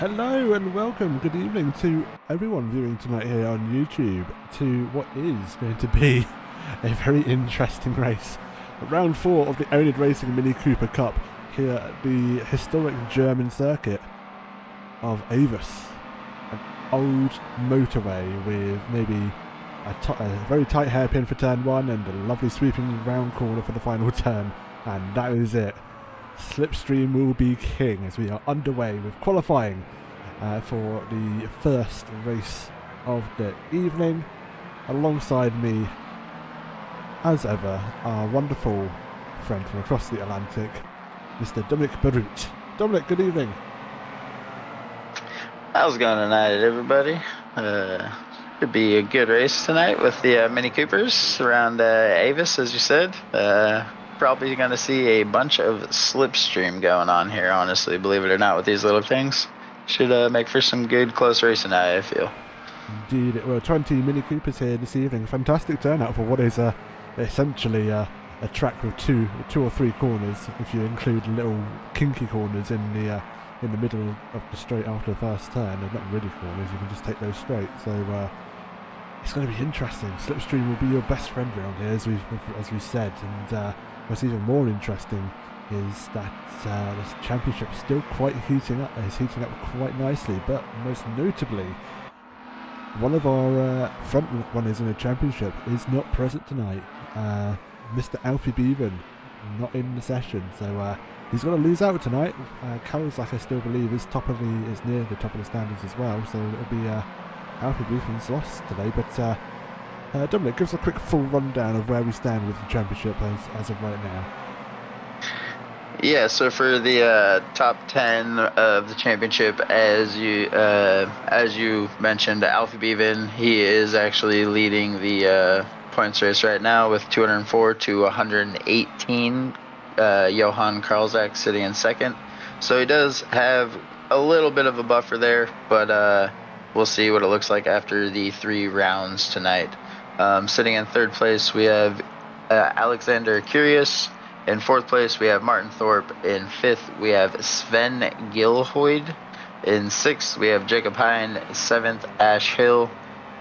Hello and welcome, good evening to everyone viewing tonight here on YouTube to what is going to be a very interesting race. Round 4 of the oNiD Racing Mini Cooper Cup here at the historic German circuit of Avus. An old motorway with maybe a very tight hairpin for turn 1 and a lovely sweeping round corner for the final turn, and that is it. Slipstream will be king as we are underway with qualifying for the first race of the evening. Alongside me, as ever, our wonderful friend from across the Atlantic, Mr. Dominic Barut. Dominic, good evening. How's it going tonight, everybody? Could be a good race tonight with the Mini Coopers around Avus, as you said. Probably going to see a bunch of slipstream going on here, honestly, believe it or not, with these little things. Should make for some good close racing tonight, I feel. Indeed, well, 20 Mini Coopers here this evening. Fantastic turnout for what is essentially a track with two or three corners, if you include little kinky corners in the middle of the straight after the first turn. They're not really corners, you can just take those straight. So it's going to be interesting. Slipstream will be your best friend around here, as we said, and what's even more interesting is that this championship is still quite heating up. It's heating up quite nicely, but most notably, one of our front runners in the championship is not present tonight. Mr. Alfie Bevan, not in the session, so he's going to lose out tonight. Karolzak, I still believe, is near the top of the standings as well, so it'll be Alfie Bevan's loss today. But Dominic, give us a quick full rundown of where we stand with the championship as of right now. Yeah, so for the top 10 of the championship, as you mentioned, Alfie Bevan, he is actually leading the points race right now with 204 to 118. Johan Karolzak sitting in second. So he does have a little bit of a buffer there, but we'll see what it looks like after the 3 rounds tonight. Sitting in third place, we have Alexander Curious. In fourth place, we have Martin Thorpe. In fifth, we have Sven Gilhoid. In sixth, we have Jacob Hine. Seventh, Ash Hill.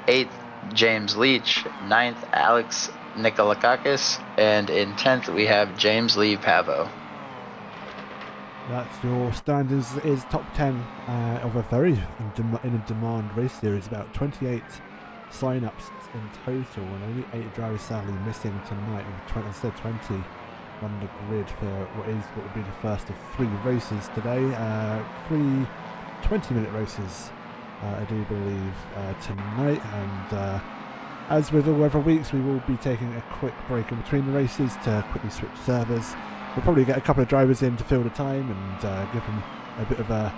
Eighth, James Leach. Ninth, Alex Nikolakakis. And in 10th, we have James Lee Pavo. That's your standards. Is top 10 of a very in-demand race series. About 28 sign-ups in total, and only 8 drivers sadly missing tonight, instead 20 on the grid for what will be the first of 3 races today. 3 20-minute races, I do believe, tonight, and as with all other weeks, we will be taking a quick break in between the races to quickly switch servers. We'll probably get a couple of drivers in to fill the time and give them a bit of a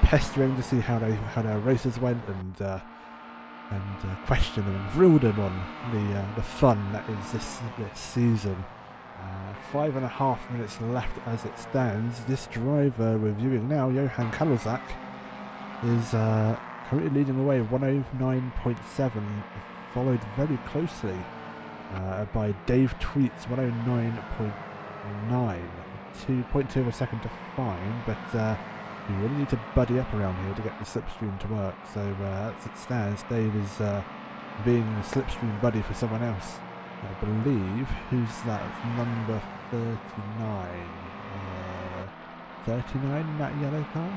pestering to see how their races went, and question them and grill them on the fun that is this season. 5.5 minutes left as it stands. This driver we're viewing now, Johan Karolzak, is currently leading the way 109.7, followed very closely by Dave Tweets 109.9, 2.2 of a second to find, but you really need to buddy up around here to get the slipstream to work. So as it stands, Dave is being the slipstream buddy for someone else. I believe, who's that? It's number 39. 39 in that yellow car?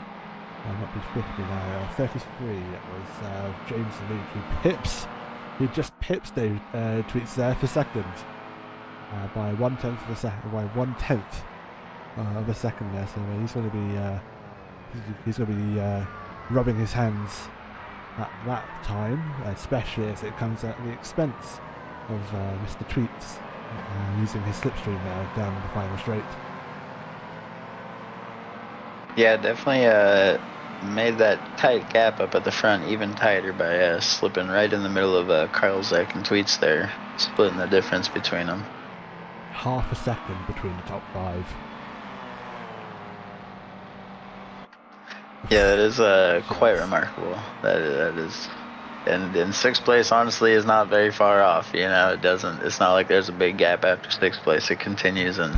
Might be 50 now. 33. That was James Leach, who just pips Dave Tweets there for second by 1/10 of a second. By 1/10 of a second there. So he's going to be rubbing his hands at that time, especially as it comes at the expense of Mr. Tweets using his slipstream now down the final straight. Yeah, definitely made that tight gap up at the front even tighter by slipping right in the middle of Karolzak and Tweets there, splitting the difference between them. Half a second between the top 5. Yeah, that is quite remarkable. That is. And in 6th place, honestly, is not very far off. You know, it's not like there's a big gap after 6th place. It continues in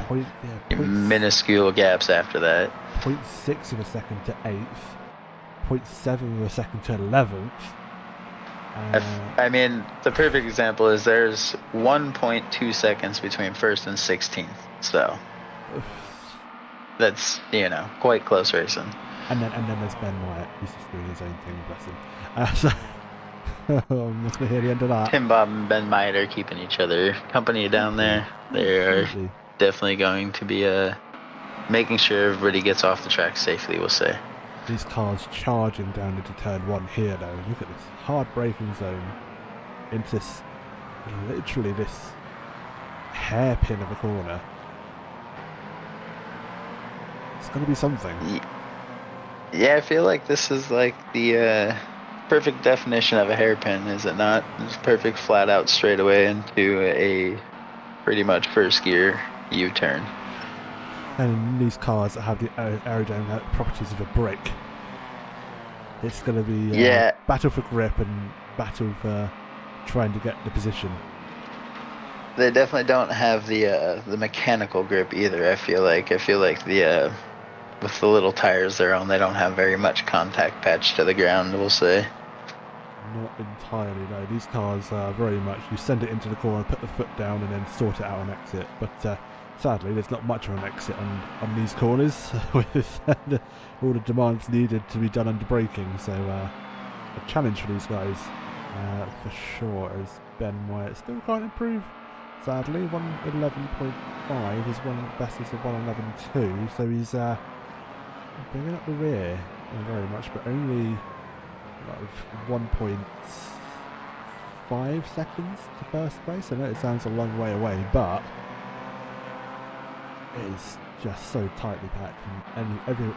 minuscule gaps after that. 0.6 of a second to 8th. 0.7 of a second to 11th. I mean, the perfect example is there's 1.2 seconds between first and 16th, so that's, you know, quite close racing. And then there's Ben Wyatt, he's just doing his own thing, bless him. So I'm not going to hear the end of that. Tim Bob and Ben Wyatt are keeping each other company down there. They are definitely going to be making sure everybody gets off the track safely, we'll say. These cars charging down into turn 1 here though. Look at this hard braking zone into literally this hairpin of a corner. It's going to be something. Yeah, I feel like this is like the perfect definition of a hairpin, is it not? It's perfect flat out straightaway into a pretty much first gear U-turn. And these cars that have the aerodynamic properties of a brake, it's going to be battle for grip and battle for trying to get the position. They definitely don't have the mechanical grip either. I feel like the with the little tires they're on, they don't have very much contact patch to the ground, we'll say. Not entirely, no. These cars are very much, you send it into the corner, put the foot down and then sort it out and exit. But sadly, there's not much of an exit on these corners with all the demands needed to be done under braking. So a challenge for these guys for sure, as Ben Wyatt still can't improve. Sadly, 111.5 is one best is a 111.2, so he's bringing up the rear very much, but only 1.5 seconds to first place. I know it sounds a long way away, but it's just so tightly packed from 15th,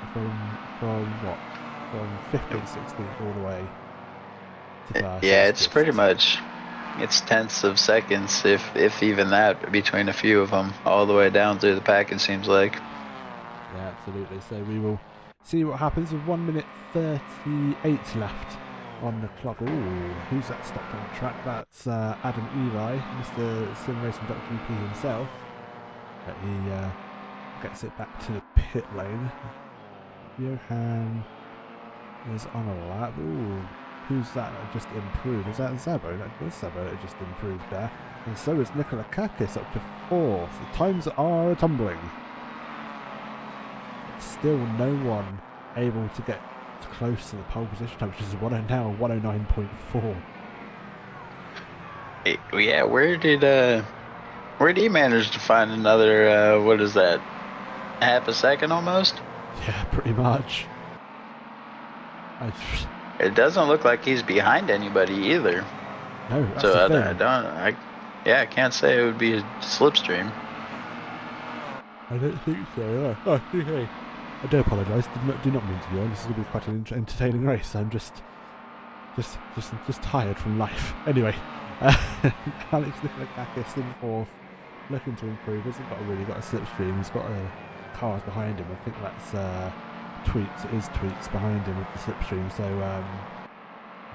16th all the way to first. Yeah, it's pretty much, it's tenths of seconds, if even that, between a few of them, all the way down through the pack, it seems like. Yeah, absolutely. So we will see what happens with 1 minute 38 left on the clock. Ooh, who's that stopped on the track? That's Adam Eli, Mr. SimRacing.GP himself. But he gets it back to the pit lane. Johan is on a lap. Ooh, who's that just improved? Is that Zabo? That was Zabo that just improved there. And so is Nikola Kakis up to 4th. The times are tumbling. Still no one able to get close to the pole position time, which is now 109.4. Yeah, where did he manage to find another what is that, half a second almost? Yeah, pretty much. It doesn't look like he's behind anybody either. No, that's so the thing. I can't say it would be a slipstream. I don't think so. No. Oh, hey. I do apologise. Do not mean to be on. This is going to be quite an entertaining race. I'm just tired from life. Anyway, Alex Nikolakakis in 4th, looking to improve. Hasn't really got a slipstream. He's got cars behind him. I think that's Tweets. It is Tweets behind him with the slipstream. So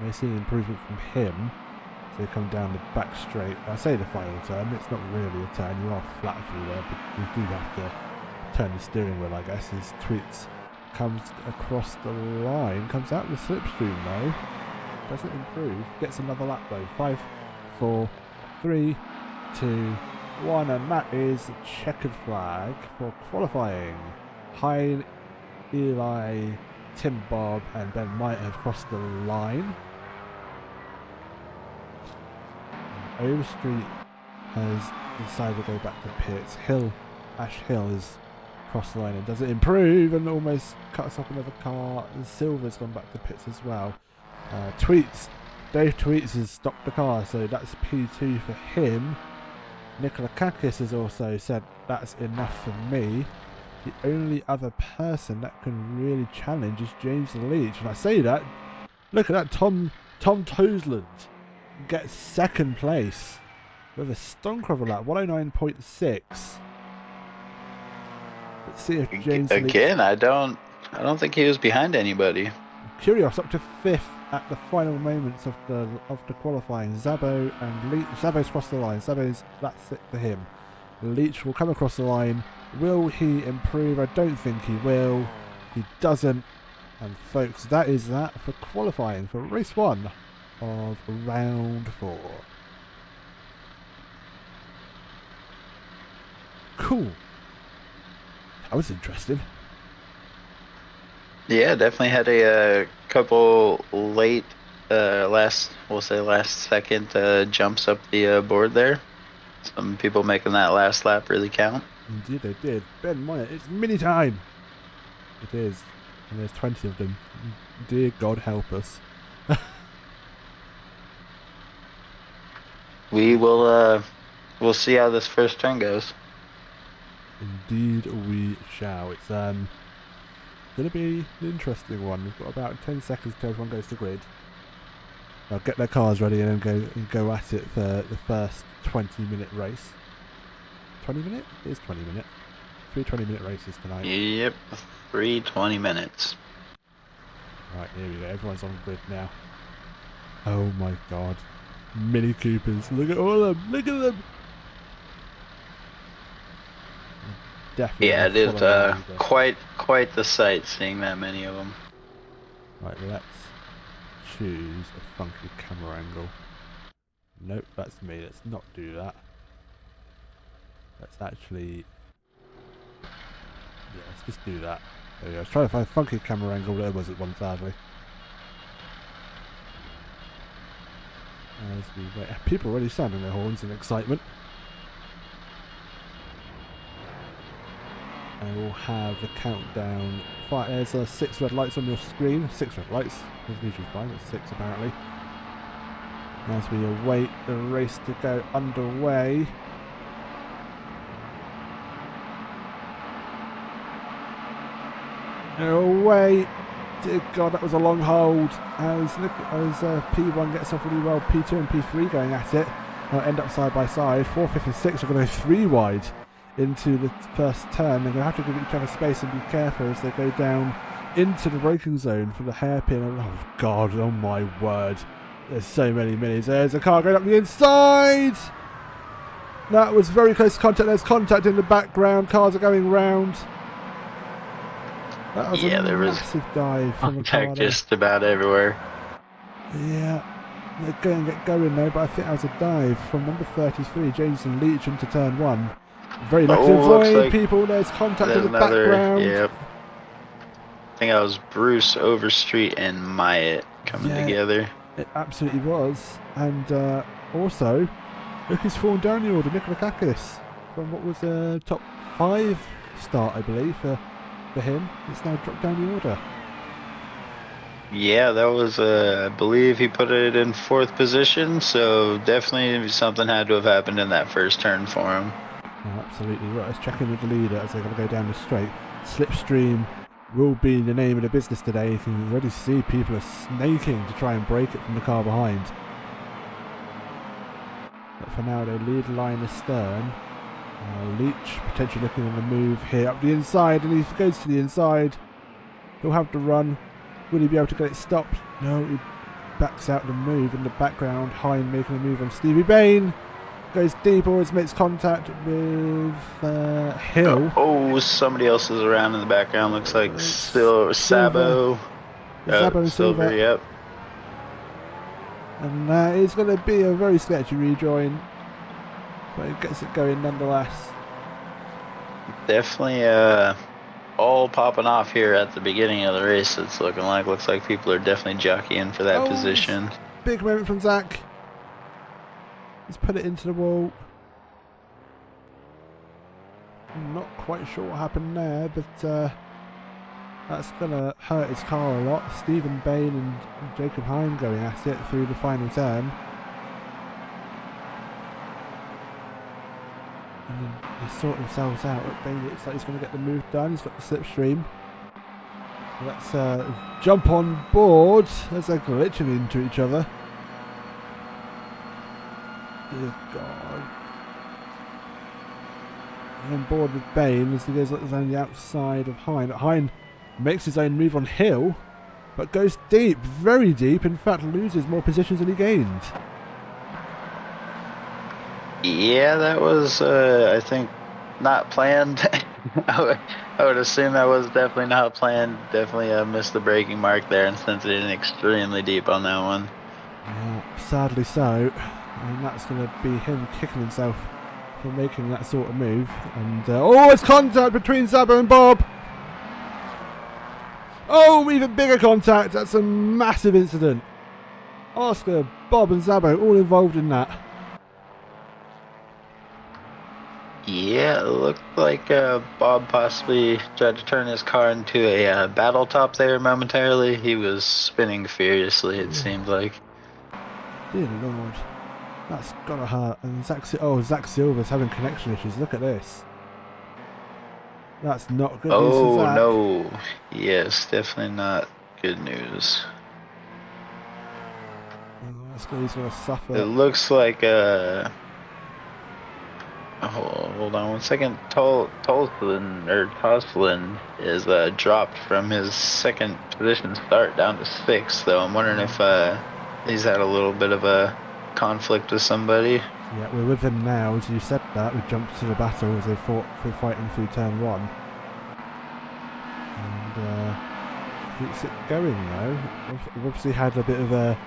we're seeing improvement from him. So they come down the back straight. I say the final turn. It's not really a turn. You are flat through there, but you do have to turn the steering wheel, I guess, as Tweets comes across the line, comes out with the slipstream though, doesn't improve, gets another lap though. 5, 4, 3, 2, 1, and that is a checkered flag for qualifying. Hein, Eli, Tim Bob and Ben might have crossed the line. Overstreet has decided to go back to pits. Ash Hill is crossed the line and doesn't improve and almost cuts off another car. And Silver's gone back to pits as well. Dave Tweets has stopped the car, so that's P2 for him. Nikola Kakis has also said that's enough for me. The only other person that can really challenge is James Leach. And I say that, look at that, Tom Tosland gets 2nd place with a stonker of a lap, 109.6. Let's see if James again, I don't think he was behind anybody. Kyrgios up to 5th at the final moments of the qualifying. Zabo and Leach. Zabo's crossed the line. That's it for him. Leach will come across the line. Will he improve? I don't think he will. He doesn't. And folks, that is that for qualifying for race 1 of round 4. Cool. That was interesting. Yeah, definitely had a couple late, last second jumps up the board there. Some people making that last lap really count. Indeed they did. Ben in mind, it's mini time. It is. And there's 20 of them. Dear God help us. We'll see how this first turn goes. Indeed we shall. It's going to be an interesting one. We've got about 10 seconds till everyone goes to grid. They'll get their cars ready and then go at it for the first 20-minute race. 20 minute? It is 20 minute. 3 20-minute races tonight. Yep, 3 20 minutes. Right, here we go. Everyone's on grid now. Oh my God. Mini Coopers. Look at all of them. Look at them. Definitely. Yeah, it is quite the sight seeing that many of them. Right, let's choose a funky camera angle. Nope, that's me. Let's not do that. Let's actually... Yeah, let's just do that. There we go. I was trying to find a funky camera angle, but there wasn't one, sadly. As we wait. People already sounding their horns in excitement. And we'll have the countdown. There's 6 red lights on your screen. 6 red lights. There's usually 5, it's 6 apparently. As we await the race to go underway. Away! Dear God, that was a long hold. As P1 gets off really well, P2 and P3 going at it. They'll end up side by side. 4th, 5th and 6th are going to go 3 wide into the first turn. They're going to have to give each other space and be careful as they go down into the braking zone for the hairpin. Oh God, oh my word. There's so many minis. There's a car going up the inside. That was very close contact. There's contact in the background. Cars are going round. That was a massive dive from the car. Just about everywhere. Yeah. They're going to get going though, but I think that was a dive from number 33, Jameson Leach, into turn 1. Very lucky to avoid like people. There's contact in the background. Yep. I think that was Bruce, Overstreet, and Myatt coming together. It absolutely was. And also, look who's fallen down the order. Nicola Kakis from what was a top 5 start, I believe, for him. It's now dropped down the order. Yeah, that was, I believe he put it in 4th position, so definitely something had to have happened in that first turn for him. Oh, absolutely right. Let's check in with the leader as they're going to go down the straight. Slipstream will be the name of the business today. You can already see people are snaking to try and break it from the car behind. But for now, they lead the line astern. Leach potentially looking on the move here up the inside, and he goes to the inside. He'll have to run. Will he be able to get it stopped? No, he backs out the move in the background. Hine making a move on Stevie Bain. Goes deep, always makes contact with Hill. Oh, somebody else is around in the background. Looks like still Sabo. Sabo and Silver. Yep. And it's going to be a very sketchy rejoin, but it gets it going nonetheless. Definitely all popping off here at the beginning of the race. It's looking like. Looks like people are definitely jockeying for that position. Big moment from Zach. He's put it into the wall. I'm not quite sure what happened there, but that's going to hurt his car a lot. Stephen Bain and Jacob Hine going at it through the final turn. And then they sort themselves out. Bain looks like he's going to get the move done. He's got the slipstream. Let's jump on board as they're glitching into each other. Dear God. On board with Bain as he goes on the outside of Hine. Hine makes his own move on Hill, but goes deep, very deep. In fact, loses more positions than he gained. Yeah, that was, I think, not planned I would assume that was definitely not planned. Definitely missed the braking mark there and sent it in extremely deep on that one. Yeah, sadly so. And that's going to be him kicking himself for making that sort of move. And oh, it's contact between Zabo and Bob. Oh, even bigger contact. That's a massive incident. Oscar, Bob and Zabo all involved in that. Yeah, it looked like Bob possibly tried to turn his car into a battle top there momentarily. He was spinning furiously, it seemed like. Dear Lord. That's gotta hurt. And Zach Silver's having connection issues. Look at this. That's not good news for Zach. No. Yes, definitely not good news. He's gonna suffer. It looks like hold on one second. Toslin is dropped from his second position start down to 6th. So I'm wondering if he's had a little bit of a conflict with somebody. Yeah, we're with him now. As you said that, we jumped to the battle as they fought for fighting through turn 1. And keeps it going though. We've obviously had a bit of a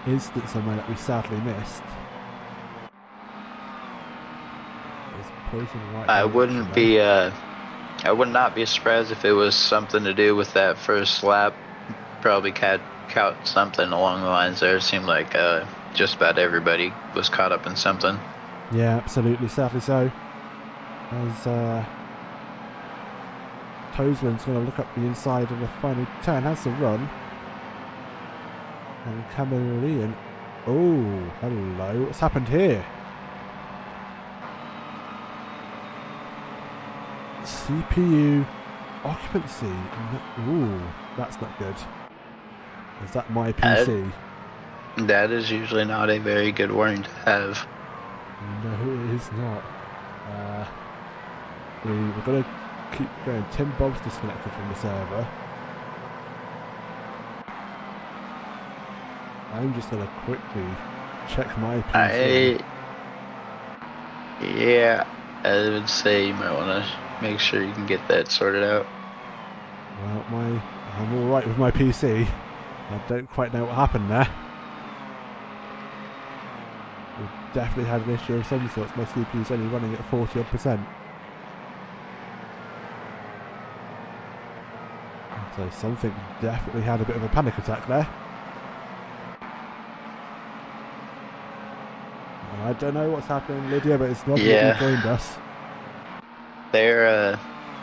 instance somewhere that we sadly missed. I would not be surprised if it was something to do with that first lap. Probably caught something along the lines there. It seemed like just about everybody was caught up in something. Yeah, absolutely, sadly so. As Toslin's going to look up the inside of the final turn, has the run. And Chameleon. Oh, hello. What's happened here? CPU occupancy. Ooh, that's not good. Is that my PC? That is usually not a very good warning to have. No, it is not. We're going to keep going. Tim Bob's disconnected from the server. I'm just going to quickly check my PC. I would say you might want to make sure you can get that sorted out. Well, I'm alright with my PC. I don't quite know what happened there. We've definitely had an issue of some sorts. My CPU's only running at 40%. So something definitely had a bit of a panic attack there. I don't know what's happening, Lydia, but it's not that you joined us.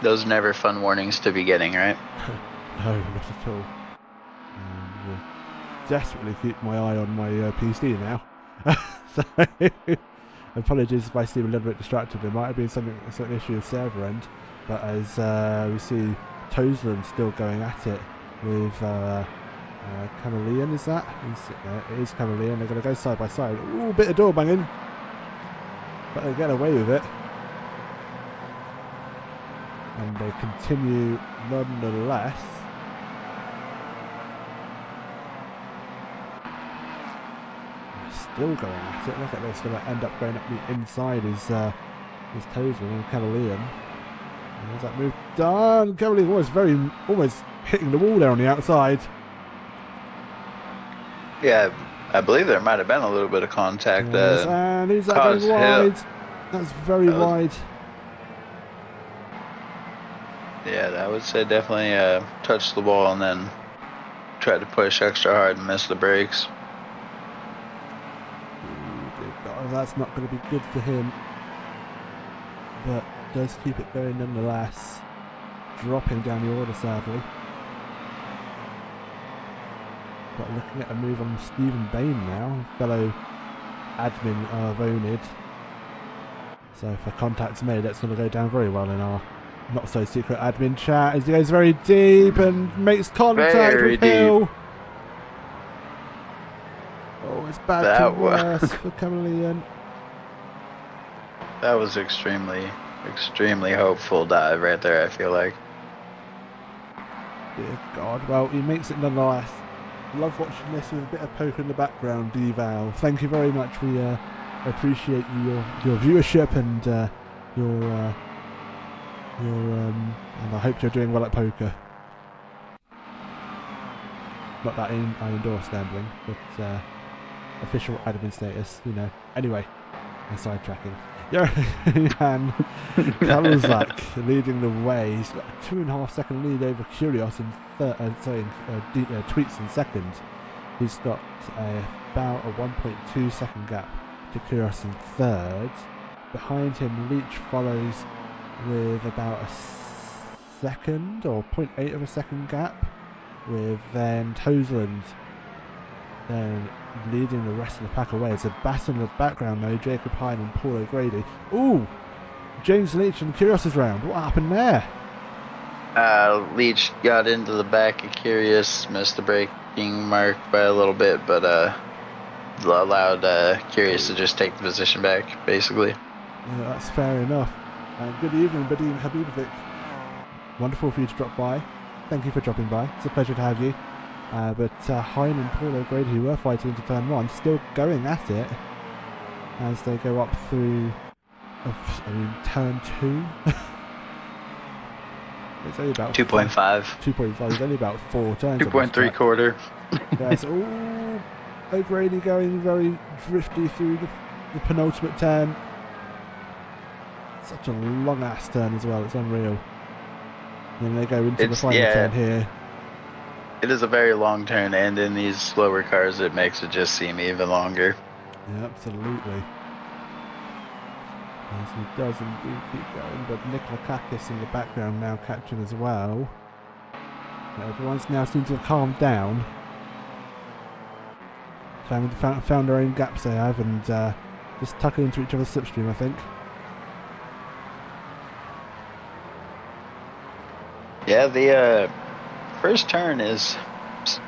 Those are never fun warnings to be getting, right? No, not at all. We'll desperately keep my eye on my PC now. So, apologies if I seem a little bit distracted. There might have been some issue with server end, but as we see Toslin still going at it with Chameleon, is that? It is Chameleon. They're going to go side by side. Ooh, bit of door banging, but they get away with it. And they continue nonetheless. Still going at it. Look at this. Going to end up going up the inside is Toslin and Chameleon. And there's that move done. Chameleon almost hitting the wall there on the outside. Yeah, I believe there might have been a little bit of contact. Yes, and is that going wide? That's very wide. Yeah, I would say definitely touched the ball and then tried to push extra hard and miss the brakes. Oh, that's not going to be good for him, but does keep it going nonetheless. Dropping down the order, sadly. But looking at a move on Stephen Bain now, fellow admin of oNiD. So if a contact's made, that's going to go down very well in our not so secret admin chat as he goes very deep and makes contact with Hill. Oh, it's bad to worse for Chameleon. That was extremely hopeful dive right there, I feel like. Dear God, well, he makes it nonetheless. Love watching this with a bit of poker in the background, D-Val. Thank you very much. We appreciate your viewership and your And I hope you're doing well at poker. Not that I endorse gambling, but official admin status, you know. Anyway, I'm sidetracking. Johan Kaluzak leading the way. He's got a 2.5 second lead over Kyrgios in Tweets in second. He's got about a 1.2 second gap to Kyrgios in third. Behind him, Leach follows with about a second or 0.8 of a second gap, with then Toseland then leading the rest of the pack away. It's a battle in the background though, Jacob Hine and Paul O'Grady. Ooh! James Leach and Kyrgios' round. What happened there? Leach got into the back of Kyrgios, missed the braking mark by a little bit, but allowed Kyrgios to just take the position back, basically. Yeah, that's fair enough. Good evening, Badim Habibovic. Wonderful for you to drop by. Thank you for dropping by. It's a pleasure to have you. But Hine and Paul O'Grady, who were fighting into turn 1, still going at it as they go up through turn 2. It's only about 2.5. 2.5. It's only about 4 turns. 2.3 quarter. Yes. O'Grady going very drifty through the penultimate turn. Such a long ass turn as well. It's unreal. And then they go into the final turn here. It is a very long turn, and in these slower cars, it makes it just seem even longer. Yeah, absolutely. Yes, he does indeed keep going, but Nikola Kakis in the background now catching as well. Everyone's now seems to have calmed down. Found their own gaps they have, and just tucking into each other's slipstream, I think. Yeah, the first turn is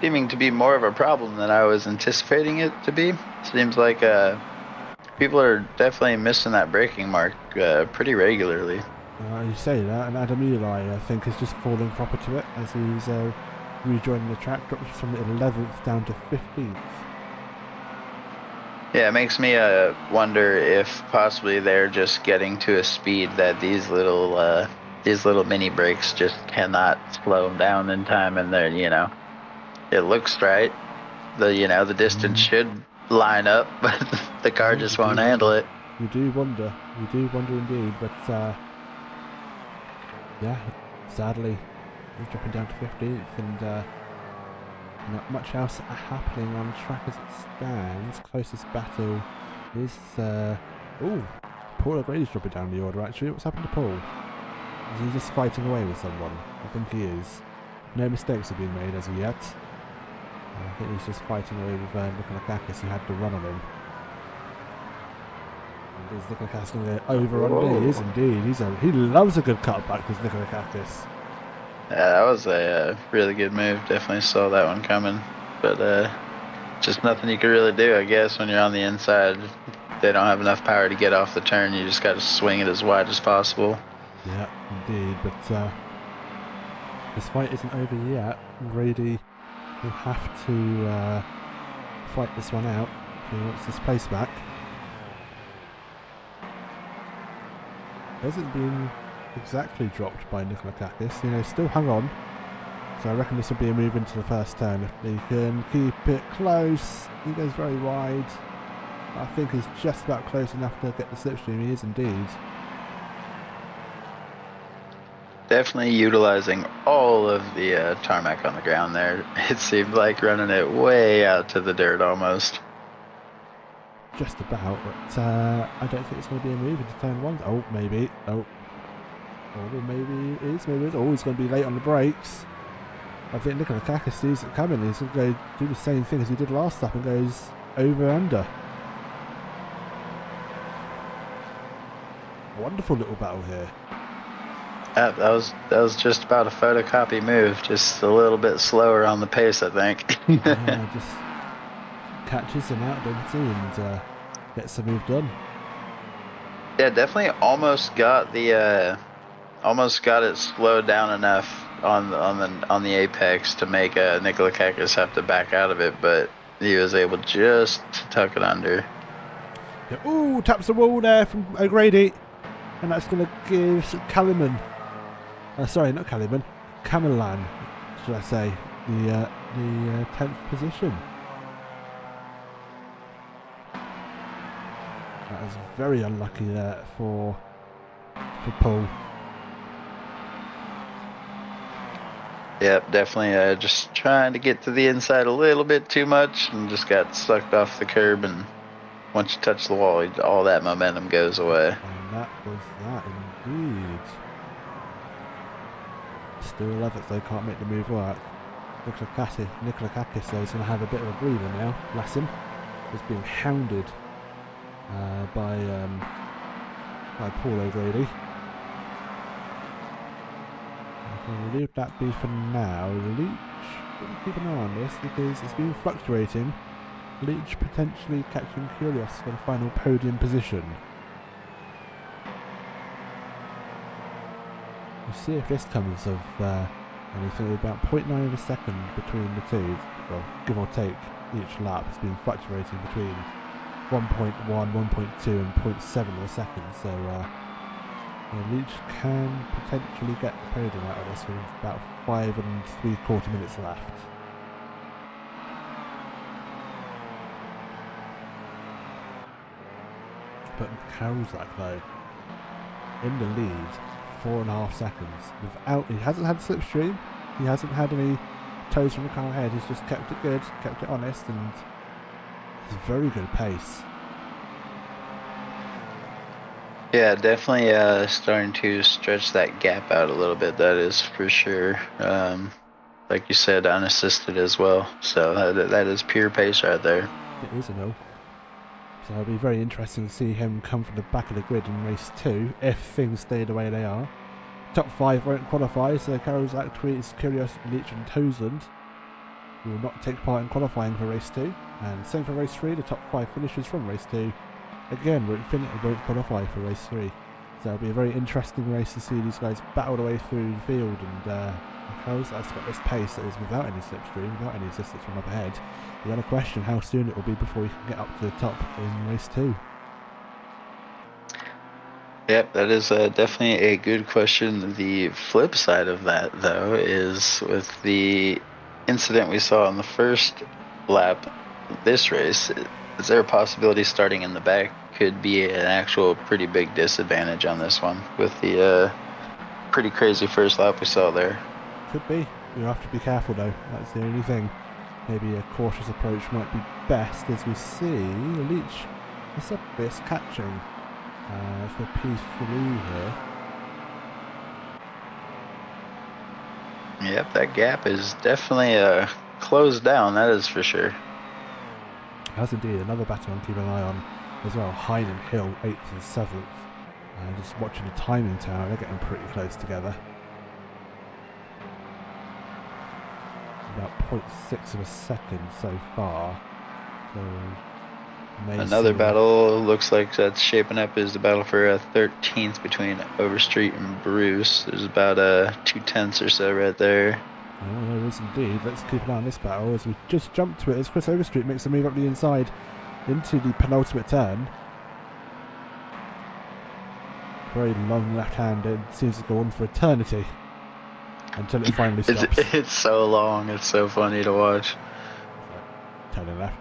seeming to be more of a problem than I was anticipating it to be. Seems like people are definitely missing that braking mark pretty regularly. You say that, and Adam Eli, I think, is just falling proper to it as he's rejoining the track, drops from 11th down to 15th. Yeah, it makes me wonder if possibly they're just getting to a speed that these little mini brakes just cannot slow them down in time, and they're, it looks right. The distance should line up, but the car just won't handle it. You do wonder indeed, but yeah, sadly, he's dropping down to 15th, and not much else happening on track as it stands. Closest battle is Paul O'Grady's dropping down the order actually. What's happened to Paul? Is he just fighting away with someone? I think he is. No mistakes have been made as of yet. I think he's just fighting away with Nikola Kakis, who had the run on him. And is Nikola Kakis going to go over on? He is indeed. He loves a good cutback with Nikola Kakis. Yeah, that was a really good move. Definitely saw that one coming. But just nothing you could really do, I guess, when you're on the inside. They don't have enough power to get off the turn. You just got to swing it as wide as possible. Yeah, indeed, but this fight isn't over yet. Grady will have to fight this one out if he wants his place back. Hasn't been exactly dropped by Nikola Kakis, still hung on. So I reckon this will be a move into the first turn. If he can keep it close, he goes very wide. I think he's just about close enough to get the slipstream. He is indeed. Definitely utilizing all of the tarmac on the ground there. It seemed like running it way out to the dirt almost. Just about, but I don't think it's going to be a move into turn 1. Oh, maybe. Oh, maybe it is. Maybe it is. Oh, he's going to be late on the brakes. I think Nikola Kakis sees it coming. He's going to go do the same thing as he did last lap and goes over under. Wonderful little battle here. That was just about a photocopy move, just a little bit slower on the pace, I think. Yeah, just catches him out, doesn't he, and gets the move done. Yeah, definitely almost got it slowed down enough on the apex to make Nikola Kakis have to back out of it, but he was able just to tuck it under. Yeah. Ooh, taps the wall there from O'Grady, and that's going to give Kaliman Sorry, not Caliban. Camelan, should I say? The 10th position. That was very unlucky there for Paul. Yep, definitely just trying to get to the inside a little bit too much and just got sucked off the curb, and once you touch the wall, all that momentum goes away. And that was that indeed. Still love it, they can't make the move work. Nikolakakis though is going to have a bit of a breather now. Bless him. He's being hounded by Paul O'Grady. We'll leave that be for now. Leach, we'll keep an eye on this because it's been fluctuating. Leach potentially catching Curious for the final podium position. We'll see if this comes of anything. About 0.9 of a second between the two, well, give or take each lap. It's been fluctuating between 1.1, 1.2 and 0.7 of a second, so Leach can potentially get the podium out of this with about 5 3/4 minutes left. But Karolczak though, in the lead, 4.5 seconds. He hasn't had slipstream, he hasn't had any toes from the car ahead, he's just kept it good, kept it honest, and it's a very good pace. Yeah, definitely starting to stretch that gap out a little bit, that is for sure. Like you said, unassisted as well, so that is pure pace right there. It is, so it'll be very interesting to see him come from the back of the grid in race 2, if things stay the way they are. Top 5 won't qualify, so Karolczak, Kyrgios, Leach and Tozland will not take part in qualifying for race 2. And same for race 3, the top 5 finishers from race 2 again won't qualify for race 3. So it'll be a very interesting race to see these guys battle their way through the field, and Karolczak's got this pace that is without any slipstream, without any assistance from up ahead. You got to question how soon it will be before he can get up to the top in race 2. Yep, that is definitely a good question. The flip side of that, though, is with the incident we saw on the first lap of this race, is there a possibility starting in the back could be an actual pretty big disadvantage on this one with the pretty crazy first lap we saw there? Could be. You have to be careful though, that's the only thing. Maybe a cautious approach might be best, as we see Leach is up this catching for P3 here. Yep, that gap is definitely closed down, that is for sure. As indeed, another battle I'm keeping an eye on as well. Hine and Hill, 8th and 7th. Just watching the timing tower, they're getting pretty close together. About 0.6 of a second so far. So another battle looks like that's shaping up is the battle for 13th between Overstreet and Bruce. There's about 2/10 or so right there. Oh, there is indeed. Let's keep an eye on this battle as we just jump to it as Chris Overstreet makes a move up the inside into the penultimate turn. Very long left hand, it seems to go on for eternity until it finally stops. It's so long, it's so funny to watch. Turning left,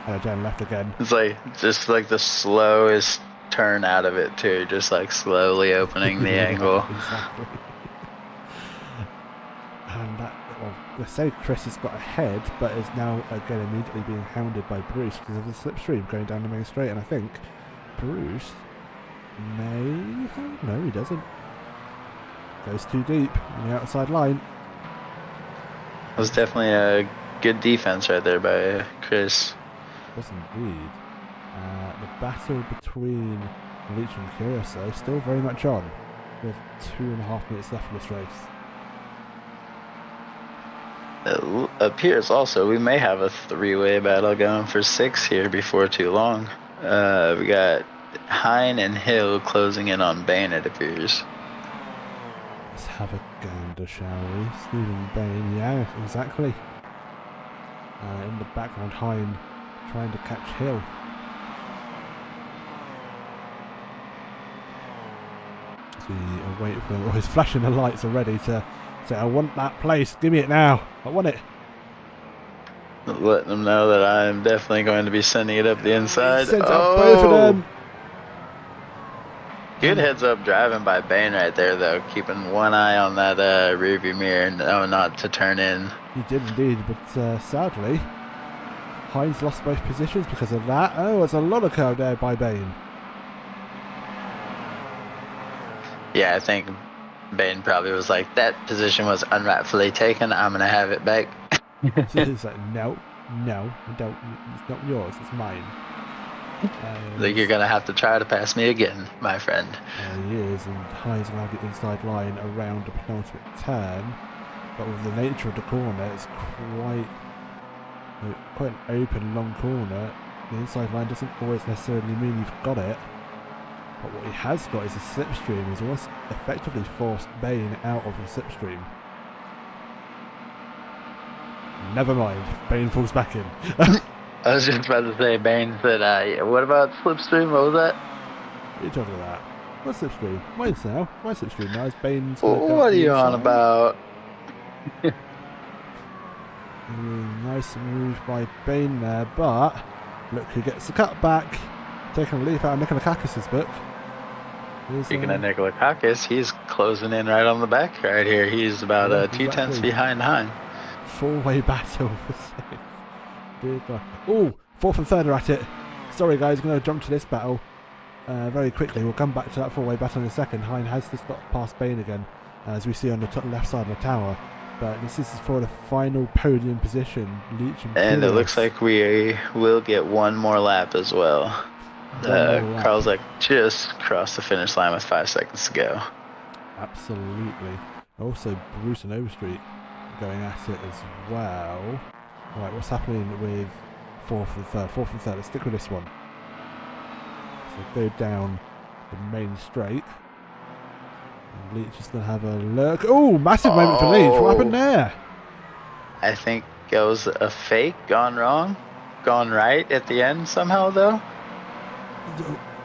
and again left again. It's like just like the slowest turn out of it too, just like slowly opening the angle. Exactly. And that, well, let's say Chris has got ahead, but is now again immediately being hounded by Bruce because of the slipstream going down the main straight. And I think Bruce may have, no, he doesn't. Goes too deep on the outside line. It was definitely a good defense right there by Chris. Was indeed. The battle between Leach and Kyrgios though still very much on, with 2.5 minutes left of this race. It appears also we may have a 3-way battle going for 6 here before too long. We got Hine and Hill closing in on Bain, it appears. Let's have a gander, shall we? Stephen Bain, yeah, exactly. In the background, Hine trying to catch Hill. As See, I'll wait for him. Oh, he's flashing the lights already to say, I want that place. Give me it now. I want it. Letting them know that I'm definitely going to be sending it up the inside. He sends out both of them. Good heads up driving by Bane right there, though. Keeping one eye on that rearview mirror and not to turn in. He did indeed, but sadly, Hines lost both positions because of that. Oh, there's a lot of curve there by Bane. Yeah, I think Bane probably was like, that position was unrightfully taken. I'm going to have it back. So he's like, no, don't. It's not yours, it's mine. I think you're going to have to try to pass me again, my friend. He is, and Hines will have the inside line around the penultimate turn. But with the nature of the corner, it's quite an open, long corner. The inside line doesn't always necessarily mean you've got it. But what he has got is a slipstream. He's almost effectively forced Bane out of the slipstream. Never mind, Bane falls back in. I was just about to say, Bane said, what about slipstream? What was that? What are you talking about? What's slipstream? Mine's now. My slipstream now is Bane's. What are you on about? Nice move by Bane there, but look who gets the cut back. Taking a leaf out of Nikolakakis' book. Speaking of Nikolakakis, he's closing in right on the back right here. He's about 2/10 behind Hein. Four-way battle for safe. Oh, fourth and third are at it. Sorry guys, I'm going to jump to this battle very quickly. We'll come back to that four-way battle in a second. Hein has just got past Bane again, as we see on the top left side of the tower. But this is for the final podium position. And it looks like we will get one more lap as well. Carl's like just crossed the finish line with 5 seconds to go. Absolutely. Also, Bruce and Overstreet going at it as well. Right, what's happening with fourth and third? Fourth and third, let's stick with this one. So go down the main straight. And Leach is going to have a look. Oh, massive moment for Leach. What happened there? I think it was a fake gone wrong, gone right at the end somehow though.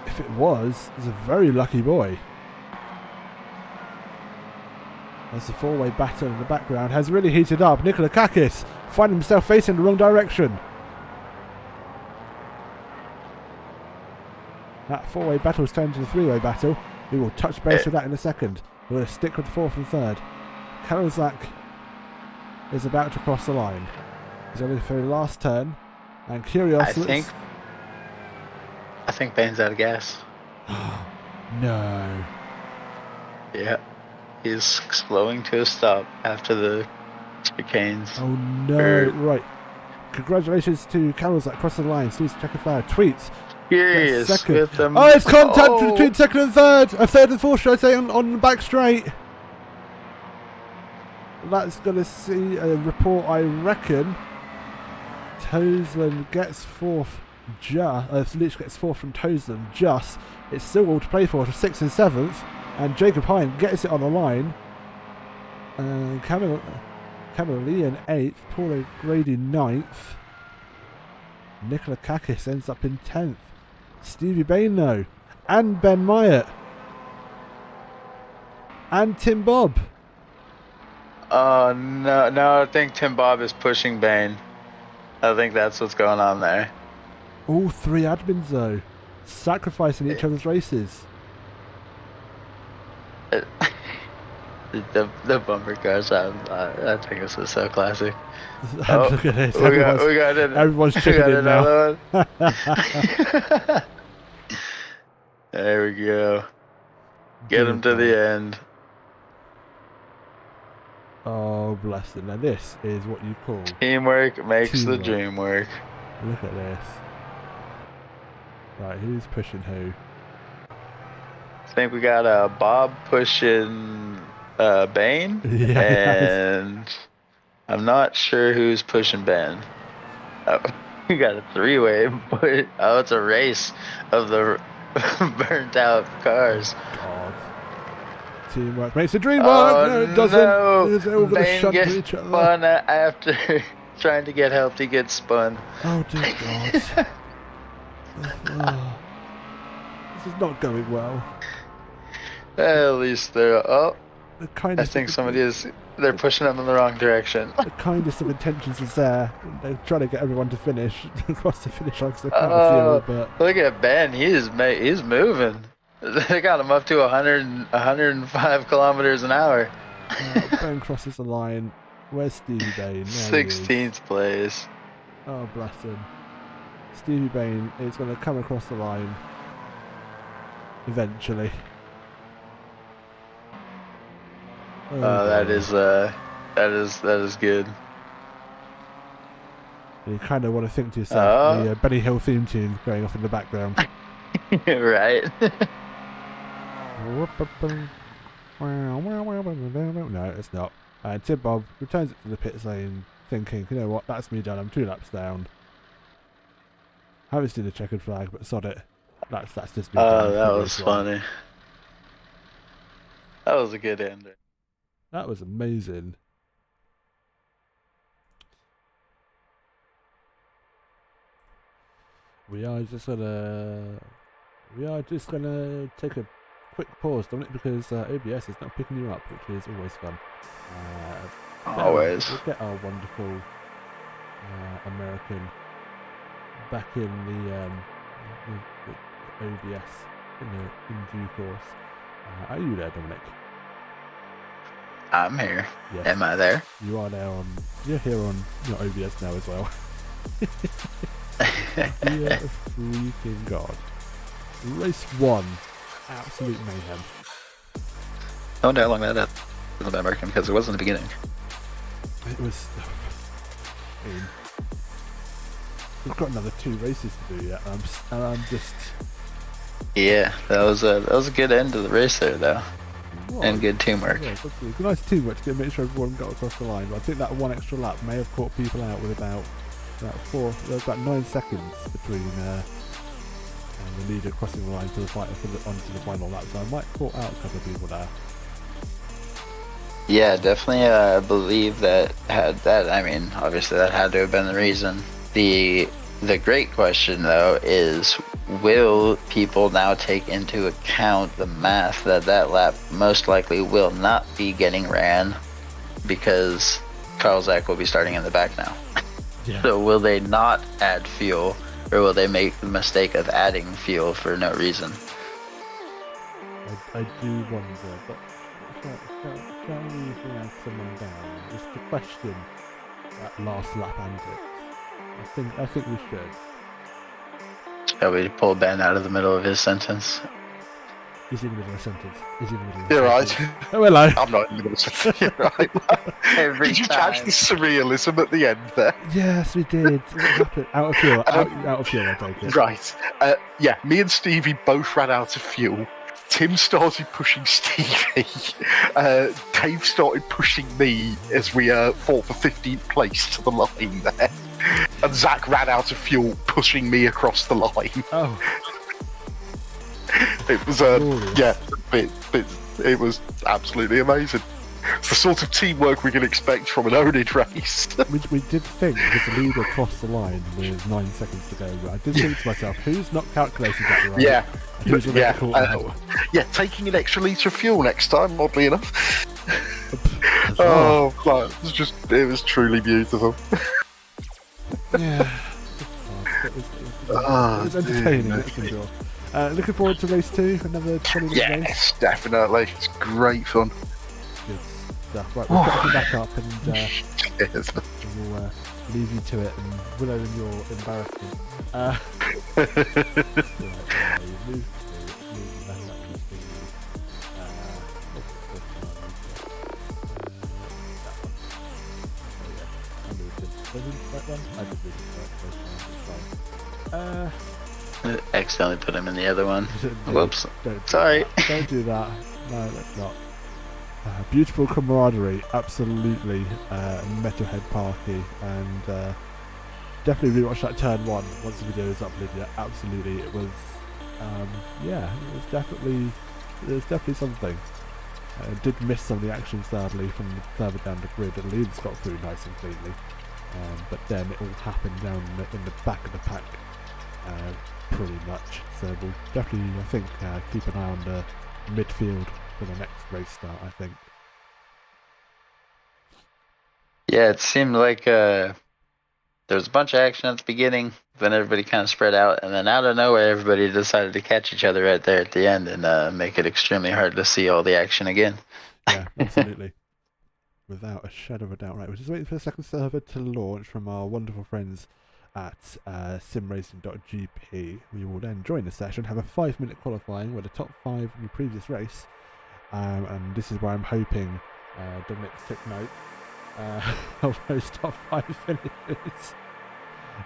If it was, he's a very lucky boy. As the four-way battle in the background has really heated up. Nikolakakis finding himself facing the wrong direction. That four-way battle has turned into a three-way battle. We will touch base with that in a second. We're going to stick with the fourth and third. Karolzak is about to cross the line. He's only for the last turn. And Kyrgios I think Bane's out of gas. No. Yeah. He's slowing to a stop after the chicanes. Oh no, right. Congratulations to Karolzak crossing the line. Sees Czechoslovakia tweets. Furious with them. Oh, it's contact between second and third. A third and fourth, should I say, on the back straight. That's going to see a report, I reckon. Toseland gets fourth. Leach gets fourth from Toseland. It's still all to play for 6th and 7th. And Jacob Hein gets it on the line. Camilla Lee in 8th. Paul O'Grady 9th. Nikolakakis ends up in 10th. Stevie Bain though. And Ben Myatt. And Tim Bob. Oh no, I think Tim Bob is pushing Bain. I think that's what's going on there. All three admins though. Sacrificing each other's races. The bumper cars, I think this is so classic. Look at this. Everyone's chipping in now. There we go. Get him to the end. Oh, bless them. Now this is what you call teamwork makes the dream work. Look at this. Right, who's pushing who? I think we got Bob pushing Bane, yeah, and I'm not sure who's pushing Ben. Oh, we got a three-way, but it's a race of the burnt out cars. God. Teamwork makes the dream work. No, it doesn't. No. Bane gets spun after trying to get help. He gets spun. Oh dear God. This is not going well. At least they're. Oh, The I kindest think of, somebody is. They're pushing them in the wrong direction. the kindest of intentions is there. They're trying to get everyone to finish across the finish line because they can't Oh, fuel, but look at Ben. He's moving. They got him up to 105 kilometers an hour. Ben crosses the line. Where's Stevie Bain? There he is. 16th place. Oh, bless him. Stevie Bain is going to come across the line eventually. Oh, that is good. You kind of want to think to yourself, the Benny Hill theme tune going off in the background. Right. No, it's not. Tim Bob returns it to the pit lane, thinking, you know what, that's me done. I'm 2 laps down. I haven't seen the checkered flag, but sod it. That's just me done. Oh, that was funny. That was a good ender. That was amazing. We are just gonna take a quick pause, Dominic, because OBS is not picking you up, which is always fun. Always. We'll get our wonderful American back in the OBS in due course. Are you there, Dominic? I'm here. Yes. Am I there? You are there on. You're here on your OBS now as well. Dear freaking God. Race 1. Absolute mayhem. I wonder how long that is about American, because it was in the beginning. It was. I mean, we've got another 2 races to do yet, and I'm just. Yeah, that was a good end to the race there, though. And good teamwork. Yeah, it's nice teamwork to make sure everyone got across the line. But I think that 1 extra lap may have caught people out with about 4. There was about 9 seconds between the leader crossing the line to the onto the final lap. So I might have caught out a couple of people there. Yeah, definitely. I believe that had that. I mean, obviously that had to have been the reason. The great question though is, will people now take into account the math that lap most likely will not be getting ran because Carl Zach will be starting in the back now? Yeah. So will they not add fuel, or will they make the mistake of adding fuel for no reason? I do wonder, but shall we drag someone down just to question that last lap antics? I think we should. Shall we pull Ben out of the middle of his sentence? He's in the middle of a sentence. You're right. Oh, hello. I'm not in the middle of a sentence. You're right. Did you catch the surrealism at the end there? Yes, we did. What happened? Out of fuel. Out of fuel, I take it. Right. Yeah, me and Stevie both ran out of fuel. Tim started pushing Stevie. Dave started pushing me as we fought for 15th place to the line there. And Zach ran out of fuel, pushing me across the line. Oh. It was, yeah, it was absolutely amazing. It's the sort of teamwork we can expect from an oNiD race. We did think, because the leader crossed the line with 9 seconds to go, but I did think to myself, who's not calculated that right? Yeah. And who's going to call out? Yeah, taking an extra litre of fuel next time, oddly enough. Oh, God, it was truly beautiful. yeah. It was entertaining, that's for sure. Looking forward to race 2, another 20-minute race. Yes, definitely. It's great fun. Good stuff. Right, we'll get you back up and Cheers. we'll leave you to it and willow in your embarrassment. Accidentally put him in the other one. Whoops. Sorry. Don't do that. No, let's not. Beautiful camaraderie, absolutely. Metalhead Parky, and definitely rewatch that turn 1 once the video is uploaded. Absolutely, it was. Yeah, it was definitely. There's definitely something. Did miss some of the action sadly from further down the grid. The leads got through nice and cleanly, but then it all happened down in the back of the pack. Pretty much. So we'll definitely, I think, keep an eye on the midfield for the next race start, I think. Yeah, it seemed like there was a bunch of action at the beginning, then everybody kind of spread out, and then out of nowhere, everybody decided to catch each other right there at the end and make it extremely hard to see all the action again. Yeah, absolutely. Without a shadow of a doubt. Right, we're just waiting for the second server to launch from our wonderful friends at SimRacing.GP. We will then join the session, have a 5-minute qualifying with the top 5 in the previous race. And this is where I'm hoping Dominic took note of those top 5 finishes.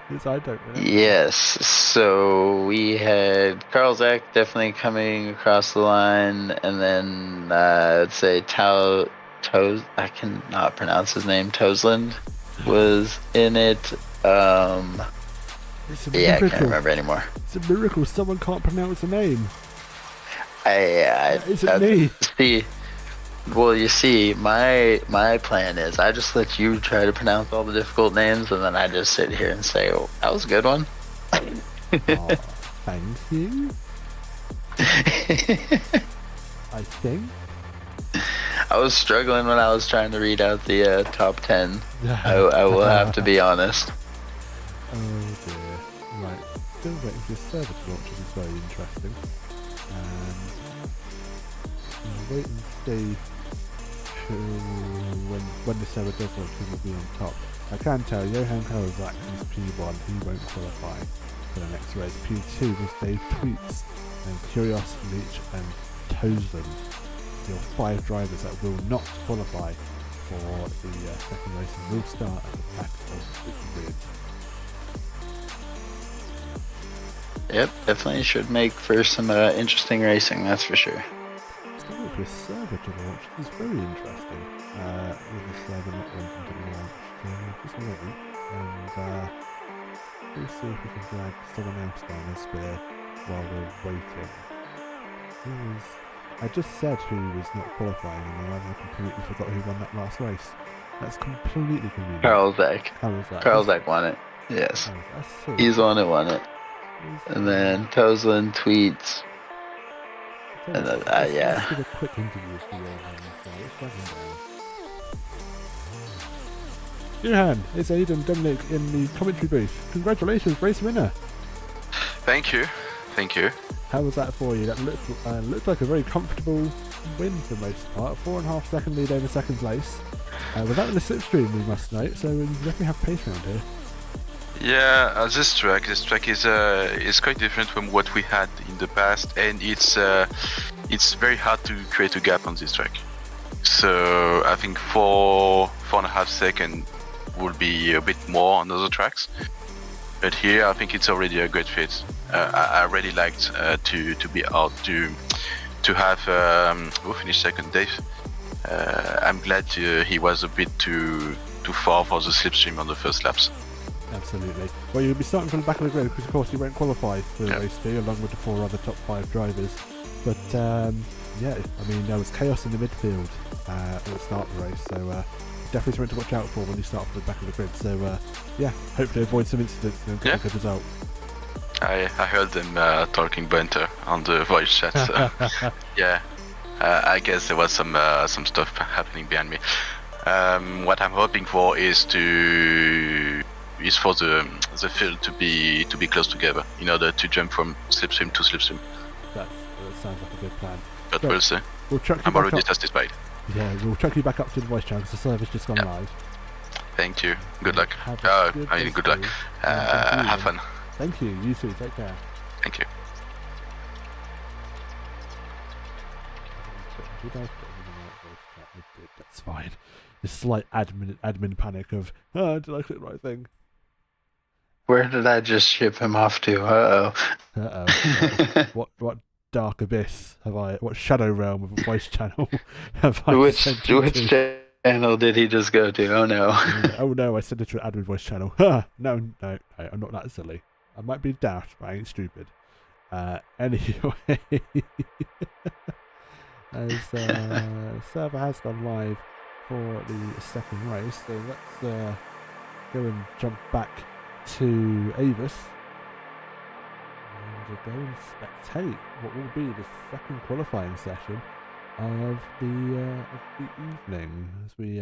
Because I don't remember. Yes, so we had Carl Zach definitely coming across the line, and then I'd say I cannot pronounce his name, Tosland was in it. It's a Yeah, I miracle. can't remember anymore. It's a miracle someone can't pronounce a name. It's me. See, well, you see, my plan is I just let you try to pronounce all the difficult names, and then I just sit here and say, "Oh, that was a good one." Oh, thank you. I think. I was struggling when I was trying to read out the top 10. I will have to be honest. Oh dear. Right, still waiting for the server to launch, which is very interesting. We'll wait and see when the server does launch, who will be on top. I can tell Johan Kozak is P1, he won't qualify for the next race. P2 was Dave Tweets, and Curios, Leach and Tosland. Your 5 drivers that will not qualify for the second race and will start at the back of the grid. Yep, definitely should make for some interesting racing, that's for sure. Still waiting for a server to launch. This is very interesting. With the server not wanting to launch, so just waiting, and we'll see if we can drag someone else down the spear while we're waiting. I just said who was not qualifying, and I completely forgot who won that last race. That's completely convenient. Carl Zach. Carl Zach won it. Yes. He's the one that won it. And then Tosland Tweets. And then, yeah. Let's give a quick interview for Johan. Let's drag him down. Johan, it's Aidan Dominic in the commentary booth. Congratulations, race winner. Thank you. Thank you. How was that for you? That looked like a very comfortable win for the most part. 4.5 second lead over second place. Without the slipstream, we must note, so we definitely have pace around here. Yeah, this track is quite different from what we had in the past, and it's very hard to create a gap on this track. So I think 4.5 seconds would be a bit more on other tracks, but here I think it's already a great fit. I really liked to be out to have who finished second, Dave. I'm glad he was a bit too far for the slipstream on the first laps. Absolutely. Well, you'll be starting from the back of the grid because, of course, you won't qualify for the race 2 along with the 4 other top 5 drivers. But yeah, I mean, there was chaos in the midfield at the start of the race, so definitely something to watch out for when you start from the back of the grid. So yeah, hopefully avoid some incidents and get a good result. I heard them talking banter on the voice chat. So yeah, I guess there was some stuff happening behind me. What I'm hoping for is for the field to be close together in order to jump from slipstream to slipstream. That sounds like a good plan. But we'll see. I'm already satisfied. Yeah, we'll chuck you back up to the voice channel because the server's just gone live. Thank you. Good luck. Good luck. Have fun. Thank you. You too. Take care. Thank you. Did I put him in the right voice chat? I did. That's fine. This slight admin panic of, did I click the right thing? Where did I just ship him off to? What dark abyss have I? What shadow realm of a voice channel have I? Which channel did he just go to? Oh no! Oh no! I sent it to an admin voice channel. No, I'm not that silly. I might be daft, but I ain't stupid. Anyway, as server has gone live for the second race, so let's go and jump back to Avus and go and spectate what will be the second qualifying session of the evening. As we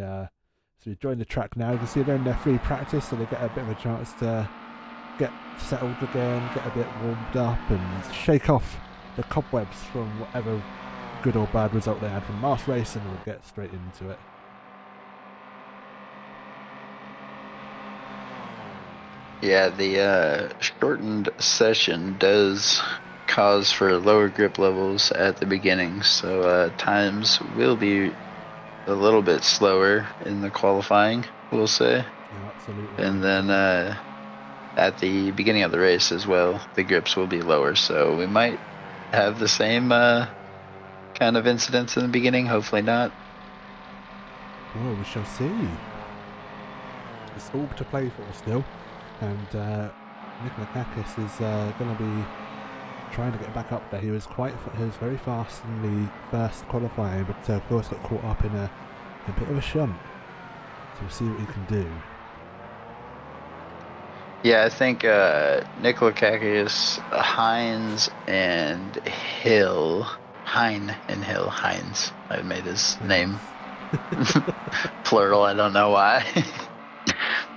join the track now, you can see they're in their free practice, so they get a bit of a chance to get settled again, get a bit warmed up, and shake off the cobwebs from whatever good or bad result they had from last race, and we'll get straight into it. Yeah, the shortened session does cause for lower grip levels at the beginning, so times will be a little bit slower in the qualifying, we'll say. Yeah, absolutely. And then at the beginning of the race as well, the grips will be lower, so we might have the same kind of incidents in the beginning, hopefully not. Well, we shall see. It's all to play for still, and Nikolakakis is going to be trying to get back up there. He was very fast in the first qualifying, but of course got caught up in a bit of a shunt. So we'll see what he can do. Yeah, I think Nikolakakis, Hines, and Hill. Hines. I made his name plural. I don't know why.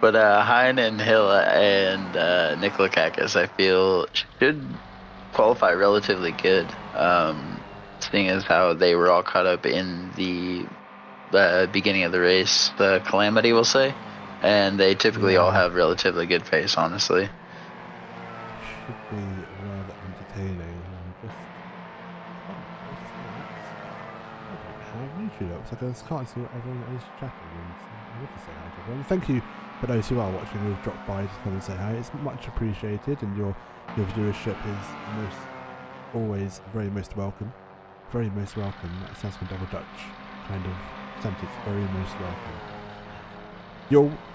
But Hine and Hill and Nikolakakis, I feel, should qualify relatively good. Seeing as how they were all caught up in the beginning of the race, the calamity, we'll say. And they typically all have relatively good pace, honestly. Should be rather entertaining. I just can't see what everyone is chatting, and I want to say hi to everyone. Thank you for those who are watching who have dropped by to come and say hi. It's much appreciated, and your viewership is always most welcome. Very most welcome. That sounds like a double Dutch kind of sentence. Very most welcome.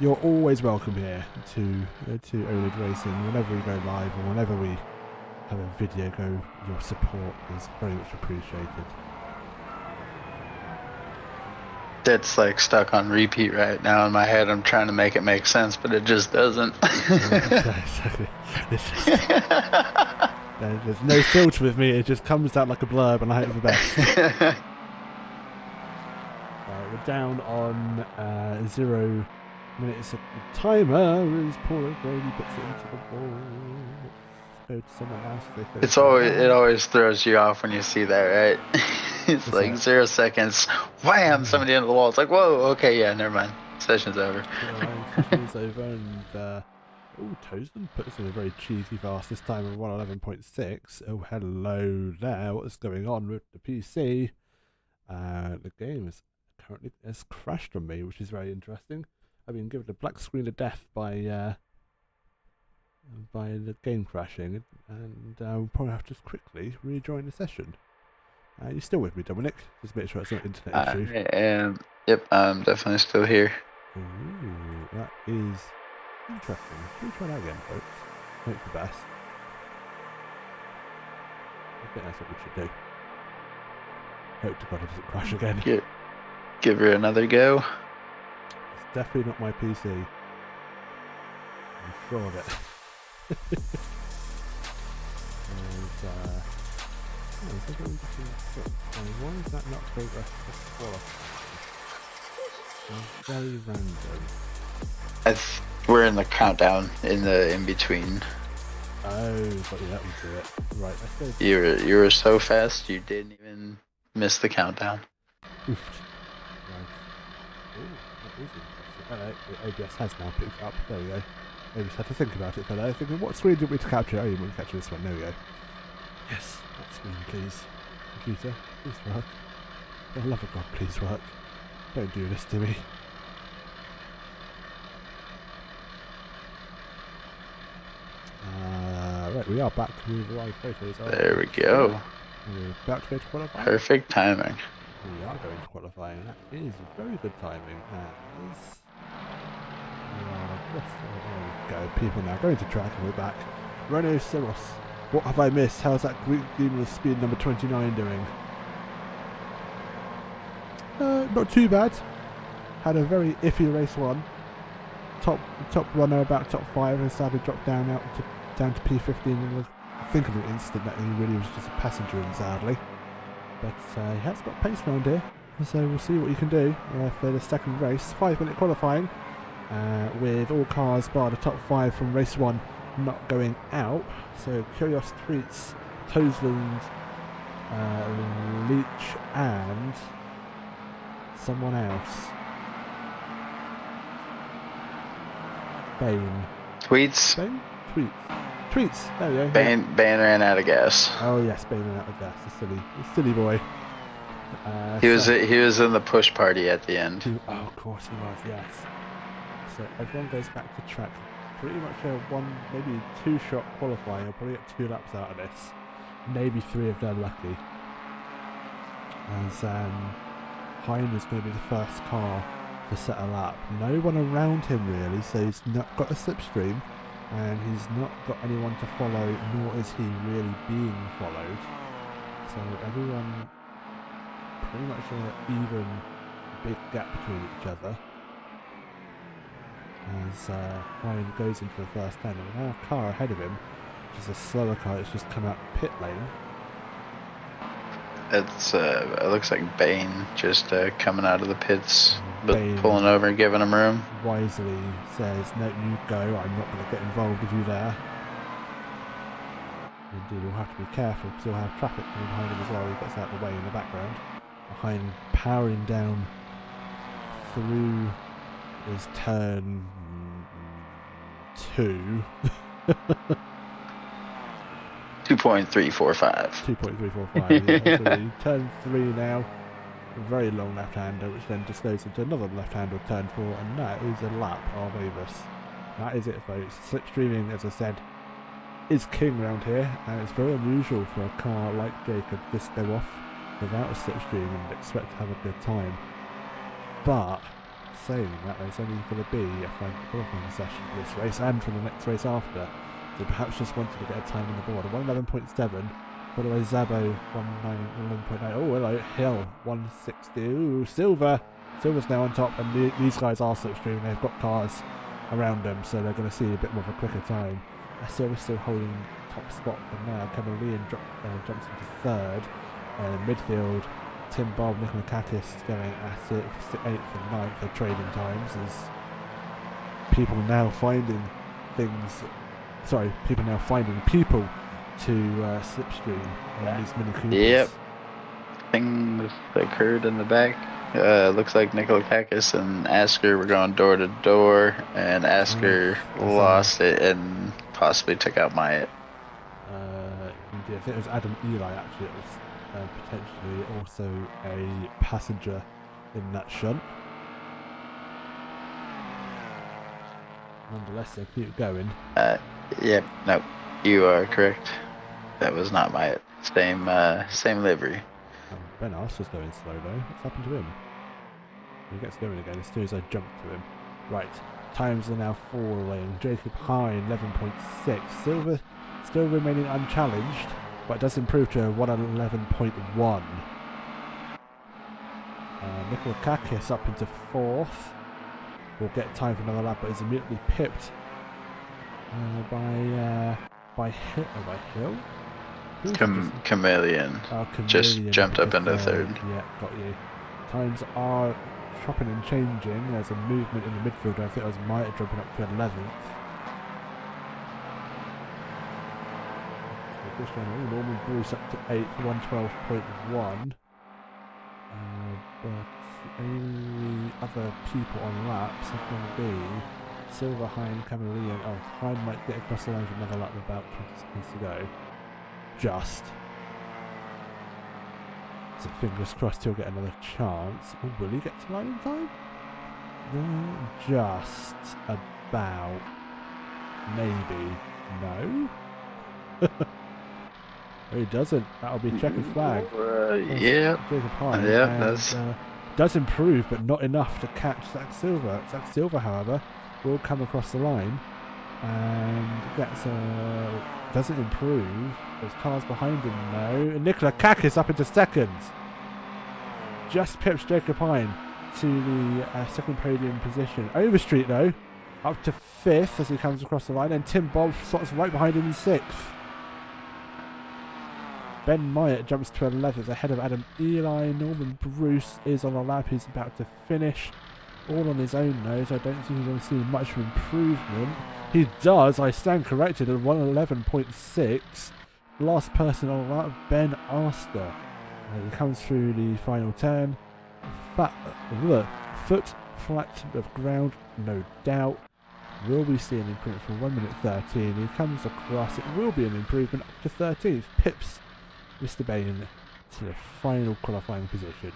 You're always welcome here to oNiD Racing. Whenever we go live or whenever we have a video go, your support is very much appreciated. That's like stuck on repeat right now in my head. I'm trying to make it make sense, but it just doesn't. Exactly. There's no filter with me. It just comes out like a blurb, and I hope the best. We're down on 0 minutes. The timer is Paul O'Grady puts it into the ball. Go to someone else. It always throws you off when you see that, right? It's like 0 seconds. Wham! Somebody into the wall. It's like, whoa, okay, yeah, never mind. Session's over. Session's over, and Tozen puts in a very cheesy fast this time of 111.6. Oh, hello there. What is going on with the PC? The game has crashed on me, which is very interesting. I've been given a black screen of death by the game crashing, and we'll probably have to just quickly rejoin the session. You still with me, Dominic? Just make sure it's not internet issue. I am. Yep, I'm definitely still here. Ooh, that is interesting. Can we try that again, folks? Hope the best. I think that's what we should do. Hope to God it doesn't crash again. Give her another go. It's definitely not my PC. I'm sure of it. Why is that not progress to qualify? Very random. We're in the countdown in between. Oh, but yeah, that would do it. Right, let's go. You were so fast you didn't even miss the countdown. Oof. Right. Ooh, that is interesting. Hello, the OBS has now picked up. There we go. I just had to think about it, fellow. Thinking, what screen did we capture? Oh, you want to capture this one. There we go. Yes, that screen, please. Computer, please work. For the love of God, please work. Don't do this to me. Right, we are back with live photos. There we go. We're about to go to qualifying. Perfect timing. We are going to qualifying. That is very good timing. As there we go. People now going to track, and we're back. Renault Siros. What have I missed? How's that Greek demon with speed number 29 doing? Not too bad. Had a very iffy race one. Top runner, about top 5, and sadly dropped down to P15. And I think of the instant that he really was just a passenger in, sadly. but he has got pace round here, so we'll see what he can do for the second race. 5-minute qualifying, with all cars bar the top 5 from race 1 not going out. So Curios, Tweets, Toesland, Leach and someone else. Bain. Tweets. Bain? Tweets. There we go. Bain ran out of gas. Oh yes, Bain ran out of gas. The silly boy. He was in the push party at the end. Oh, of course he was. Yes. So everyone goes back to track. Pretty much a one, maybe 2-shot qualifying. I'll probably get 2 laps out of this. Maybe 3 if they're lucky. As Hein is going to be the first car to set a lap. No one around him really, so he's not got a slipstream, and he's not got anyone to follow, nor is he really being followed. So everyone pretty much an even big gap between each other. As Hein goes into the first turn, and now a car ahead of him, which is a slower car that's just come out pit lane. It looks like Bain just coming out of the pits, but Bain pulling over and giving him room. Wisely says, no, you go, I'm not going to get involved with you there. Indeed, you'll have to be careful because you'll have traffic coming behind him as well. He gets out of the way in the background. Behind, powering down through his turn 2. 2.345. 2.345, yeah. So he turn 3 now. A very long left-hander, which then just goes into another left-hander turn 4, and that is a lap of Avus. That is it, folks. Slipstreaming, as I said, is king around here, and it's very unusual for a car like Jacob to just go off without a slipstream and expect to have a good time. But saying that, there's only going to be a final qualifying session for this race and for the next race after. So perhaps just wanted to get a time on the board. 111.7. By the way, Zabo 11.9. Oh, hello, Hill 160. Ooh, Silver. Silver's now on top, and these guys are slipstream. They've got cars around them, so they're going to see a bit more of a quicker time. Silver's still holding top spot for now. Kevin Lee jumps into third. Midfield, Tim Bob, Nikolakakis going at it for 8th and 9th for trading times. As people now finding people to slipstream on these Mini Coopers. Yep. Things occurred in the back. Looks like Nikolakakis and Asker were going door to door, and Asker lost it and possibly took out Myatt. Indeed, I think it was Adam Eli actually. It was potentially also a passenger in that shunt. Nonetheless, they keep going. Yep, no, you are correct. That was not Myatt. Same livery. Ben Arster's going slow though. What's happened to him? He gets going again as soon as I jump to him. Right, times are now falling. Jacob Hein 11.6. Silver still remaining unchallenged, but does improve to 111.1. Nikolakakis up into 4th. Will get time for another lap, but is immediately pipped by Hill. Chameleon. Just jumped up into 3rd. Yeah, got you. Times are chopping and changing. There's a movement in the midfield. I think it was Myatt jumping up to 11th. Norman Bruce up to 8th, 112.1. But the only other people on laps are going to be Silver, Hein, Chameleon. Oh, Hein might get across the line for another lap with about 20 seconds to go. Just. So fingers crossed he'll get another chance. Oh, will he get to line in time? Just about. Maybe. No? He doesn't. That'll be checkered flag. Yeah. Jacob Hein. Yeah, that's. Does improve, but not enough to catch Zach Silver. Zach Silver, however, will come across the line and doesn't improve. There's cars behind him now. And Nikolakakis up into 2nd. Just pips Jacob Hein to the 2nd podium position. Overstreet though, up to 5th as he comes across the line, and Tim Bob slots right behind him in 6th. Ben Myatt jumps to 11th ahead of Adam Eli. Norman Bruce is on a lap. He's about to finish all on his own nose. I don't think he's going to see much of improvement. He does. I stand corrected at 111.6. Last person on that, Ben Arster. He comes through the final turn. Foot flat of ground, no doubt. Will we see an improvement from 1 minute 13? He comes across. It will be an improvement up to 13th. Pips Mr. Bain to the final qualifying position.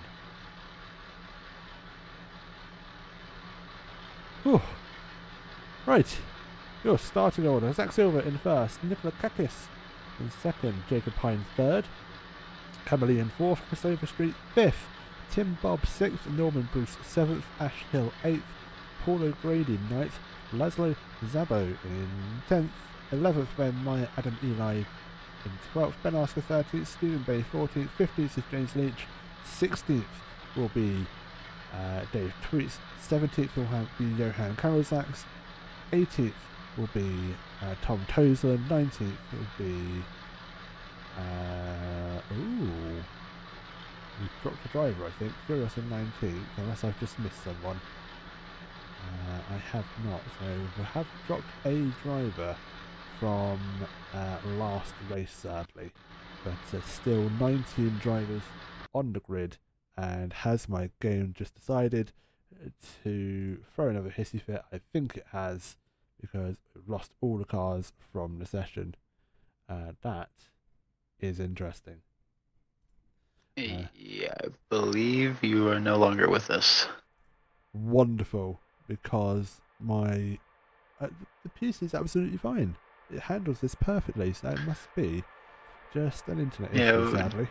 Whew. Right. Your starting order. Zach Silver in first. Nicola Kakis in second. Jacob Hine third. Emily in fourth. Christopher Street fifth. Tim Bob sixth. Norman Bruce seventh. Ash Hill eighth. Paul O'Grady ninth. Laszlo Zabo in 10th. 11th Ben Meyer. Adam Eli in 12th. Ben Asker 13th. Stephen Bay 14th. 15th is James Lynch. 16th will be Dave Tweets. 17th will be Johan Karolzaks. 18th will be Tom Tozer. 19th will be we've dropped a driver, I think. Furious in 19th, unless I've just missed someone. I have not, so we have dropped a driver from last race, sadly. But still 19 drivers on the grid, and has my game just decided to throw another hissy fit? I think it has, because we've lost all the cars from the session. That is interesting. Yeah, I believe you are no longer with us. Wonderful, because my the PC is absolutely fine. It handles this perfectly, so it must be just an internet issue, sadly.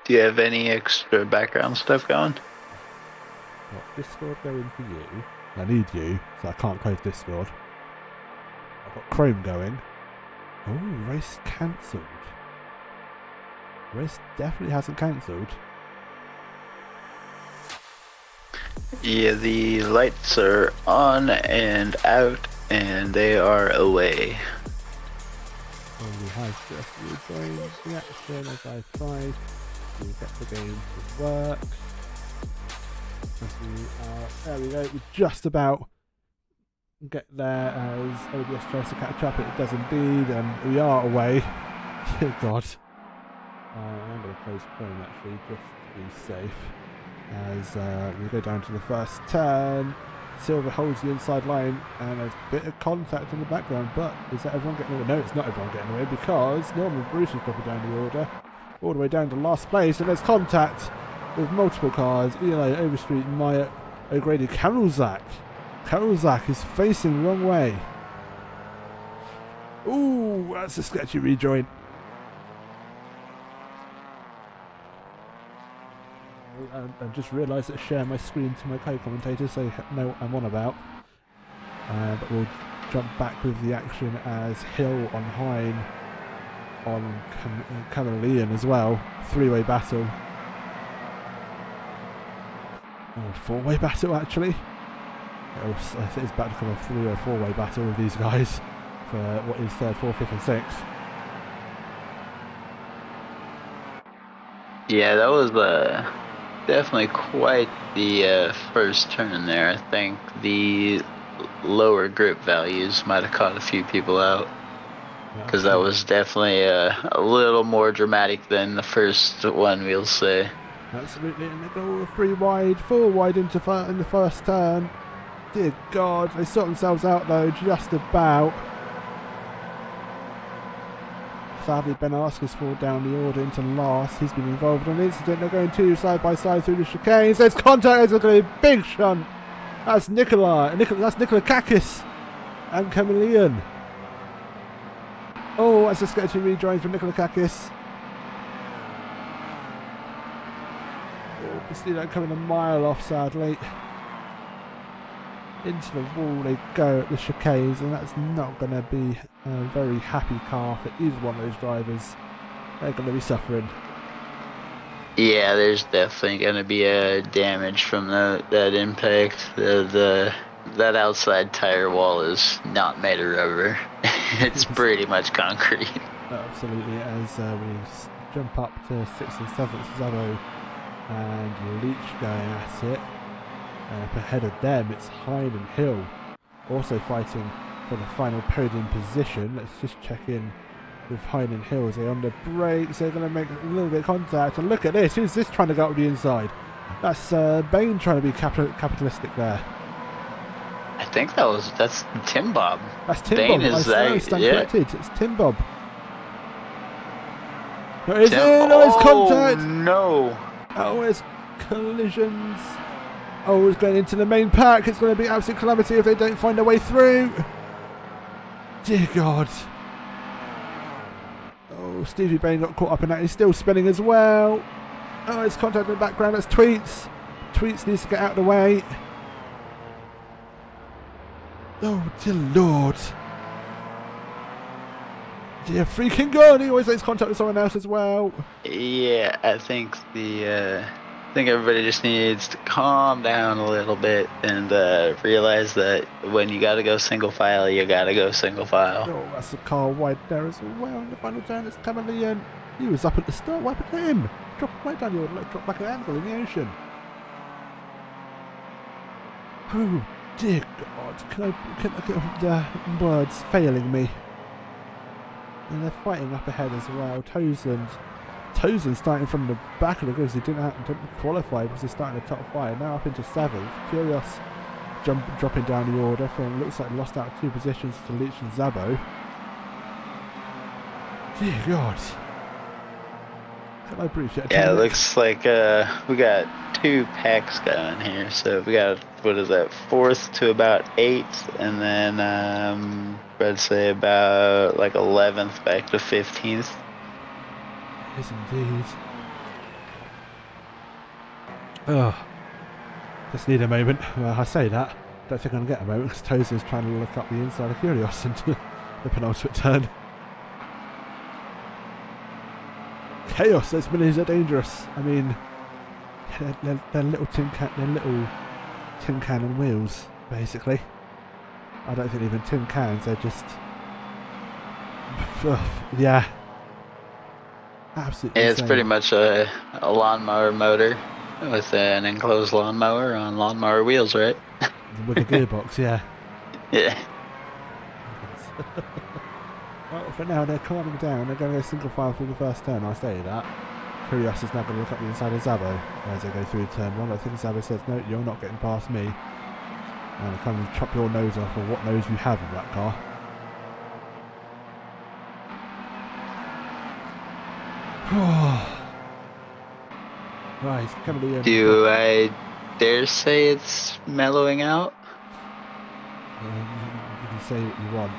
Do you have any extra background stuff going? Got Discord going for you. I need you, so I can't close Discord. I've got Chrome going. Oh, race cancelled. Race definitely hasn't cancelled. Yeah, the lights are on and out, and they are away. And we have just rejoined the action as I tried to get the game to work. There we go, we just about get there as OBS tries to catch up. It does indeed, and we are away. Dear God. I'm going to close Chrome actually, just to be safe. As we go down to the first turn. Silver holds the inside line, and there's a bit of contact in the background, but is that everyone getting away? No, it's not everyone getting away, because Norman Bruce is dropping down the order, all the way down to last place, and there's contact with multiple cars. Eli, Overstreet, Meyer, O'Grady, Karolzak. Karolzak is facing the wrong way. Ooh, that's a sketchy rejoin. I just realised that I share my screen to my co-commentator, so know what I'm on about. But we'll jump back with the action as Hill on Hine on Chameleon as well. Three-way battle. Oh, four-way battle actually. I think it's about to become a three or four-way battle with these guys for what is third, fourth, fifth and sixth. Yeah, that was definitely quite the first turn there. I think the lower grip values might have caught a few people out, because that was definitely a little more dramatic than the first one, we'll say. Absolutely, and they go 3 wide, 4 wide in the first turn. Dear God, they sort themselves out though, just about. Sadly, Ben Asker's fall down the order into last. He's been involved in an incident. They're going 2 side by side through the chicanes. There's contact. There's going to be a big shunt. That's Nicola Kakis and Chameleon. Oh, that's a sketchy rejoin from Nicola Kakis. Oh, you see that coming a mile off, sadly. Into the wall they go at the chicanes, and that's not going to be a very happy car for either one of those drivers. They're going to be suffering. Yeah, there's definitely going to be a damage from that impact. That outside tire wall is not made of rubber. It's pretty much concrete. Absolutely, as we jump up to 6th and 7th. Zabo and Leach going at it. Up ahead of them, it's Hine and Hill also fighting for the final podium position. Let's just check in with Hine and Hill. Are they on the brakes? They're going to make a little bit of contact. And look at this. Who's this trying to go up the inside? That's Bain trying to be capitalistic there. I think that's Tim Bob. That's Tim Bain Bob. is Stand yeah. corrected. It's Tim Bob. There is it's contact. No. Oh, it's collisions. Oh, it's going into the main pack. It's going to be absolute calamity if they don't find their way through. Dear God. Oh, Stevie Bain got caught up in that. He's still spinning as well. Oh, it's contact in the background. That's Tweets. Tweets needs to get out of the way. Oh, dear Lord. Dear freaking God. He always makes contact with someone else as well. Yeah, I think I think everybody just needs to calm down a little bit and realize that when you gotta go single file, you gotta go single file. Oh, that's a car wide there as well. In the final turn, it's Chameleon. He was up at the start. What happened to him? Dropped right down the order, dropped like an anvil in the ocean. Oh, dear God. Can the words failing me? And they're fighting up ahead as well. Tozen starting from the back of the grid. He didn't qualify because he's starting the top 5. Now up into 7th. Curious dropping down the order from, looks like lost out 2 positions to Leach and Zabo. Dear God. Can I breach it? Yeah, it looks like we got 2 packs going here. So we got, what is that, 4th to about 8th, and then I'd say about like 11th back to 15th. Yes, indeed. Oh, just need a moment. Well, I say that. Don't think I'm going to get a moment because Tozen's trying to look up the inside of Curious into the penultimate turn. Chaos, those minis are dangerous. I mean, they're little tin cannon wheels, basically. I don't think even tin cans, they're just... yeah. Absolutely Yeah, insane. it's pretty much a lawnmower motor with an enclosed lawnmower on lawnmower wheels, right? With a gearbox, yeah. Yeah. Well, for now, they're calming down. They're going to go single file through the first turn, I'll say that. Curious is now going to look up the inside of Zabo as they go through turn 1. I think Zabo says, no, you're not getting past me. And kind of chop your nose off, or what nose you have of that car. Right, coming to the end. Do I dare say it's mellowing out? You can say what you want.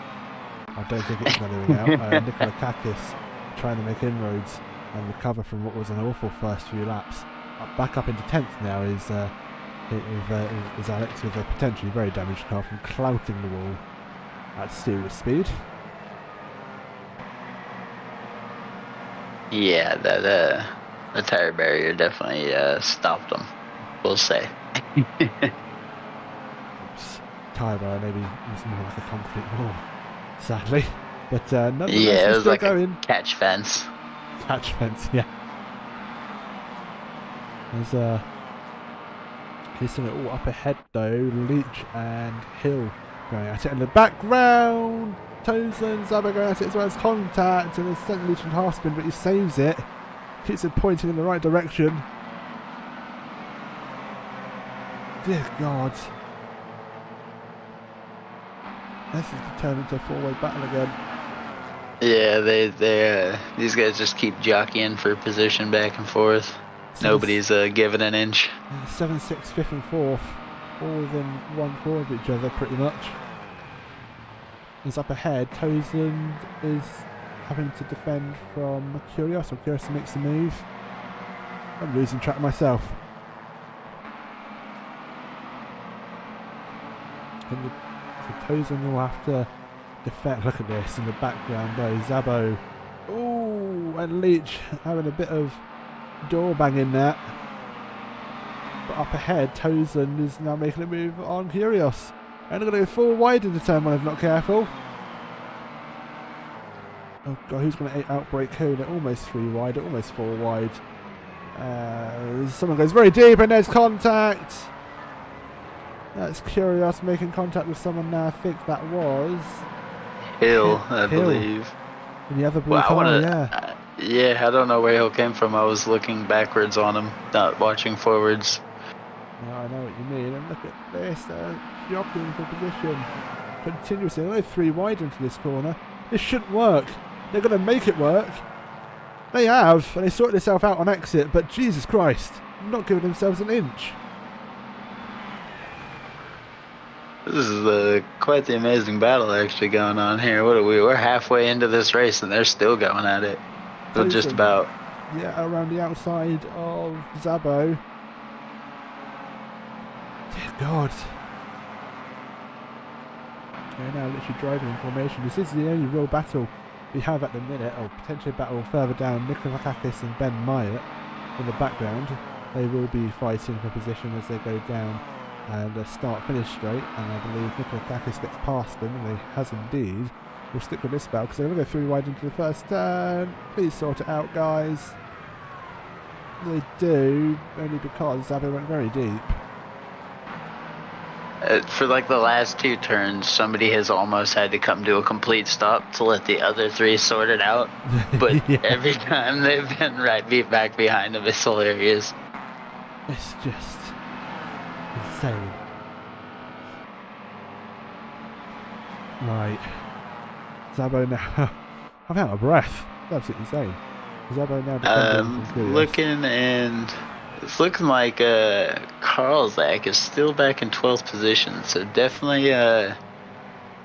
I don't think it's mellowing out. Nicola Kakis trying to make inroads and recover from what was an awful first few laps. Back up into 10th now is Alex with a potentially very damaged car from clouting the wall at serious speed. Yeah, the tire barrier definitely stopped them, we'll say. Oops. Tyre barrier maybe was more like a concrete wall, sadly. But nonetheless, Yeah, it was still like going. a catch fence. Catch fence, yeah. There's he's seeing it all up ahead though. Leach and Hill going at it in the background. Tozen, Zabo going at it as well as contact, and it's sent Leach and half spin, but he saves it. Keeps it pointing in the right direction. Dear God. This is turning into a 4-way battle again. Yeah, they these guys just keep jockeying for position back and forth. Nobody's giving an inch. 7, 6, 5th and 4th, all within 1 quarter of each other pretty much. He's up ahead. Tozen is having to defend from Curious, or Curious makes the move. I'm losing track myself. And so Tozen will have to defend. Look at this in the background though. Zabo. Ooh, and Leach having a bit of door banging there. But up ahead, Tozen is now making a move on Curious. And they're going to go full wide into turn 1 if not careful. Oh god, who's going to outbrake who? They're almost 3 wide, almost 4 wide. Someone goes very deep and there's contact! That's Curious making contact with someone now. I think that was... Hill, I Hill. believe. In the other blue Well, car, yeah. Yeah, I don't know where Hill came from. I was looking backwards on him, not watching forwards. No, I know what you mean. And look at this, jockeying for position. Continuously, they're 3 wide into this corner. This shouldn't work. They're going to make it work. They have, and they sorted themselves out on exit, but Jesus Christ, not giving themselves an inch. This is quite the amazing battle actually going on here. What are we? We're halfway into this race and they're still going at it. Well, just about. Yeah, around the outside of Zabo. Dear God. They're now literally driving in formation. This is the only real battle we have at the minute, or potentially a battle further down. Nikolakakis and Ben Myatt in the background. They will be fighting for position as they go down and start-finish straight, and I believe Nikolakakis gets past them, and he has indeed. We'll stick with this battle because they're going to go 3 wide into the first turn. Please sort it out, guys. They do, only because Zabo went very deep. For like the last 2 turns, somebody has almost had to come to a complete stop to let the other 3 sort it out. But Yeah. every time they've been back behind them, it's hilarious. It's just insane. Right. Zabo now. I'm out of breath. That's absolutely insane. Zabo now defending from Curious. Looking, and it's looking like Carlzak is still back in 12th position, so definitely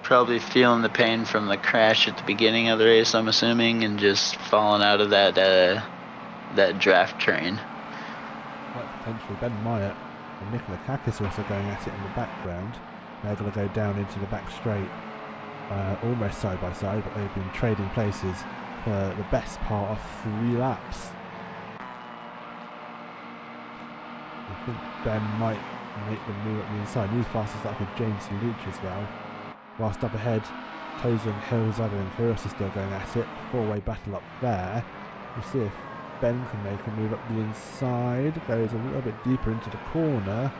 probably feeling the pain from the crash at the beginning of the race, I'm assuming, and just falling out of that draft train. Quite potentially Ben Myatt and Nikolakakis are also going at it in the background. They're going to go down into the back straight, almost side by side, but they've been trading places for the best part of 3 laps. I think Ben might make the move up the inside. He's fastest up with James Leach as well. Whilst up ahead, Tozer and Hill, Zabo and Curious are still going at it. 4-way battle up there. We'll see if Ben can make a move up the inside. Goes a little bit deeper into the corner.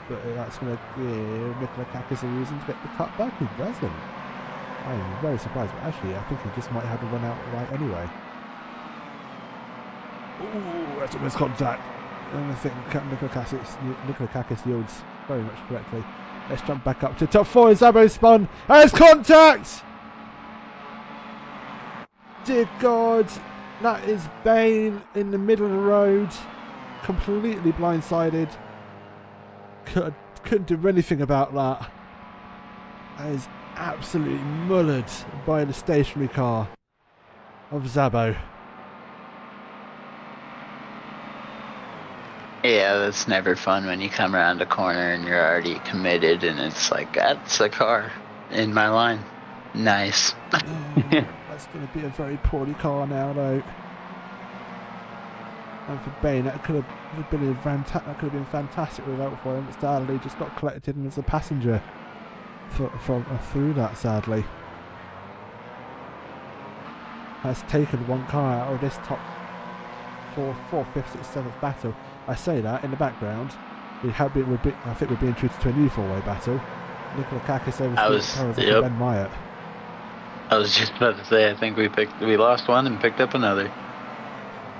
But that's going to give Nikolakakis a reason to get the cut back. He doesn't. I'm very surprised, but actually I think he just might have to run out right anyway. Ooh, that's almost contact. And I think Nikolakakis yields very much correctly. Let's jump back up to top 4. Zabo spun. There's contact! Dear God, that is Bane in the middle of the road. Completely blindsided. Couldn't do anything about that. That is absolutely mullered by the stationary car of Zabo. Yeah, that's never fun when you come around a corner and you're already committed and it's like, that's a car in my line. Nice. That's going to be a very poorly car now, though. And for Bane, that could have been fantastic without for him. But sadly, just got collected in as a passenger through that. Sadly, has taken 1 car out of this top 4th, 5th, 6th, 7th battle. I say that in the background. I think we're being treated to a new 4-way battle. Nikolakakis over Ben Myatt. I was just about to say, I think we lost one and picked up another.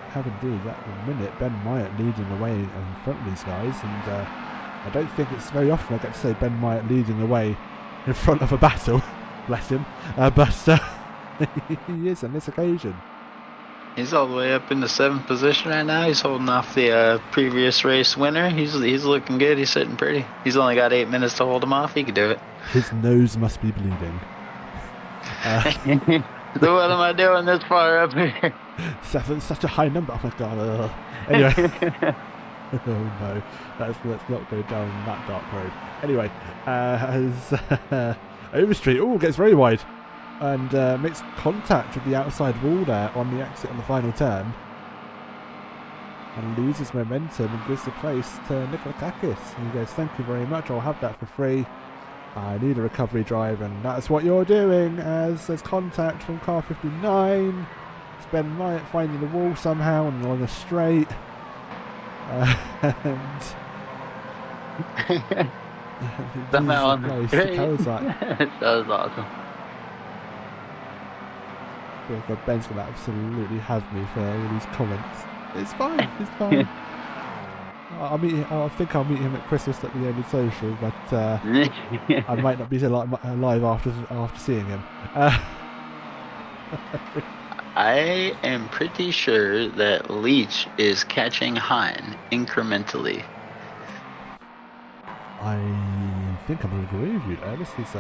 Have indeed. At the minute, Ben Myatt leading the way in front of these guys, and I don't think it's very often I get to say Ben Myatt leading the way in front of a battle. Bless him. But he is on this occasion. He's all the way up in the 7th position right now. He's holding off the previous race winner. He's looking good. He's sitting pretty. He's only got 8 minutes to hold him off. He can do it. His nose must be bleeding. So what am I doing this far up here? Such a high number. Oh my god. Anyway. Oh no. Let's not go down that dark road. Anyway, as Overstreet gets very wide and makes contact with the outside wall there on the exit on the final turn. And loses momentum and gives the place to Nikolakakis. And he goes, thank you very much, I'll have that for free. I need a recovery drive, and that's what you're doing, as there's contact from car 59. It's Ben Wyatt finding the wall somehow and along a straight. And Somehow on the straight. That was awesome. God, Ben's going to absolutely have me for all these comments. It's fine, it's fine. I think I'll meet him at Christmas at the oNiD social, but I might not be alive after seeing him. I am pretty sure that Leach is catching Hein incrementally. I think I'm going to agree with you there. This is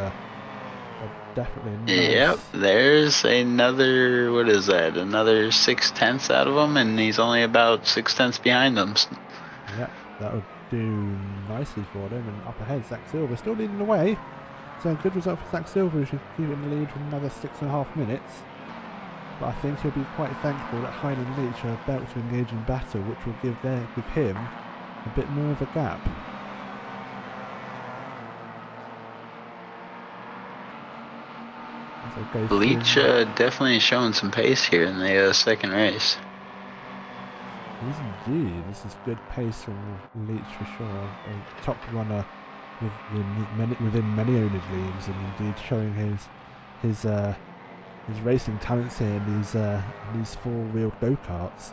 definitely nice. Yep, there's another, what is that, another 6/10 out of him, and he's only about 6/10 behind them. Yep, that would do nicely for them. And up ahead, Zach Silver still leading the way. So a good result for Zach Silver, who should keep in the lead for another 6.5 minutes. But I think he'll be quite thankful that Hein and Leach are about to engage in battle, which will give him a bit more of a gap. Leach definitely showing some pace here in the second race. Yes, indeed. This is good pace from Leach for sure. A top runner within many owners leagues, and indeed showing his racing talents here in these four-wheeled go-karts.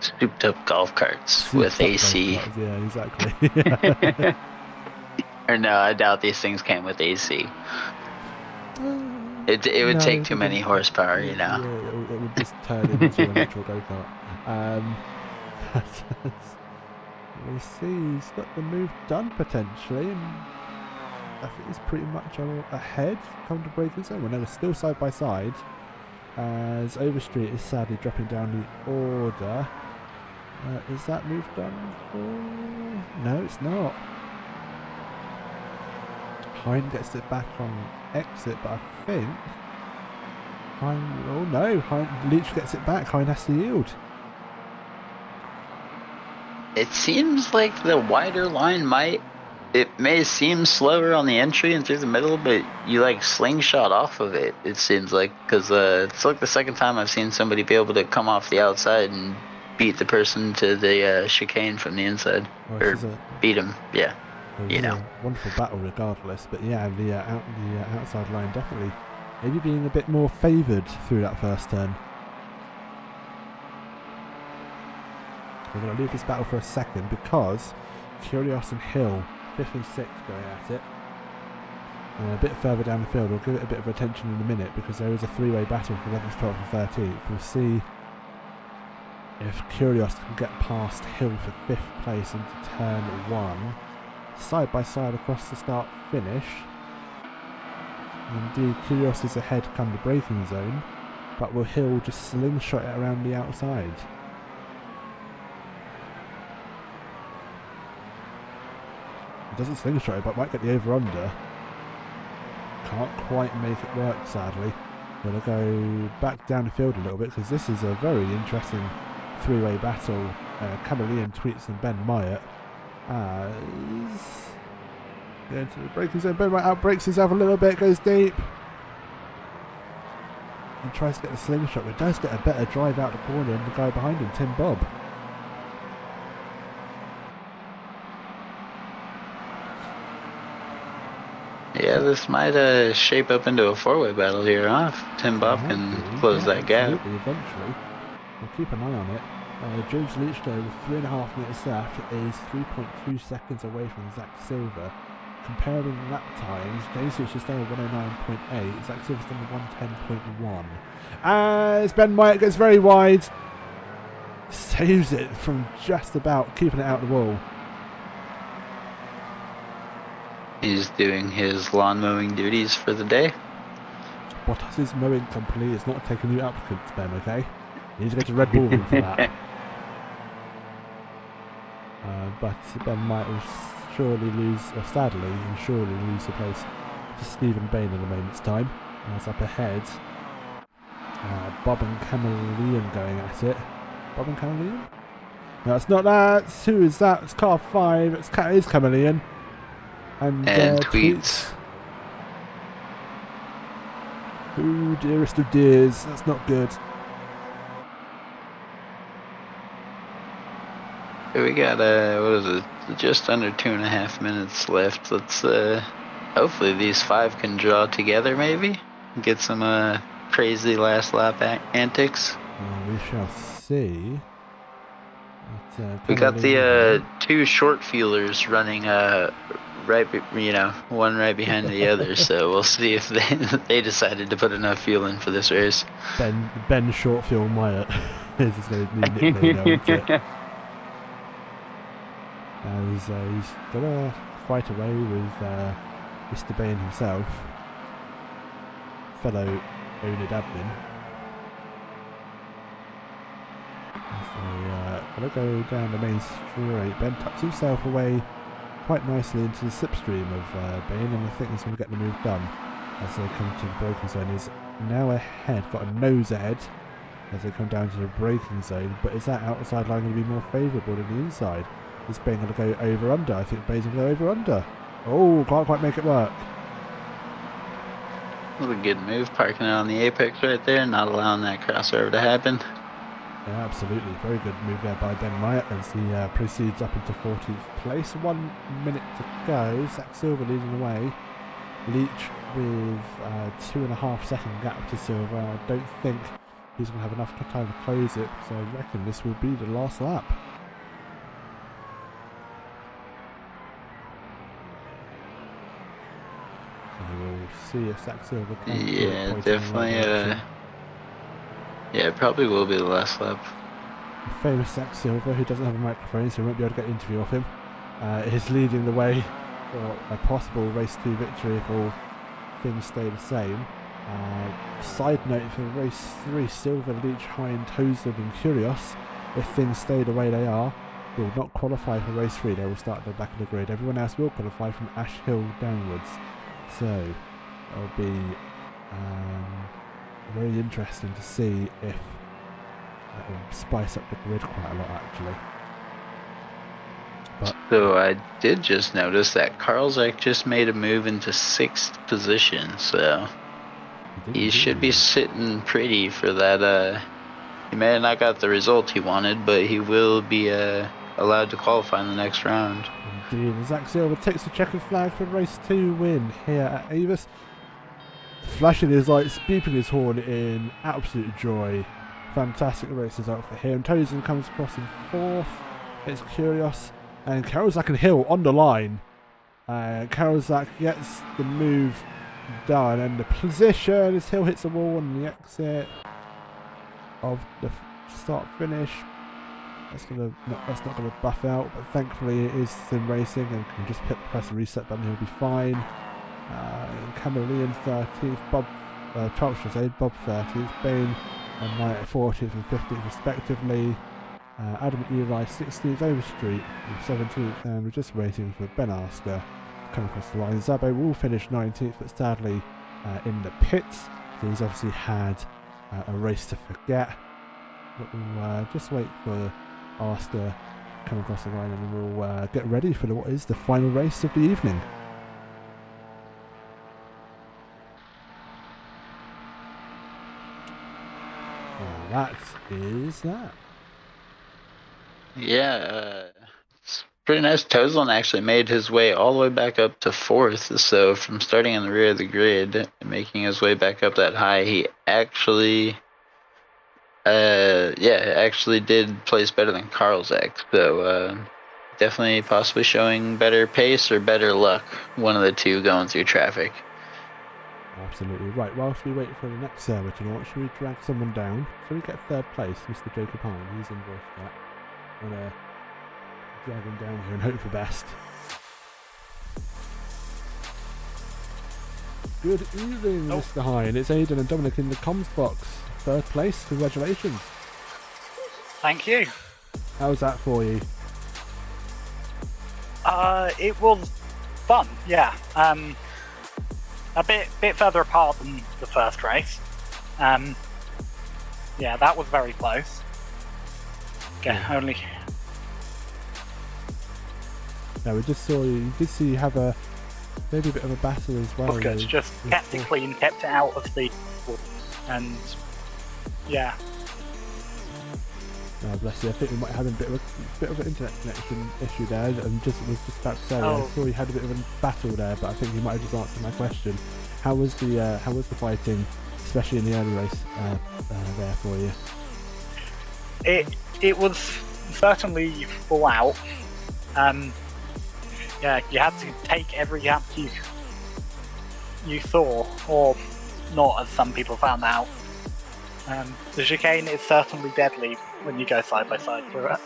Souped up golf carts with AC. Golf carts, yeah, exactly. Or no, I doubt these things came with AC. It would take too many horsepower, you know. Yeah, it would just turn into an actual go-kart. We'll see, he's got the move done potentially, and I think he's pretty much ahead come to braking zone. We're now still side by side, as Overstreet is sadly dropping down the order. Is that move done for? No, it's not. Hein gets it back on exit, but I think Leach gets it back. Hein has to yield. It seems like the wider line may seem slower on the entry and through the middle, but you like slingshot off of it. It seems like, because it's like the second time I've seen somebody be able to come off the outside and beat the person to the chicane from the inside, or beat him. Yeah. You know, a wonderful battle regardless, but yeah, the outside line definitely maybe being a bit more favoured through that first turn. We're going to leave this battle for a second because Kyrgios and Hill, 5th and 6th, going at it. And a bit further down the field, we'll give it a bit of attention in a minute because there is a three-way battle for 11th, 12th and 13th. We'll see if Kyrgios can get past Hill for 5th place into turn 1. Side by side across the start finish. Indeed, Kyrgios is ahead come the braking zone, but will Hill just slingshot it around the outside? He doesn't slingshot it, but might get the over-under. Can't quite make it work, sadly. We're going to go back down the field a little bit because this is a very interesting three-way battle. Chameleon, Tweets and Ben Myatt. Going to the braking zone. Ben Myatt outbrakes himself a little bit, goes deep. And tries to get the slingshot, but does get a better drive out the corner than the guy behind him, Tim Bob. Yeah, this might shape up into a four-way battle here, huh? If Tim Bob can close that gap. Eventually. We'll keep an eye on it. James Leach, though, with 3.5 minutes left, is 3.2 seconds away from Zach Silver. Comparing lap times, James Leach is done a 109.8, Zach Silver's done a 110.1. As Ben Myatt gets very wide, saves it from just about keeping it out the wall. He's doing his lawn mowing duties for the day. Bottas' mowing company is not taking new applicants, Ben, okay? You need to go to Red Bull Ring for that. But Ben might surely lose, or sadly, and surely lose the place to Stephen Bain in a moment's time. As up ahead, Bob and Chameleon going at it. Bob and Chameleon? No, it's not that. Who is that? It's car 5. It is Chameleon. And Tweets. Ooh, dearest of dears. That's not good. We got, what is it? Just under 2.5 minutes left. Let's, hopefully these 5 can draw together, maybe? Get some, crazy last lap antics. We shall see. We got the 2 short fuelers running one right behind the other, so we'll see if they decided to put enough fuel in for this race. Ben Short Fuel Myatt is his nickname now, isn't it? He's gonna fight away with Mr. Bain himself, fellow oNiD admin. So gonna go down the main straight. Ben tucks himself away quite nicely into the slipstream of Bain, and I think he's going to get the move done as they come to the braking zone. He's now ahead, got a nose ahead as they come down to the braking zone, but is that outside line going to be more favourable than the inside? Is Bain going to go over under? I think Bain's going to go over under. Oh, can't quite make it work. That was a good move, parking it on the apex right there, not allowing that crossover to happen. Yeah, absolutely. Very good move there by Ben Myatt as he proceeds up into 14th place. 1 minute to go. Zach Silver leading the way. Leach with 2.5 second gap to Silver. I don't think he's going to have enough time to close it, so I reckon this will be the last lap. So we'll see if Zach Silver can. Yeah, definitely. Yeah, it probably will be the last lap. The famous Zach Silver, who doesn't have a microphone, so we won't be able to get an interview of him, is leading the way for a possible race 2 victory if all things stay the same. Side note for race 3, Silver, Leach, Hine, Tozen and Curios, if things stay the way they are, will not qualify for race 3. They will start at the back of the grid. Everyone else will qualify from Ash Hill downwards. So it'll be very interesting to see if that will spice up the grid quite a lot, actually. But so I did just notice that Karlzak just made a move into 6th position, so he should be sitting pretty for that. He may have not got the result he wanted, but he will be allowed to qualify in the next round. Indeed. Zach Silver takes the checkered flag for race 2 win here at Avus. Flashing his lights, beeping his horn in absolute joy. Fantastic race result for him. Tozen comes across in 4th. It's Curios and Karlzak and Hill on the line. Karlzak gets the move done, and the position as Hill hits the wall on the exit of the start finish. That's not gonna buff out, but thankfully it is SimRacing and can just press the reset button. He'll be fine. Chameleon 30th, Bob 30th, Bain and Knight at 40th and 50th respectively. Adam Eli 16th, Overstreet 17th, and we're just waiting for Ben Asker to come across the line. Zabo will finish 19th, but sadly in the pits, so he's obviously had a race to forget. But we'll just wait for Asker to come across the line, and then we'll get ready for what is the final race of the evening. That is that. Yeah, it's pretty nice. Tozen actually made his way all the way back up to 4th, so from starting in the rear of the grid and making his way back up that high, he actually did place better than Karlzak, so definitely possibly showing better pace or better luck, one of the two going through traffic. Absolutely. Right, whilst we wait for the next server to launch, should we drag someone down? So we get 3rd place, Mr. Jacob Hine, he's involved in that. I'm going to drag him down here and hope for best. Good evening, Mr. Hine. It's Aidan and Dominic in the comms box. 3rd place, congratulations. Thank you. How's that for you? It was fun, yeah. A bit further apart than the first race. Yeah, that was very close. Okay, No, we just saw you did see you have maybe a bit of a battle as well. Good. Just kept it clean, kept it out of the and yeah. Oh, bless you. I think we might have a bit of an internet connection issue there. And was just about to say, I saw you had a bit of a battle there, but I think you might have just answered my question. How was the fighting, especially in the early race, there for you? It was certainly full out. Yeah, you had to take every gap you saw, or not, as some people found out. The chicane is certainly deadly when you go side by side through it.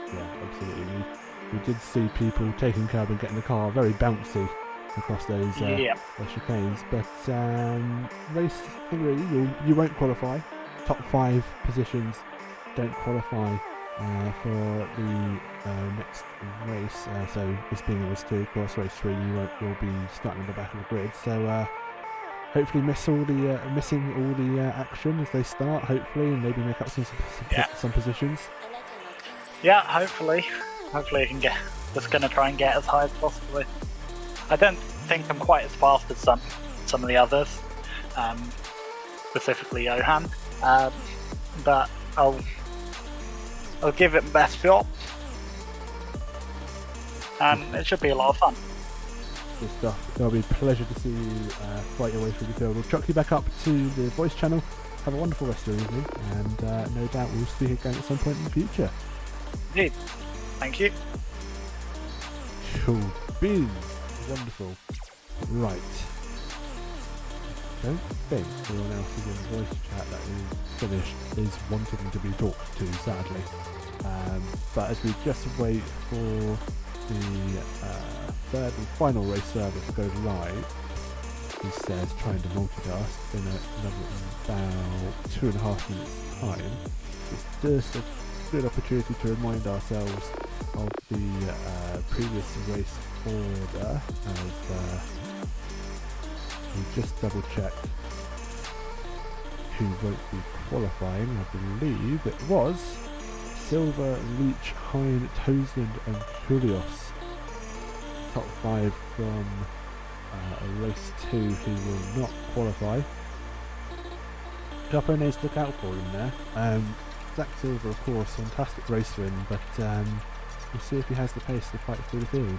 Yeah, absolutely. We did see people taking curb and getting the car very bouncy across those chicanes. But race 3, you won't qualify. Top 5 positions don't qualify for the next race. So this being race 2, of course, race 3, you'll be starting on the back of the grid. So hopefully missing all the action as they start. Hopefully, and maybe make up some positions. Yeah, hopefully I can get. Just gonna try and get as high as possible. I don't think I'm quite as fast as some of the others, specifically Johan, but I'll give it my best shot, and it should be a lot of fun. Good stuff. It'll be a pleasure to see you fight your way through the field. We'll chuck you back up to the voice channel. Have a wonderful rest of the evening, and no doubt we'll speak again at some point in the future. Indeed. Thank you. Cool beans. Wonderful. Right. I don't think anyone else is in the voice chat that is finished is wanting to be talked to, sadly. But as we just wait for the third and final race server to go live, he says trying to multitask in about 2.5 minutes time. It's just a good opportunity to remind ourselves of the previous race order, as we just double checked who won't be qualifying. I believe it was Silver, Leach, Hine, Townsend and Kulios. Top 5 from race 2 who will not qualify. Couple of names to look out for in there. Zach Silver, of course, fantastic race win, but we'll see if he has the pace to fight through the field.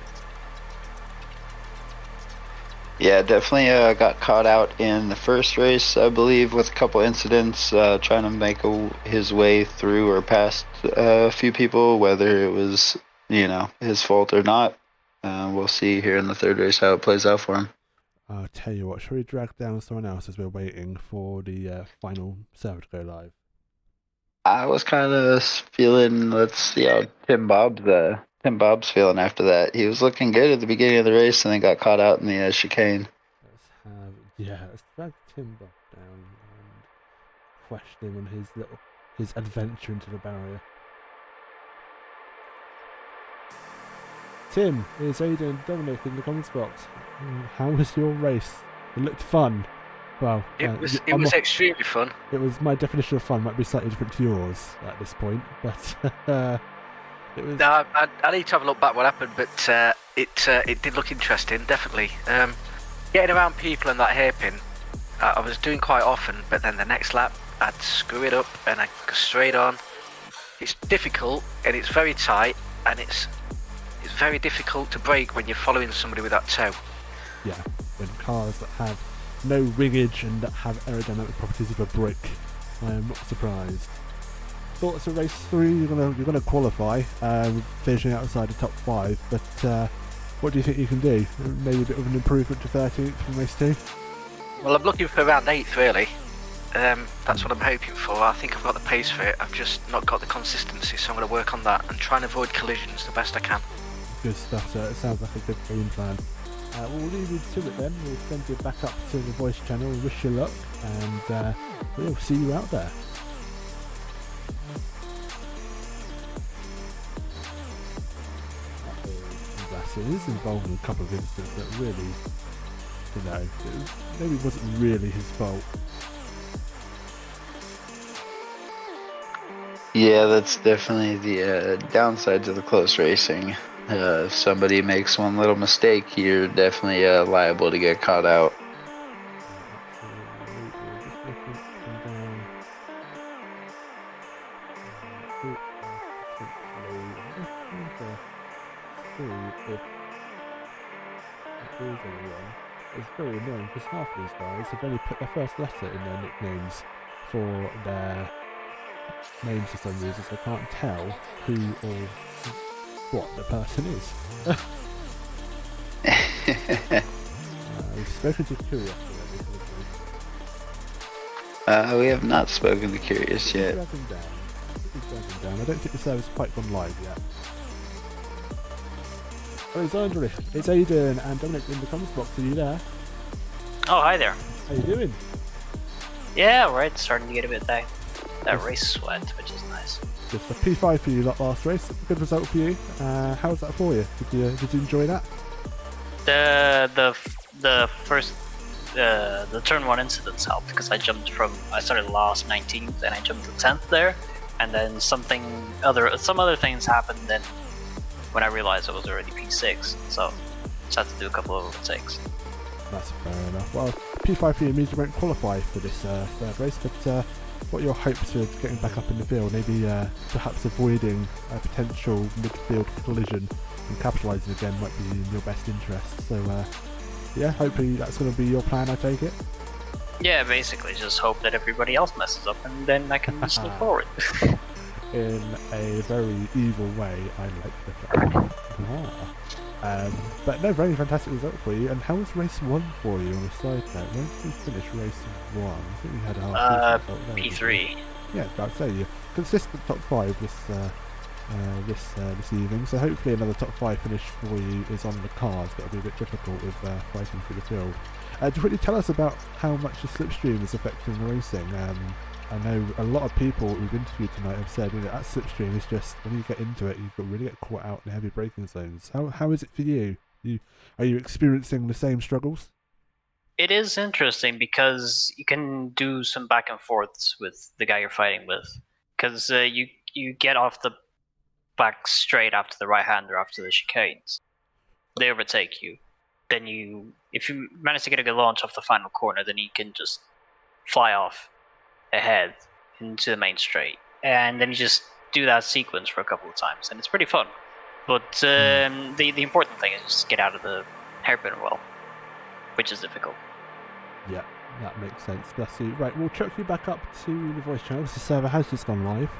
Yeah, definitely got caught out in the first race, I believe, with a couple incidents, trying to make his way through or past a few people, whether it was, his fault or not. We'll see here in the third race how it plays out for him. I'll tell you what, shall we drag down someone else as we're waiting for the final server to go live? I was kind of feeling, let's see how Tim Bob's feeling after that. He was looking good at the beginning of the race and then got caught out in the chicane. Let's drag Tim Bob down and question him on his adventure into the barrier. Tim, it's Aidan Dominic in the comments box. How was your race? It looked fun. Well, it was extremely fun. It was, my definition of fun might be slightly different to yours at this point, but it was. No, I need to have a look back what happened, but it did look interesting, definitely. Getting around people and that hairpin, I was doing quite often, but then the next lap I'd screw it up and I'd go straight on. It's difficult and it's very tight, and it's very difficult to brake when you're following somebody with that toe. Yeah, when cars that have no wingage and that have aerodynamic properties of a brick, I am not surprised. Thoughts of race 3? You're gonna qualify, finishing outside the top 5. But what do you think you can do? Maybe a bit of an improvement to 13th from race 2. Well, I'm looking for around 8th really. That's what I'm hoping for. I think I've got the pace for it. I've just not got the consistency, so I'm going to work on that and try and avoid collisions the best I can. Good stuff, sir. It sounds like a good game plan. We'll leave you to it then. We'll send you back up to the voice channel. Wish you luck, and we'll see you out there. It is involved in a couple of incidents that really, maybe wasn't really his fault. Yeah, that's definitely the downside to the close racing. If somebody makes one little mistake, you're definitely liable to get caught out. Absolutely. Just looking up and down. Who are potentially looking to see if there is anyone. It's very annoying because half of these guys have only put their first letter in their nicknames for their names for some reason, so I can't tell who or what the person is. We've spoken to Curious already. We have not spoken to Curious yet. Drag him down. I don't think the server's quite gone live yet. Alexandra, it's Aidan and Dominic in the comments box. Are you there? Oh, hi there. How you doing? Yeah, right. Starting to get a bit that race sweat, which is nice. Just a P5 for you last race. Good result for you. How was that for you? Did you enjoy that? The first the turn 1 incidents helped because I started last 19th and I jumped to 10th there, and then some other things happened then when I realized I was already P6, so just had to do a couple of overtakes. That's fair enough. Well, P5 for you means you won't qualify for this third race, but what are your hopes for getting back up in the field? Maybe perhaps avoiding a potential midfield collision and capitalising again might be in your best interest. So yeah, hopefully that's going to be your plan, I take it? Yeah, basically just hope that everybody else messes up and then I can sneak forward. In a very evil way, I like that. But no, very fantastic result for you. And how was race 1 for you on a side note? When did you finish race 1? I think we had a half P3. Yeah, I'd say you're consistent top 5 this evening. So hopefully another top 5 finish for you is on the cards. That'll be a bit difficult with fighting through the field. Do you really tell us about how much the slipstream is affecting the racing? I know a lot of people who've interviewed tonight have said that slipstream is just, when you get into it, you can really get caught out in heavy braking zones. How is it for you? Are you experiencing the same struggles? It is interesting because you can do some back and forths with the guy you're fighting with. Because you get off the back straight after the right-hander after the chicanes. They overtake you. Then if you manage to get a good launch off the final corner, then you can just fly off ahead into the main straight, and then you just do that sequence for a couple of times, and it's pretty fun. But the important thing is just get out of the hairpin well, which is difficult. Yeah, that makes sense. Bless you. Right, we'll chuck you back up to the voice channel. The server has just gone live,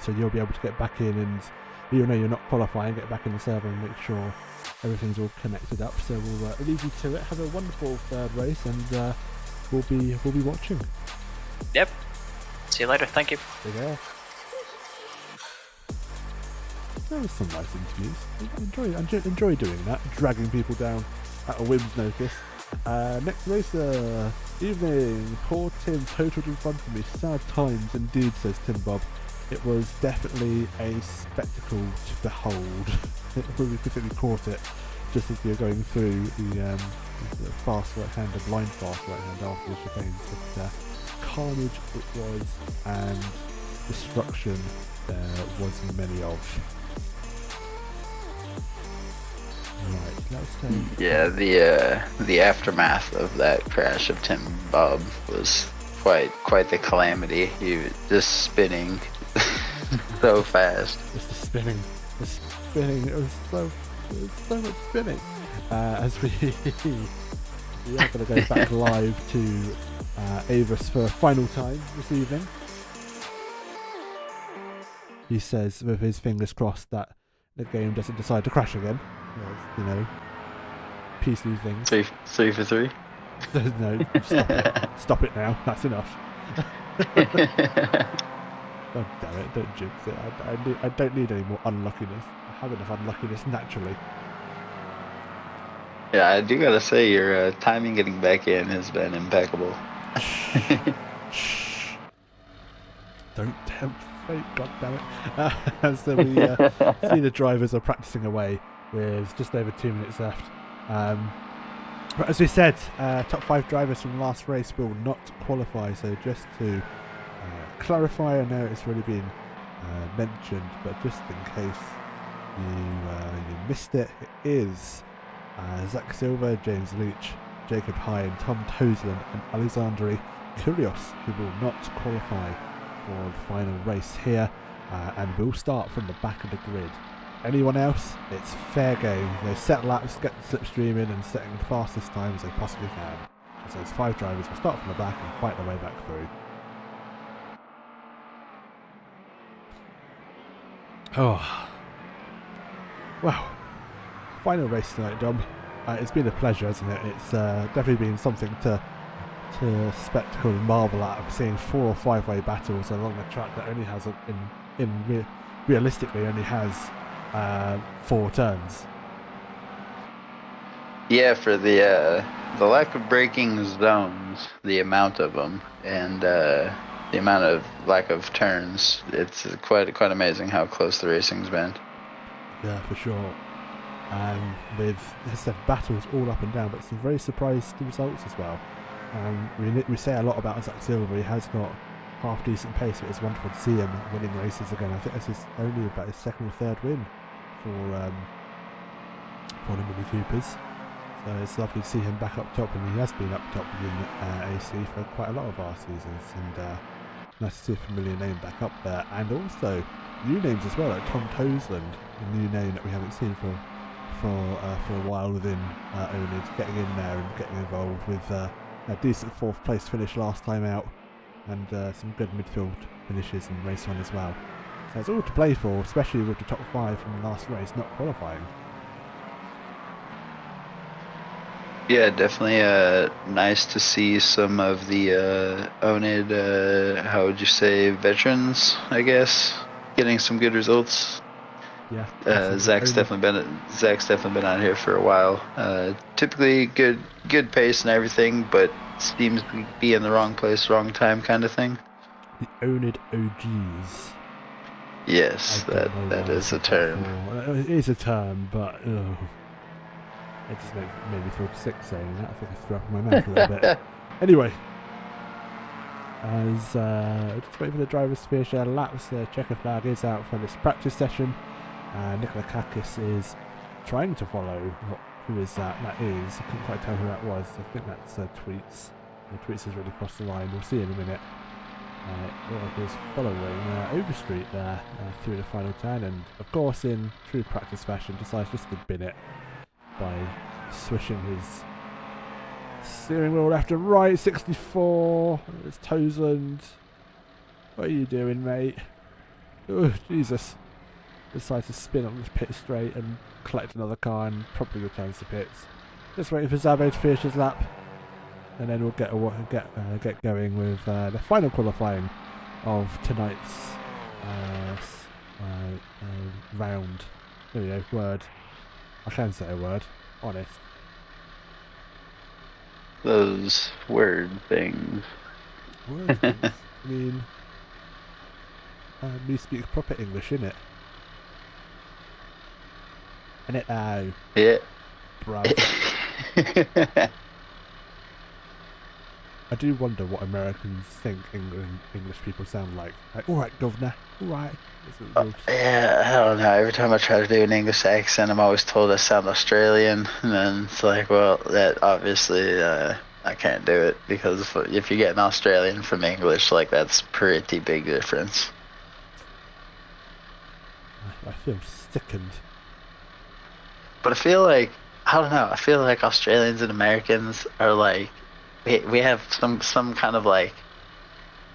so you'll be able to get back in, and even though you're not qualifying, get back in the server and make sure everything's all connected up. So we'll leave you to it. Have a wonderful third race, and we'll be watching. Yep. See you later. Thank you. Take care. There was some nice interviews. Enjoy doing that, dragging people down at a whim's notice. Next racer, evening. Poor Tim totaled in front of me. Sad times indeed, says Tim Bob. It was definitely a spectacle to behold. It really particularly caught it just as we were going through the fast right-hander, blind fast right-hander after the chicanes. But carnage it was, and destruction there was many of. Right, let's take... Yeah, the aftermath of that crash of Tim Bob was quite the calamity. He was just spinning so fast. Just the spinning. It was so much spinning. As we are going to go back live to Avus for a final time this evening. He says with his fingers crossed that the game doesn't decide to crash again. PC things. 3 for 3. No, stop it now. That's enough. Oh damn it! Don't jinx it. I don't need any more unluckiness. I have enough unluckiness naturally. Yeah, I do gotta say your timing getting back in has been impeccable. Shh. Don't tempt fate, goddammit. So we see the drivers are practicing away with just over 2 minutes left. But as we said, top 5 drivers from the last race will not qualify. So just to clarify, I know it's already been mentioned, but just in case you missed it. It is Zach Silver, James Leach, Jacob Hine, Tom Toseland and Alexandre Kyrgios, who will not qualify for the final race here, and will start from the back of the grid. Anyone else, it's fair game. They set laps, get the slipstream in and setting the fastest time as they possibly can. So those 5 drivers will start from the back and fight their way back through. Oh, wow. Final race tonight, Dom. It's been a pleasure, hasn't it? It's definitely been something to spectacle and marvel at. I'm seeing 4 or 5-way battles along the track that only has, realistically, only has 4 turns. Yeah, for the lack of braking zones, the amount of them, and the amount of lack of turns, it's quite amazing how close the racing's been. Yeah, for sure. With, as I said, battles all up and down, but some very surprised results as well. We say a lot about Zach Silver. He has got half decent pace, but it's wonderful to see him winning races again. I think this is only about his 2nd or 3rd win for the Mini Coopers. So it's lovely to see him back up top, and he has been up top within AC for quite a lot of our seasons. And nice to see a familiar name back up there, and also new names as well, like Tom Toseland, a new name that we haven't seen for a while within oNiD, getting in there and getting involved with a decent 4th place finish last time out, and some good midfield finishes in race 1 as well. So it's all to play for, especially with the top 5 from the last race not qualifying. Yeah, definitely nice to see some of the oNiD, how would you say, veterans, I guess, getting some good results. Yeah. Zach's definitely been out here for a while. Typically good pace and everything, but seems to be in the wrong place, wrong time kind of thing. The oNiD OGs. Yes, that is a term. It is a term, but it just made me feel sick saying that. I think I threw up in my mouth a little bit. Anyway, as just waiting for the drivers to finish their laps, the checker flag is out for this practice session. Nikola Kakis is trying to follow. Who is that? That is, I couldn't quite tell who that was. I think that's Tweets. Tweets has really crossed the line. We'll see in a minute. He's following Overstreet there through the final turn, and of course, in true practice fashion, decides just to bin it by swishing his steering wheel left and right. 64. It's Toseland. What are you doing, mate? Oh, Jesus. Decides to spin on this pit straight and collect another car and probably returns to pits. Just waiting for Zabo to finish his lap, and then we'll get going with the final qualifying of tonight's round. There we go. Word. I can say a word. Honest. Those word things. Word things. I mean, me speak proper English, innit? Innit now? Yeah. Bruv. I do wonder what Americans think English people sound like. Like, alright, governor, alright. Yeah, I don't know. Every time I try to do an English accent, I'm always told I sound Australian. And then it's like, well, that obviously I can't do it, because if you get an Australian from English, like, that's a pretty big difference. I feel sickened. But I feel like, I don't know, I feel like Australians and Americans are like, we have some kind of like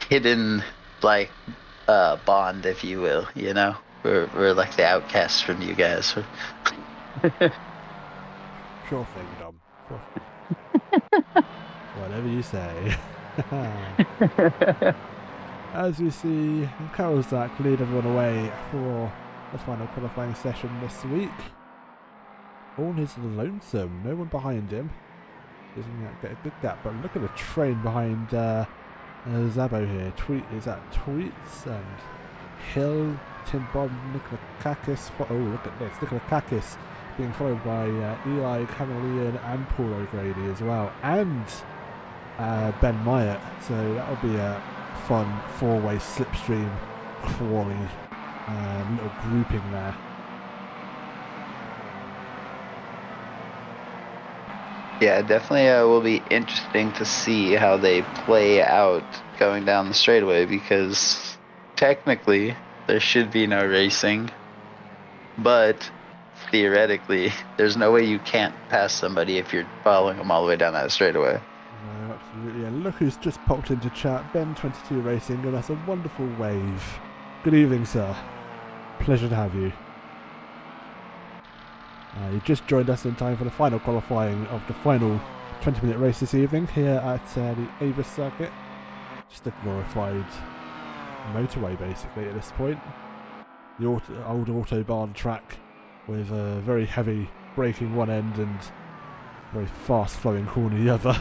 hidden like bond, if you will, you know? We're like the outcasts from you guys. Sure thing, Dom. Sure thing. Whatever you say. As we see, Karolzak lead everyone away for the final qualifying session this week. All is lonesome, no one behind him. Doesn't get a good gap, but look at the train behind Zabo here. Is that Tweets and Hill, Tim Bob, Nikola Kakis. Oh, look at this. Nikola Kakis being followed by Eli Camillion and Paul O'Grady as well, and Ben Myatt. So that'll be a fun 4-way slipstream quali little grouping there. Yeah, definitely will be interesting to see how they play out going down the straightaway, because technically there should be no racing, but theoretically there's no way you can't pass somebody if you're following them all the way down that straightaway. No, absolutely. And look who's just popped into chat. Ben22 Racing, and that's a wonderful wave. Good evening, sir. Pleasure to have you. You just joined us in time for the final qualifying of the final 20-minute race this evening here at the Avus circuit. Just a glorified motorway, basically, at this point. The old Autobahn track with a very heavy braking one end and very fast-flowing corner the other.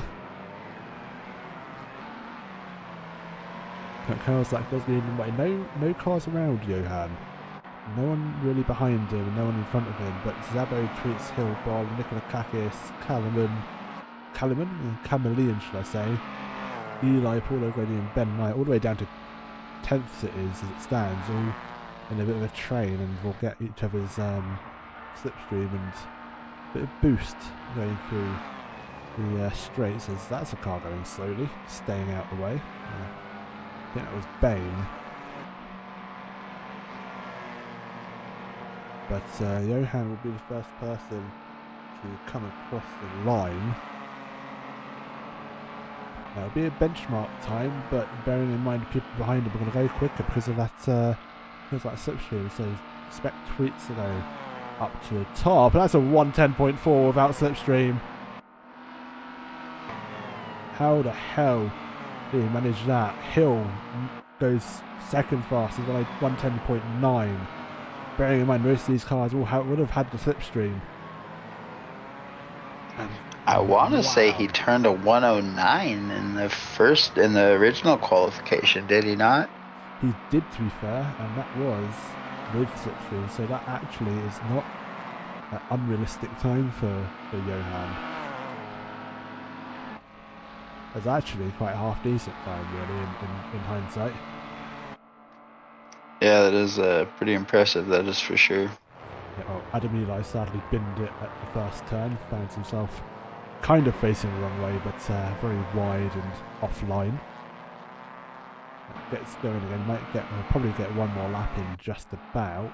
Karlzak doesn't even wait. No cars around Johan. No one really behind him, and no one in front of him. But Zabo, Tweets, Hill, Bob, Nicola Kakis, Chameleon, should I say? Eli, Paul O'Grady, and Ben Knight, all the way down to 10th it is as it stands, all in a bit of a train, and we'll get each other's slipstream and a bit of boost going through the straights, as that's a car going slowly, staying out the way. I think that was Bane. But Johan will be the first person to come across the line. It'll be a benchmark time, but bearing in mind people behind him are going to go quicker because of that slipstream. So expect Tweets to go up to the top. And that's a 110.4 without slipstream. How the hell did he manage that? Hill goes second fastest by 110.9. Bearing in mind most of these cars would have had the slipstream. I want to say he turned a 109 in the original qualification, did he not? He did, to be fair, and that was with slipstream, so that actually is not an unrealistic time for Johan. It's actually quite a half decent time, really, in hindsight. Yeah, that is pretty impressive, that is for sure. Yeah, well, Adam Eli sadly binned it at the first turn, found himself kind of facing the wrong way, but very wide and offline. Gets going again, will probably get one more lap in just about.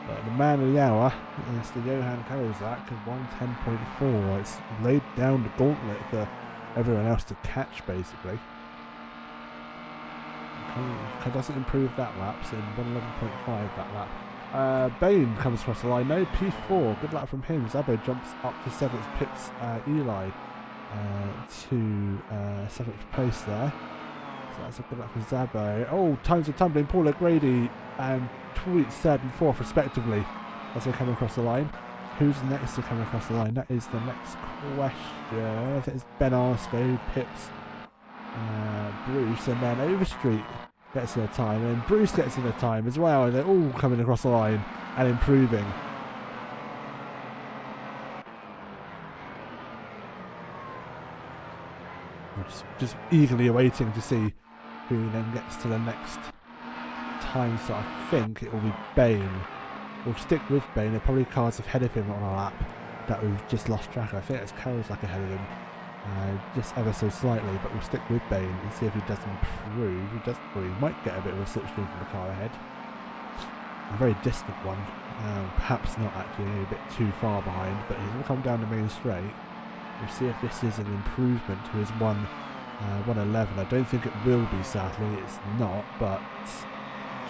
But the man of the hour is the Johan Karlzak at 110.4. It's laid down the gauntlet for everyone else to catch, basically. Doesn't improve that lap, so 111.5 that lap. Bane comes across the line, no P4, good lap from him. Zabo jumps up to 7th, pips Eli to 7th place there. So that's a good lap for Zabo. Oh, times are tumbling, Paul O'Grady and Tweets 3rd and 4th respectively as they come across the line. Who's next to come across the line? That is the next question. I think it's Ben Arsco, pips Bruce, and then Overstreet gets in a time, and Bruce gets in a time as well, and they're all coming across the line and improving. Just eagerly awaiting to see who then gets to the next time, so I think it will be Bane. We'll stick with Bane. There are probably cars ahead of him on a lap that we've just lost track of. I think it's Karlzak ahead of him. Just ever so slightly, but we'll stick with Bane and see if he does improve. He might get a bit of a slipstream from the car ahead. A very distant one, perhaps not actually, a bit too far behind, but he's going to come down the main straight. We'll see if this is an improvement to his 111. I don't think it will be, sadly, it's not, but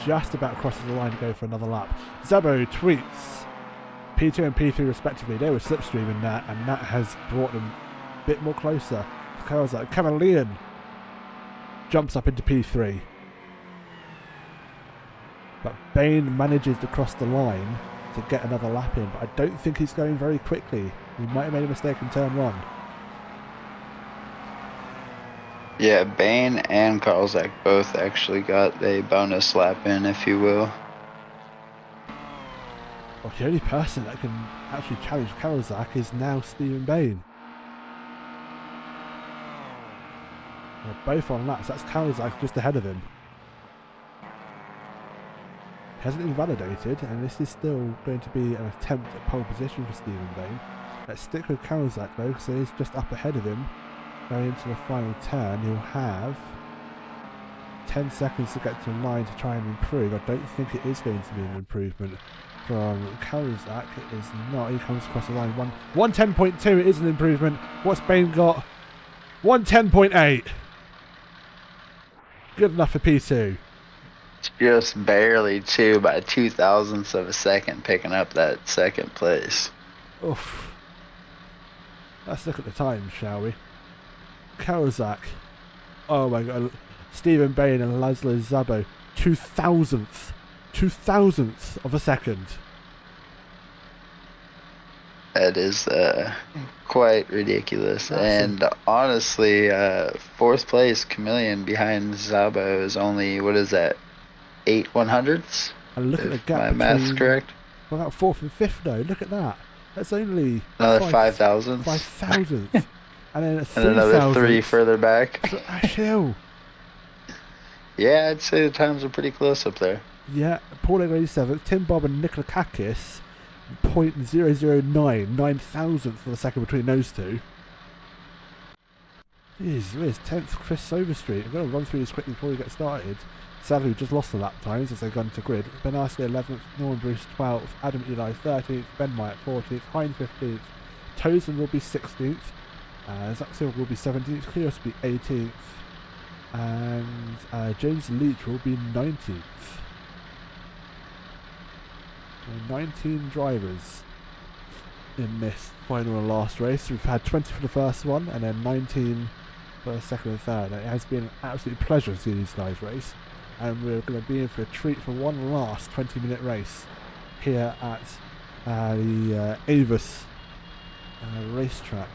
just about crosses the line to go for another lap. Zabo Tweets P2 and P3 respectively. They were slipstreaming that, and that has brought them bit more closer. Karlzak, Chameleon jumps up into P3, but Bane manages to cross the line to get another lap in, but I don't think he's going very quickly. He might have made a mistake in turn 1. Yeah, Bane and Karlzak both actually got a bonus lap in, if you will. Well, the only person that can actually challenge Karlzak is now Stephen Bane. They're both on laps. That's Karlzak just ahead of him. hasn't been validated, and this is still going to be an attempt at pole position for Stephen Bain. Let's stick with Karolczak though, because he's just up ahead of him. Going into the final turn, he'll have 10 seconds to get to the line to try and improve. I don't think it is going to be an improvement from Karolczak. It is not. He comes across the line. 110.2, it is an improvement. What's Bain got? 110.8. Good enough for P2. Just barely two by 0.02 of a second picking up that second place. Oof. Let's look at the time, shall we? Karolczak. Oh my god. Stephen Bain and Laszlo Szabo. 2,000th of a second. That is quite ridiculous. And honestly, 4th place Chameleon behind Szabo is only, what is that, 8/100ths? And look at the gap. My math's correct. What about 4th and 5th though? Look at that. That's only another 5,000. 5,000th. And then and another 3 further back. So, Hill. Yeah, I'd say the times are pretty close up there. Yeah, Paul Egger 87th, Tim Bob and Nikola Kakis, 0.009, 9,000th for the second between those two. Jeez, where's 10th Chris Overstreet? I'm going to run through this quickly before we get started. Sadly, we just lost the lap times as they've gone to grid. Ben Arsley 11th, Norman Bruce 12th, Adam Eli 13th, Ben Myatt 14th, Hein 15th, Tozen will be 16th, Zach Silver will be 17th, Krios will be 18th, and James Leach will be 19th. 19 drivers in this final and last race. We've had 20 for the first one and then 19 for the second and third. And it has been an absolute pleasure to see these guys race, and we're going to be in for a treat for one last 20-minute race here at the Avus racetrack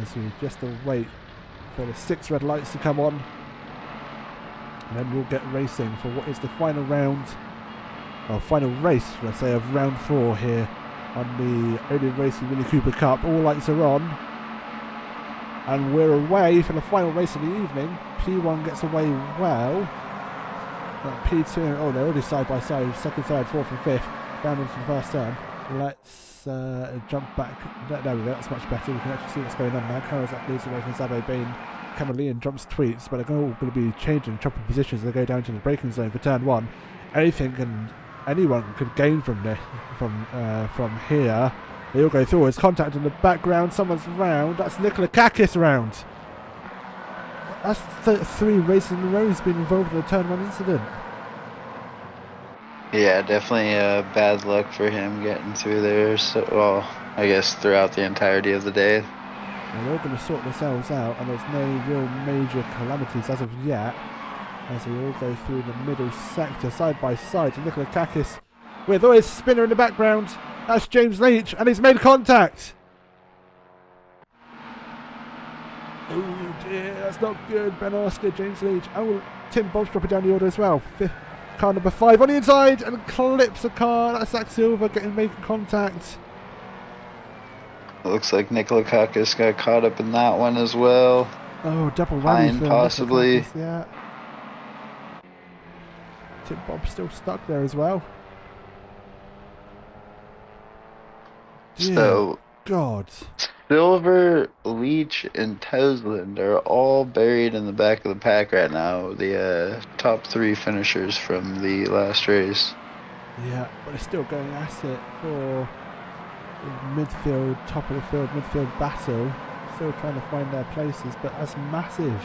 as we just await for the 6 red lights to come on, and then we'll get racing for what is the final round, or final race, let's say, of round 4 here on the oNiD Racing Mini Cooper Cup. All lights are on, and we're away for the final race of the evening. P1 gets away well. P2, oh, they're already side by side, 2nd, 3rd, 4th and 5th, down into the first turn. Let's jump back. There we go, that's much better. We can actually see what's going on now. Karolczak leads away from Szabo. Bain, Chameleon jumps tweets, but they're all going to be changing, chopping positions as they go down to the braking zone for turn 1. Anyone could gain from this, from here. They all go through. There's contact in the background. Someone's round. That's Nikola Kakis round. That's 3 races in a row he's been involved in a turn 1 incident. Yeah, definitely bad luck for him getting through there. So, well, I guess throughout the entirety of the day. And they're all going to sort themselves out, and there's no real major calamities as of yet, as they all go through the middle sector side by side to Nikola Kakis with always spinner in the background. That's James Leach, and he's made contact. Oh dear, that's not good. Ben Oscar, James Leach. Oh, Tim Bob's dropping down the order as well. Car number 5 on the inside and clips a car. That's Zach Silver making contact. Looks like Nikola Kakis got caught up in that one as well. Oh, double whammy for possibly. Kakis, yeah. Tim Bob's still stuck there as well. Dear So, God. Silver, Leach, and Toseland are all buried in the back of the pack right now. The top 3 finishers from the last race. Yeah, but they're still going at it for midfield, top of the field, midfield battle. Still trying to find their places, but that's massive.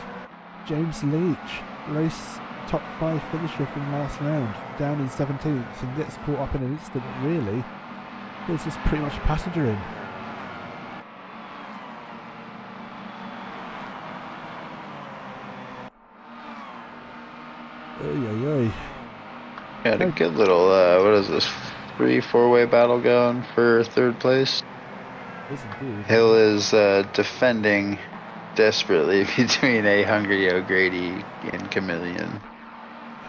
James Leach, race top 5 finisher from last round, down in 17th, and gets caught up in an instant. Really, it's just pretty much a passenger in. Got a good little, what is this, 3-4-way battle going for 3rd place. Yes, indeed. Hill is defending desperately between a Hungry O'Grady and Chameleon.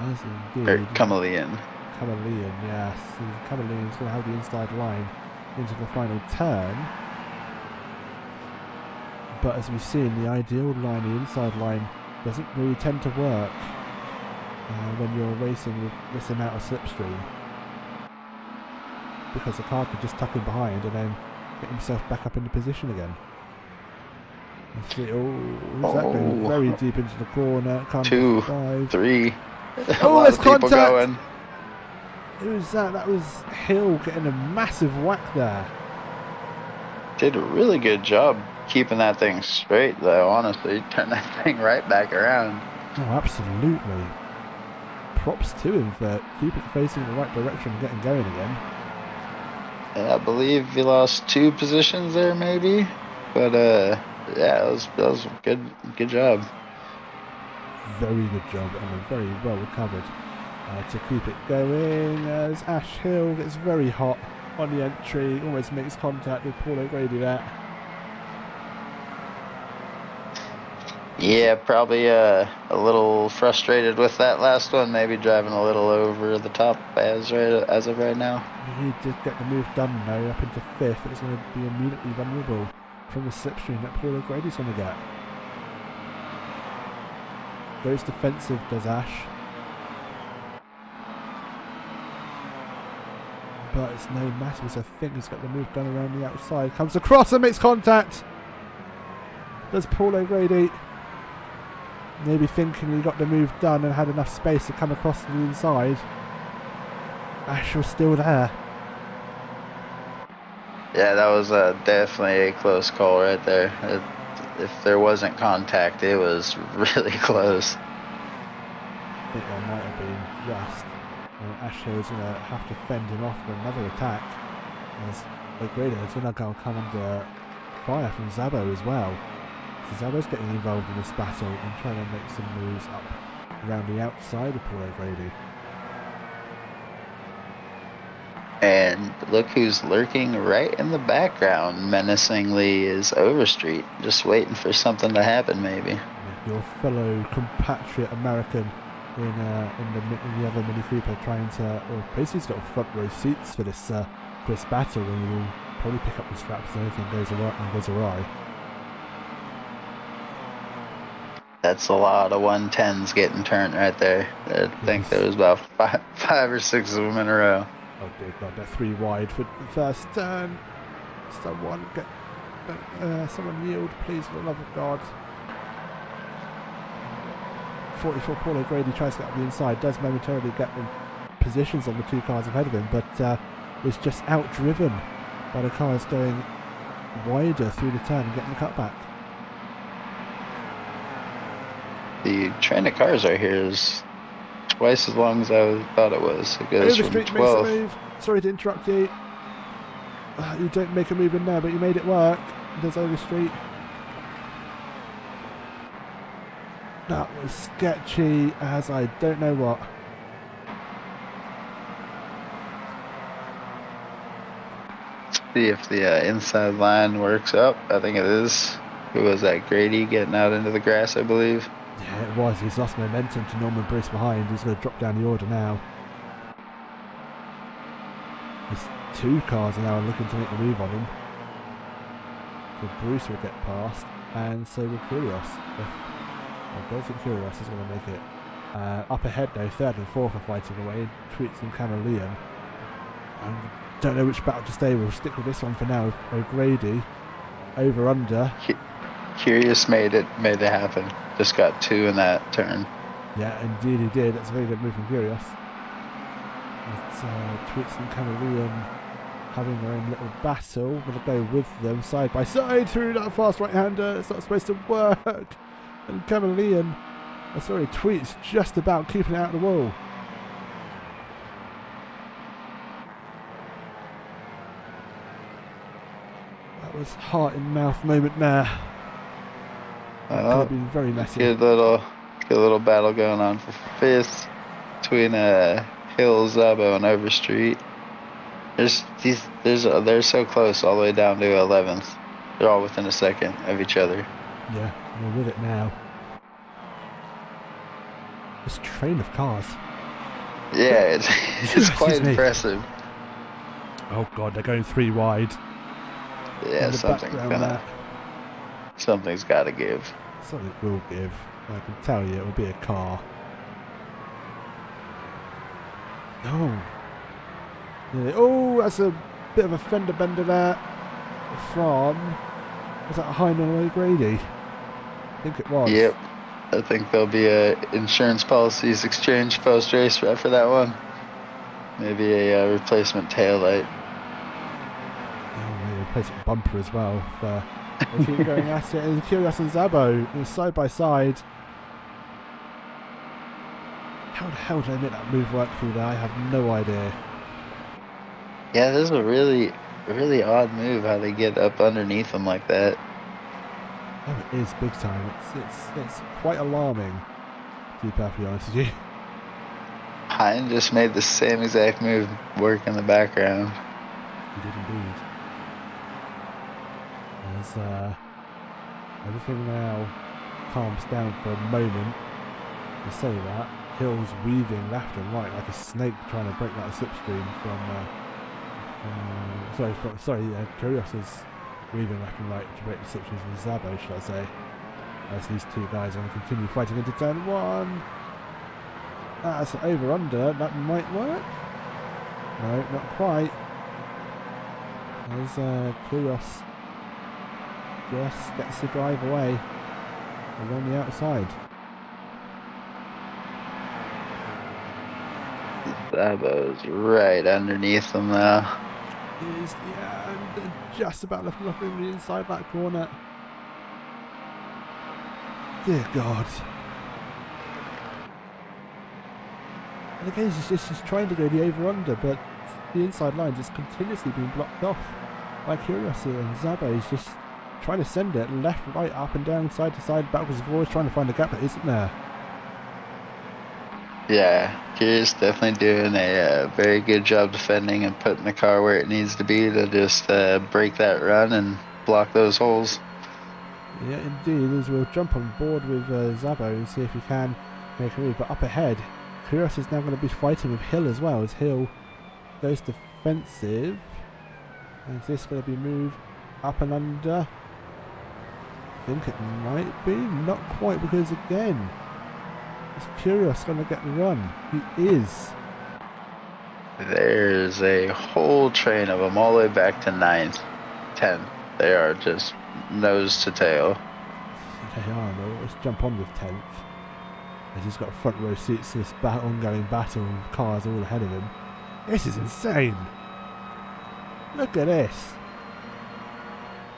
Yes, indeed. Or Chameleon. Chameleon, yes. Chameleon's going to have the inside line into the final turn. But as we've seen, the ideal line, the inside line, doesn't really tend to work when you're racing with this amount of slipstream. because the car could just tuck in behind and then get himself back up into position again. Let's see, who's that going very deep into the corner? 2, 5. 3. Oh, there's contact! Going. Who's that? That was Hill getting a massive whack there. Did a really good job keeping that thing straight, though, honestly. Turned that thing right back around. Oh, absolutely. Props to him for keeping it facing in the right direction and getting going again. Yeah, I believe he lost 2 positions there, maybe. But, yeah, that was a good job. Very good job and very well recovered to keep it going as Ash Hill gets very hot on the entry, almost makes contact with Paul O'Grady there. Yeah, probably a little frustrated with that last one, maybe driving a little over the top as of right now. He did get the move done though, up into 5th. It's going to be immediately vulnerable from the slipstream that Paul O'Grady's going to get. Goes defensive, does Ash. But it's no matter, because I think he's got the move done around the outside. Comes across and makes contact. Does Paul O'Grady. Maybe thinking he got the move done and had enough space to come across to the inside. Ash was still there. Yeah, that was definitely a close call right there. If there wasn't contact, it was really close. I think there might have been just. Ashley is going to have to fend him off for another attack. As O'Grady is going to come under fire from Zabo as well. So Zabo's getting involved in this battle and trying to make some moves up around the outside of Paul O'Grady. And look who's lurking right in the background menacingly is Overstreet, just waiting for something to happen maybe. Your fellow compatriot American in the other Mini Cooper trying to, well, basically he's got front row seats for this battle, and he will probably pick up the straps if anything goes awry. That's a lot of 110s getting turned right there. I think there was about five or 6 of them in a row. Oh dear God, they're 3 wide for the first turn. Someone yield, please, for the love of God. 44 Paul O'Grady tries to get up the inside, does momentarily get the positions on the 2 cars ahead of him, but is just outdriven by the cars going wider through the turn and getting the cutback. The train of cars right here is twice as long as I thought it was. It goes from Overstreet 12. makes a move. Sorry to interrupt you. You don't make a move in there, but you made it work. There's Overstreet. That was sketchy as I don't know what. See if the inside line works up. I think it is. Who was that? Grady getting out into the grass, I believe. Yeah, it was. He's lost momentum to Norman Bruce behind. He's going to drop down the order now. There's 2 cars now looking to make the move on him. So Bruce will get past, and so will Kyrgios. I don't think Kyrgios is going to make it. Up ahead though, 3rd and 4th are fighting away. Tweets and Camilleon. I don't know which battle to stay with. We'll stick with this one for now. O'Grady, over under. Curious made it happen. Just got 2 in that turn. Yeah, indeed he did. That's a very good move from Kyrgios. It's Tweets and Camilleon having their own little battle. We'll go with them side by side through that fast right-hander. It's not supposed to work. And Camilleon, Tweets just about keeping it out of the wall. That was heart in mouth moment there. Could have been very messy. Good little battle going on for 5th between Hill, Zabo, and Overstreet. They're so close all the way down to 11th. They're all within a second of each other. Yeah, we're with it now. This train of cars. Yeah, it's quite impressive. Oh God, they're going 3 wide. Yeah, something's got to give. Something will give. I can tell you, it will be a car. Oh, that's a bit of a fender bender there from, was that Heinel O'Grady? I think it was. Yep. I think there'll be a insurance policies exchange post race for that one. Maybe a replacement taillight. Oh, maybe a replacement bumper as well. They keep going at it. And Kyrgios and Szabo side by side. How the hell did they make that move work through there? I have no idea. Yeah, this is a really, really odd move how they get up underneath them like that. Oh, it is big time. It's quite alarming, to be perfectly honest with you. Hein just made the same exact move work in the background. He did indeed. As everything now calms down for a moment, to say that, Hill's weaving left and right like a snake trying to break that slipstream Kyrgios is weaving left and right to break the slipstream from Szabo, should I say. As these two guys are going to continue fighting into turn one. That's an over-under, that might work. No, not quite. As Kyrgios just gets the drive away along the outside. Szabo's right underneath them now. He is, yeah, and just about looking up in the inside that corner. Dear God. And again, he's just trying to go the over-under, but the inside line just continuously being blocked off by Kyrgios and Szabo. He's just trying to send it left, right, up and down, side to side, backwards and forwards, trying to find a gap that isn't there. Yeah, Kyrgios definitely doing a very good job defending and putting the car where it needs to be to just break that run and block those holes. Yeah, indeed, as we'll jump on board with Szabo and see if he can make a move. But up ahead, Kyrgios is now going to be fighting with Hill as well, as Hill goes defensive. And is this going to be moved up and under? I think it might be. Not quite, because again, is Kyrgios going to get the run? He is. There's a whole train of them all the way back to 9th, 10th. They are just nose to tail. They are, though. Let's jump on with 10th. As he's got front row seats to this ongoing battle of cars all ahead of him. This is insane. Look at this.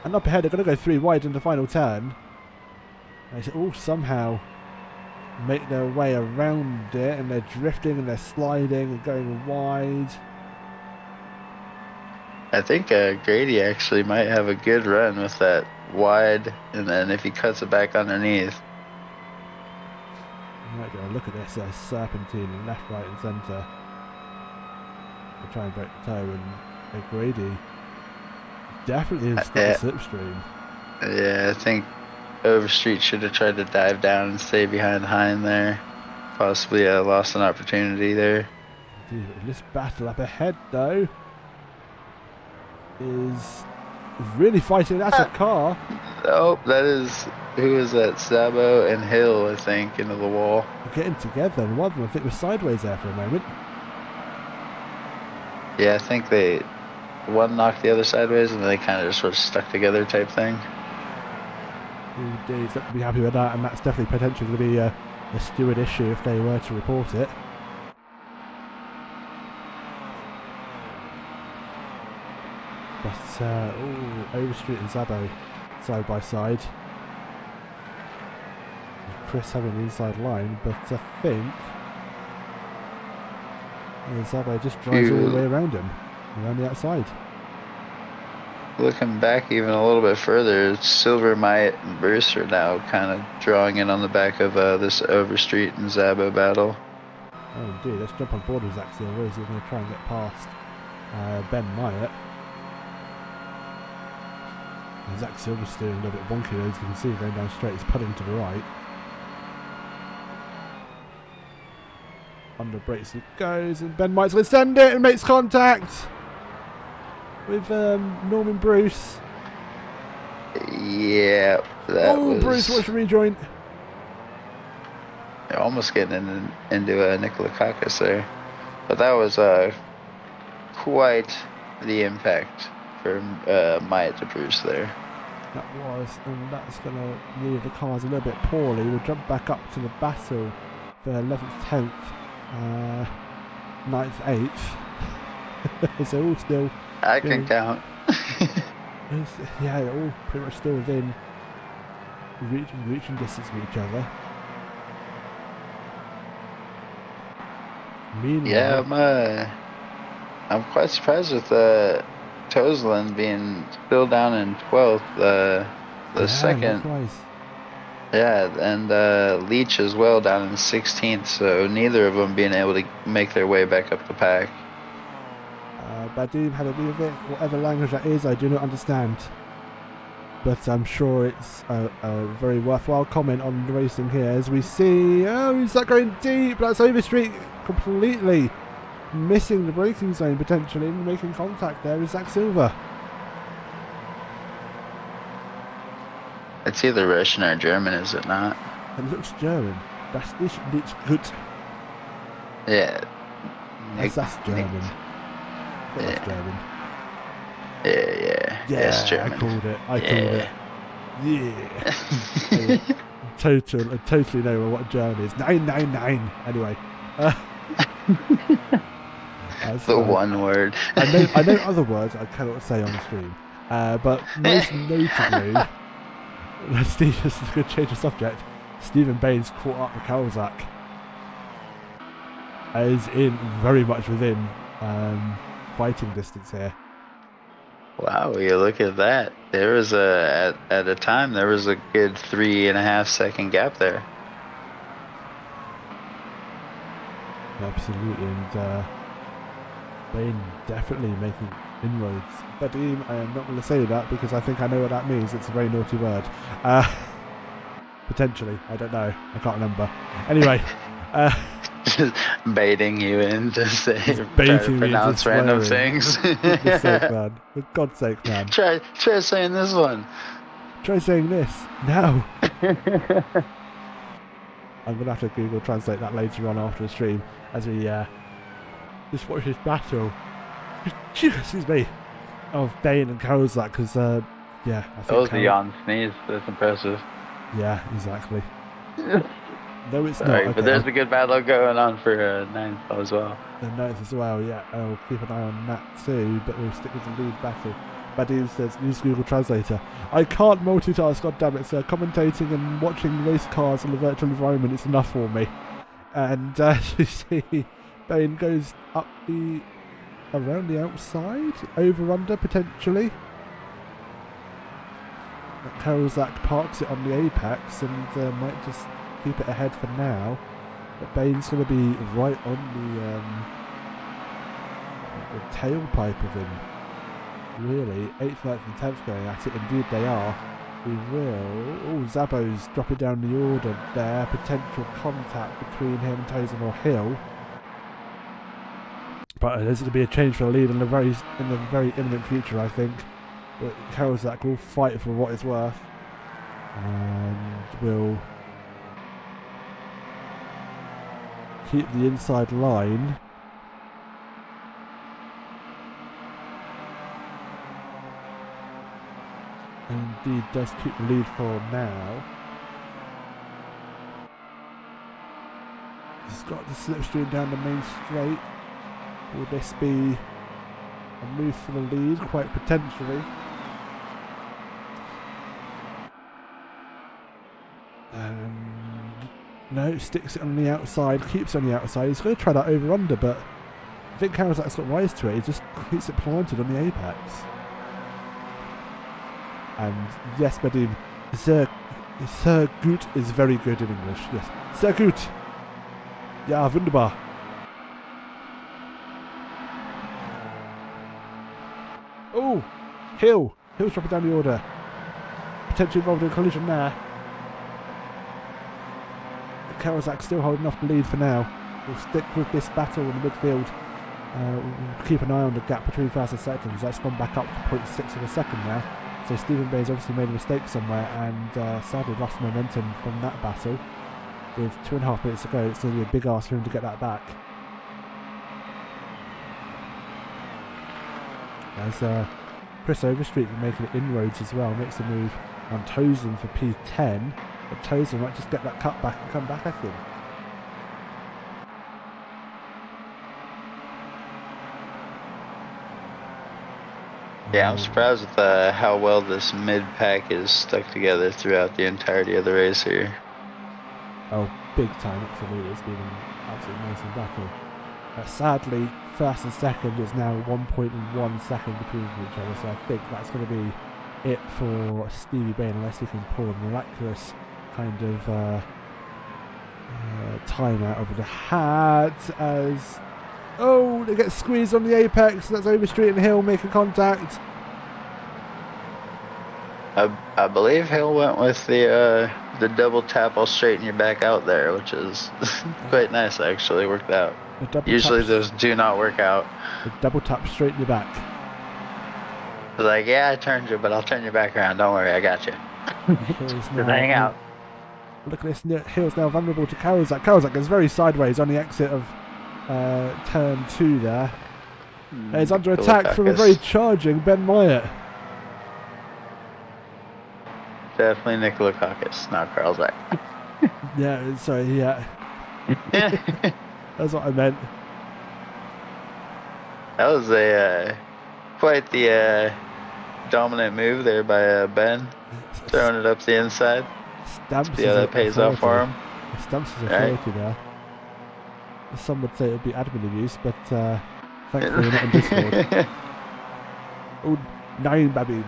And up ahead, they're going to go 3 wide in the final turn. They all somehow make their way around it, and they're drifting and they're sliding and going wide. I think Grady actually might have a good run with that wide, and then if he cuts it back underneath. Right, look at this, serpentine left, right and centre. They try and break the toe, and Grady definitely has got a slipstream. Yeah, I think Overstreet should have tried to dive down and stay behind Hein there. Possibly lost an opportunity there. Indeed, this battle up ahead, though, is really fighting. That's a car. Oh, that is, who is that? Szabo and Hill, I think, into the wall. They're getting together, and one of them, I think, was sideways there for a moment. Yeah, I think one knocked the other sideways, and they kind of just sort of stuck together type thing. Indeed, so be happy with that, and that's definitely potentially going to be a steward issue if they were to report it. But, Overstreet and Szabo side by side. Chris having the inside line, but I think Szabo just drives all the way around him, around the outside. Looking back even a little bit further, Silver, Myatt, and Bruce are now kind of drawing in on the back of this Overstreet and Szabo battle. Oh indeed, let's jump on board with Zach Silver as he's going to try and get past Ben Myatt. And Zach Silver's steering a little bit wonky, as you can see, going down straight, he's putting to the right. Under brakes it goes, and Ben Myatt's going to send it and makes contact with Norman Bruce. Yeah, that was... Bruce wants to rejoin. They're almost getting into Nikola Kakis there. But that was quite the impact for Maya to Bruce there. That was, and that's going to leave the cars a little bit poorly. We'll jump back up to the battle for 11th, 10th, 9th, 8th. So all still... I can count. Yeah, they're all pretty much still within reaching distance of each other. Meanwhile, yeah, I'm quite surprised with Toseland being still down in 12th. The second. Likewise. Yeah, and Leach as well down in 16th. So neither of them being able to make their way back up the pack. Badoom had a bit of it, whatever language that is, I do not understand. But I'm sure it's a very worthwhile comment on the racing here as we see, oh, he's not going deep, that's Overstreet completely missing the braking zone potentially and making contact there with Zach Silver. It's either Russian or German, is it not? It looks German. Das ist nicht gut. Yeah. That's German. Yeah. German. Yeah. Yes, German. I called it. Yeah. I totally know what German is. 999. Anyway. The one word. I know other words I cannot say on stream. But most notably, Steve, this is a good change of subject. Stephen Baines caught up with Kawasaki. Is in very much within fighting distance here. Wow, you look at that. There was at a time there was a good 3.5 second gap there. Absolutely, and Bain definitely making inroads. But I am not going to say that because I think I know what that means. It's a very naughty word. Potentially, I don't know. I can't remember. Anyway. Just baiting you in to say, baiting try to pronounce random things. For goodness sake, man. For God's sake, man. Try saying this one. Try saying this. No. I'm going to have to Google Translate that later on after the stream as we just watch this battle. Excuse me. Of Bain and Kozak because, yeah. I think that was a yawn sneeze. That's impressive. Yeah, exactly. No, it's Sorry, not. but there's a good battle going on for 9th as well. The 9th as well, yeah. I'll keep an eye on that too, but we'll stick with the lead battle. Badu says, use Google Translator. I can't multitask, goddammit, sir. Commentating and watching race cars in the virtual environment is enough for me. And as you see, Bain goes up around the outside, over under potentially. Kozak parks it on the apex and might just keep it ahead for now, but Bain's going to be right on the tailpipe of him. Really, 8th, 9th and 10th going at it. Indeed they are. We will... Oh, Zabo's dropping down the order there. Potential contact between him and Tozen or Hill. But there's going to be a change for the lead in the very imminent future, I think. But Kozak will fight for what it's worth. And will keep the inside line. Indeed does keep the lead for now. He's got the slipstream down the main straight. Will this be a move for the lead? Quite potentially. No, sticks it on the outside, keeps it on the outside. He's going to try that over-under, but I think Kawasak's got rise to it. He just keeps it planted on the apex. And yes, Badim, Sehr gut is very good in English. Yes, sehr gut. Ja, wunderbar. Oh, Hill's dropping down the order. Potentially involved in a collision there. Kawasaki still holding off the lead for now. We'll stick with this battle in the midfield. We'll keep an eye on the gap between first and second because that's gone back up to 0.6 of a second now. So Stephen Baines obviously made a mistake somewhere and sadly lost momentum from that battle. With 2.5 minutes to go, it's going to be a big ask for him to get that back. as Chris Overstreet making inroads as well, makes a move on Tozen for P10, but Tozen might just get that cut back and come back at him. Yeah, I'm surprised with how well this mid-pack is stuck together throughout the entirety of the race here. Oh, big time, absolutely. It's been an absolutely amazing battle. Sadly, first and second is now 1.1 second between each other, so I think that's going to be it for Stevie Bain, unless he can pull a miraculous kind of time out of the hat as... Oh, they get squeezed on the apex. That's Overstreet and Hill making contact. I believe Hill went with the double tap. I'll straighten you back out there, which is quite nice actually. Worked out. Usually those do not work out. The double tap straighten you back. Like, yeah, I turned you, but I'll turn you back around. Don't worry, I got you. Hang out. Look at this. Hill's now vulnerable to Kawasaki. Kawasaki goes very sideways on the exit of turn 2 there. He's under attack from a very charging Ben Myatt. Definitely Nikola Kakis, not Carlzak. Yeah, sorry, yeah. That's what I meant. That was quite the dominant move there by Ben, throwing it up the inside. Stamps See how that pays off for him. Stamps his authority there. Some would say it would be admin abuse, but thankfully we're not in Discord. Oh, 9 Badim,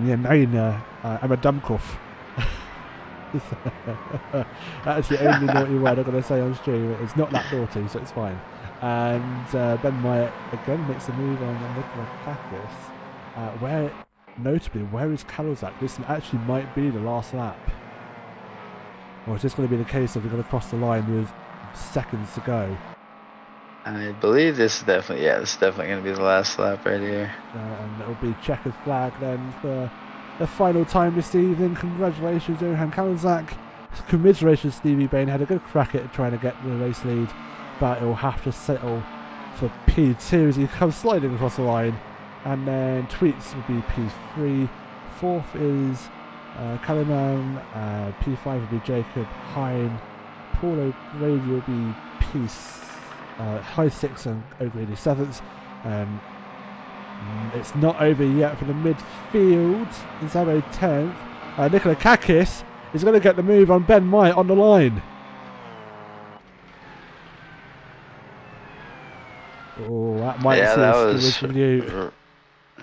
yeah, 9. I'm a dumbcuff. That's the only naughty word I'm going to say on stream. It's not that naughty, so it's fine. And Ben Myatt again makes a move on Nikola Kakis. Where is Kawasaki? This actually might be the last lap. Or is this going to be the case of we're going to cross the line with seconds to go? I believe this is definitely going to be the last lap right here. And it'll be checkered flag then for the final time this evening. Congratulations, Johan Kawasaki. Commiserations, Stevie Bain had a good crack at trying to get the race lead, but he'll have to settle for P2 as he comes sliding across the line. And then Tweets will be P3. Fourth is Kaliman. P5 will be Jacob Hine. Paul O'Grady will be High 6 and O'Grady 7th. It's not over yet for the midfield. Zabo 10th. Nikola Kakis is going to get the move on Ben Myatt on the line. Oh, that might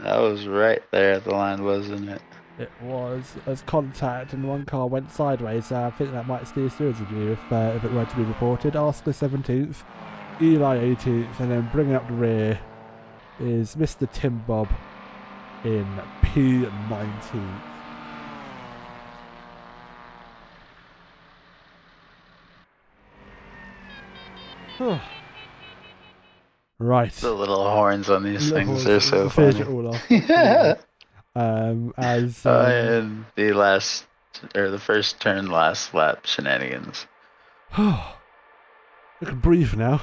that was right there at the line, wasn't it? It was, as contact and one car went sideways. I think that might steer stewards of you if it were to be reported. Oscar 17th, Eli 18th, and then bringing up the rear is Mr. Tim Bob in P19. Right. The little horns on these things, they're so funny. funny. It all off. Yeah. And the first turn, last lap shenanigans. We can breathe now.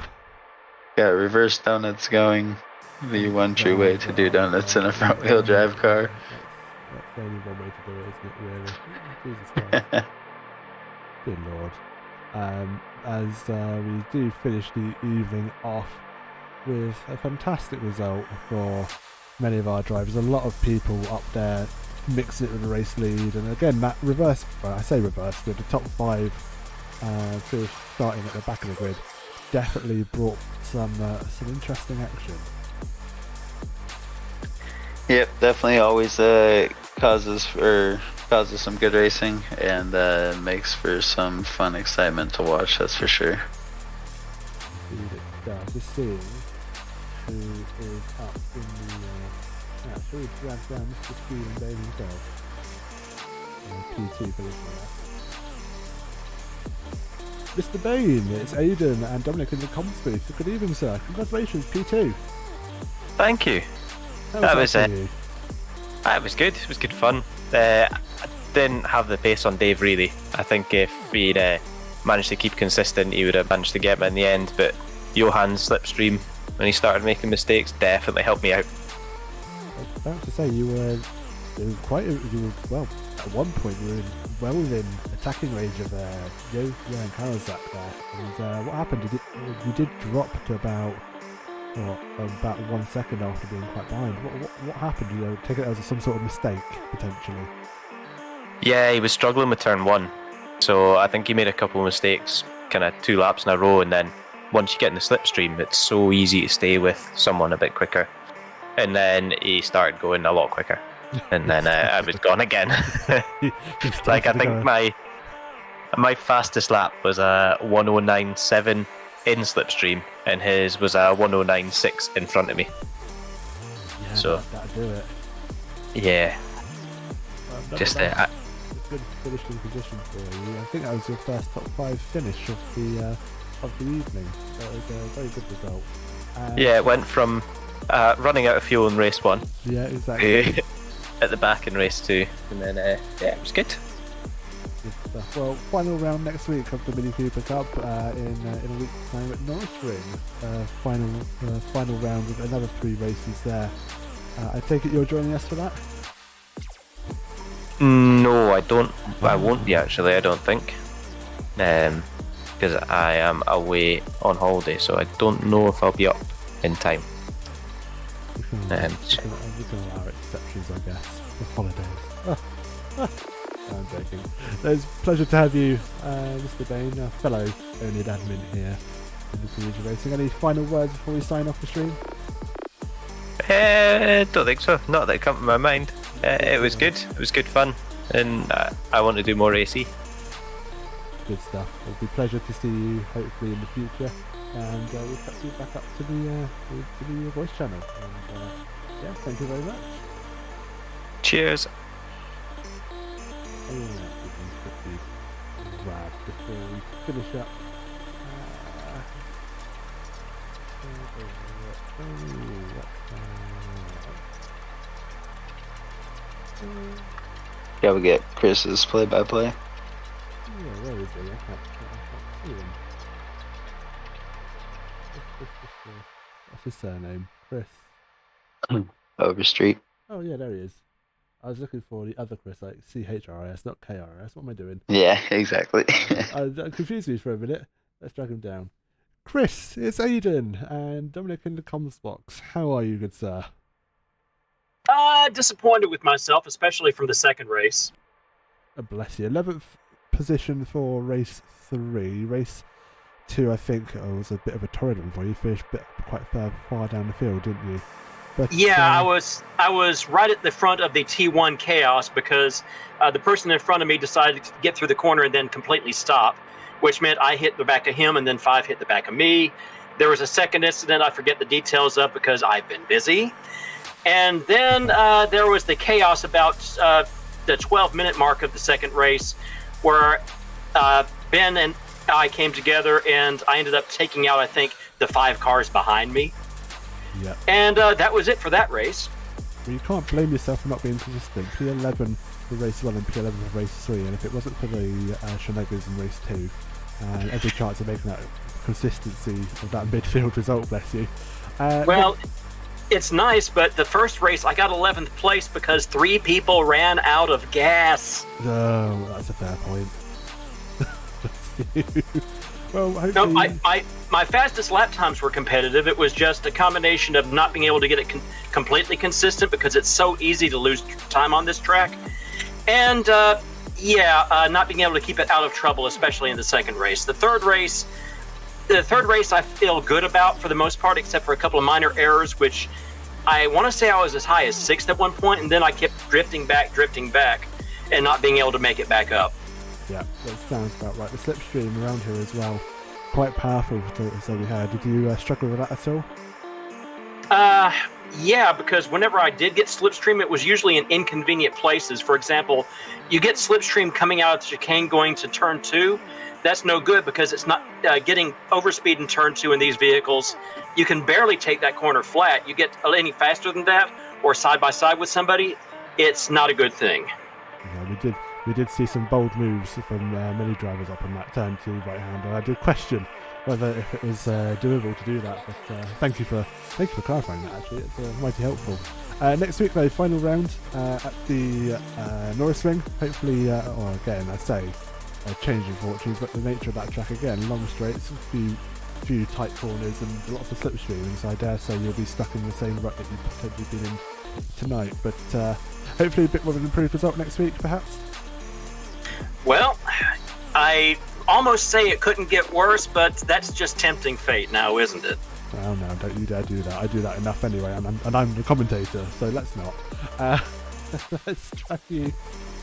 Got reverse donuts going. The one true way to do donuts in a front wheel drive car. That's the only one way to do it, isn't it, really? Jesus Christ. Good Lord. As we do finish the evening off with a fantastic result for many of our drivers. A lot of people up there mixing it with the race lead, and again that reverse, well, I say reverse, with the top 5 starting at the back of the grid definitely brought some interesting action. Yep, definitely always causes some good racing, and makes for some fun excitement to watch, that's for sure. Indeed it does. Just seeing who is up in the shall we drag down Mr. Stephen Bain himself? P2 for this one. Mr. Bain, it's Aidan and Dominic in the comms booth. Good evening, sir. Congratulations, P2. Thank you. That was it was good. It was good fun. I didn't have the pace on Dave really. I think if he'd managed to keep consistent, he would have managed to get me in the end. But Johan's slipstream when he started making mistakes definitely helped me out. about to say you were well. At one point, you were well within attacking range of Joe and Karolzak there. And what happened? You did drop to about 1 second after being quite behind. What happened? Take it as some sort of mistake potentially. Yeah, he was struggling with turn 1, so I think he made a couple of mistakes, kind of 2 laps in a row, and then once you get in the slipstream, it's so easy to stay with someone a bit quicker. And then he started going a lot quicker. And then I was gone again. Like, I think my fastest lap was a 109.7 in slipstream, and his was a 109.6 in front of me. Yeah, so that'll do it. Yeah. Just good finishing position for you. I think that was your first top 5 finish of the evening. That was a very good result. Yeah, it went from running out of fuel in race 1. Yeah, exactly. At the back in race 2, and then it was good. Good stuff. Well, final round next week of the Mini Cooper Cup in a week's time at Raceroom. Final round with another 3 races there. I take it you're joining us for that? No, I don't. I won't be actually. I don't think, because I am away on holiday, so I don't know if I'll be up in time. We can allow exceptions, I guess, for holidays. I'm joking. It's a pleasure to have you, Mr. Bain, a fellow oNiD admin here in the Community Racing. Any final words before we sign off the stream? Don't think so. Not that come to my mind. It was good. It was good fun, and I want to do more AC. Good stuff. It'll be a pleasure to see you hopefully in the future, and we'll catch you back up to the voice channel. And yeah, thank you very much. Cheers. Before we finish up. Yeah, we get Chris's play-by-play. Yeah, where is he? I can't see him. What's his surname? Chris. Overstreet. Oh yeah, there he is. I was looking for the other Chris, like CHRIS, not KRS. What am I doing? Yeah, exactly. That confused me for a minute. Let's drag him down. Chris, it's Aiden and Dominic in the comms box. How are you, good sir? Disappointed with myself, especially from the second race. Bless you. 11th position for race 3. Race 2, I think, was a bit of a torrid one for you. Finished quite far down the field, didn't you? But, yeah, I was right at the front of the T1 chaos because the person in front of me decided to get through the corner and then completely stop, which meant I hit the back of him and then 5 hit the back of me. There was a second incident I forget the details of because I've been busy. And then there was the chaos about the 12-minute mark of the second race where Ben and I came together and I ended up taking out, I think, the 5 cars behind me. Yep. And that was it for that race. Well, you can't blame yourself for not being consistent. P11 for race 1 and P11 for race 3, and if it wasn't for the shenanigans in race 2, every chance of making that consistency of that midfield result, bless you. Well, it's nice, but the first race I got 11th place because 3 people ran out of gas. Oh, that's a fair point. Well, no, my fastest lap times were competitive. It was just a combination of not being able to get it completely consistent because it's so easy to lose time on this track, and not being able to keep it out of trouble, especially in the second race. The third race I feel good about for the most part, except for a couple of minor errors, which I want to say I was as high as 6th at one point, and then I kept drifting back, and not being able to make it back up. Yeah, that sounds about right. The slipstream around here as well, quite powerful, so we had. Did you struggle with that at all? Yeah, because whenever I did get slipstream, it was usually in inconvenient places. For example, you get slipstream coming out of the chicane going to turn 2. That's no good because it's not getting overspeed in turn 2 in these vehicles. You can barely take that corner flat. You get any faster than that or side by side with somebody, it's not a good thing. Yeah, we did see some bold moves from many drivers up on that turn 2 right hand. I did question whether if it was doable to do that. But thank you for clarifying that. Actually, it's mighty helpful. Next week, though, final round at the Norris Ring. Hopefully, or again, I say changing fortunes, but the nature of that track again, long straights, a few tight corners, and lots of slipstreaming. So I dare say you'll be stuck in the same rut that you've potentially been in tonight. But hopefully, a bit more of an improved result next week, perhaps. Well, I almost say it couldn't get worse, but that's just tempting fate now, isn't it? Oh no, don't you dare do that. I do that enough anyway, and I'm the commentator, so let's not. Let's drag you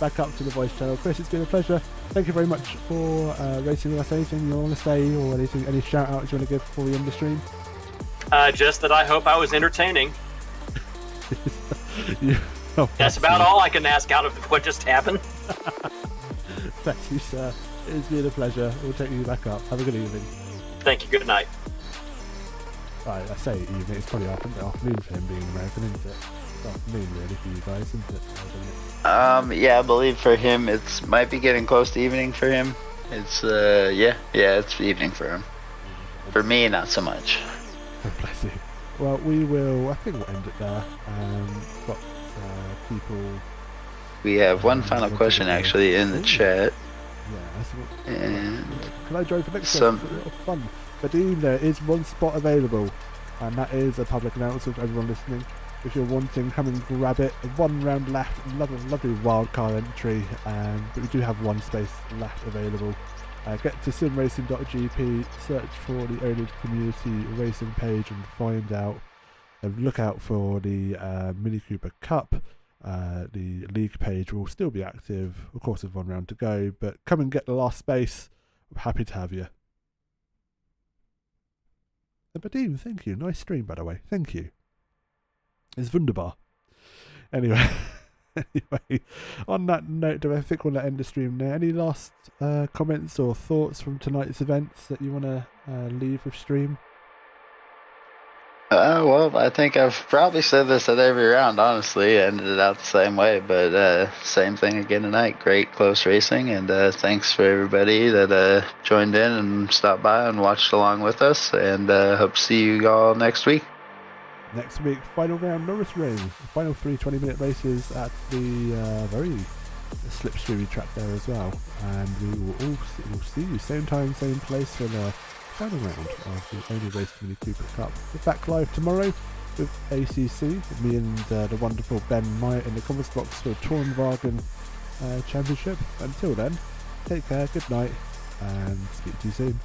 back up to the voice channel. Chris, it's been a pleasure. Thank you very much for racing with us. Anything you want to say, or any shout outs you want to give before we end the stream? Just that I hope I was entertaining. That's about all I can ask out of what just happened. Thank you, sir. It's been a pleasure. We'll take you back up. Have a good evening. Thank you. Good night. Right, I say evening. It's probably afternoon for him being American, isn't it? It's afternoon really for you guys, isn't it? Yeah, I believe for him it might be getting close to evening for him. It's it's evening for him. For me, not so much. Bless you. Well, I think we'll end it there. Got people. We have one final question actually in the chat. Yeah, and can I join for next one? It's a little fun. Vadim, there is one spot available, and that is a public announcement for everyone listening. If you're wanting, come and grab it. 1 round left, lovely wildcard entry, but we do have one space left available. Get to SimRacing.GP, search for the oNiD Community racing page and find out. Look out for the Mini Cooper Cup. The league page will still be active, of course, with 1 round to go, but come and get the last space. I'm happy to have you. Badim, thank you. Nice stream, by the way. Thank you. It's wunderbar. Anyway, on that note, I think we'll end the stream now. Any last comments or thoughts from tonight's events that you want to leave with stream? Well, I think I've probably said this at every round, honestly. It ended out the same way, but same thing again tonight. Great close racing, and thanks for everybody that joined in and stopped by and watched along with us, and hope to see you all next week. Next week, final round, Norris Ring. Final 3 20-minute races at the very slipstreamy track there as well. And we'll see you same time, same place for the final round of the oNiD Race Mini Cooper Cup. We're back live tomorrow with ACC, me and the wonderful Ben Meyer in the comments box for Tornwagen Championship. Until then, take care, good night, and speak to you soon.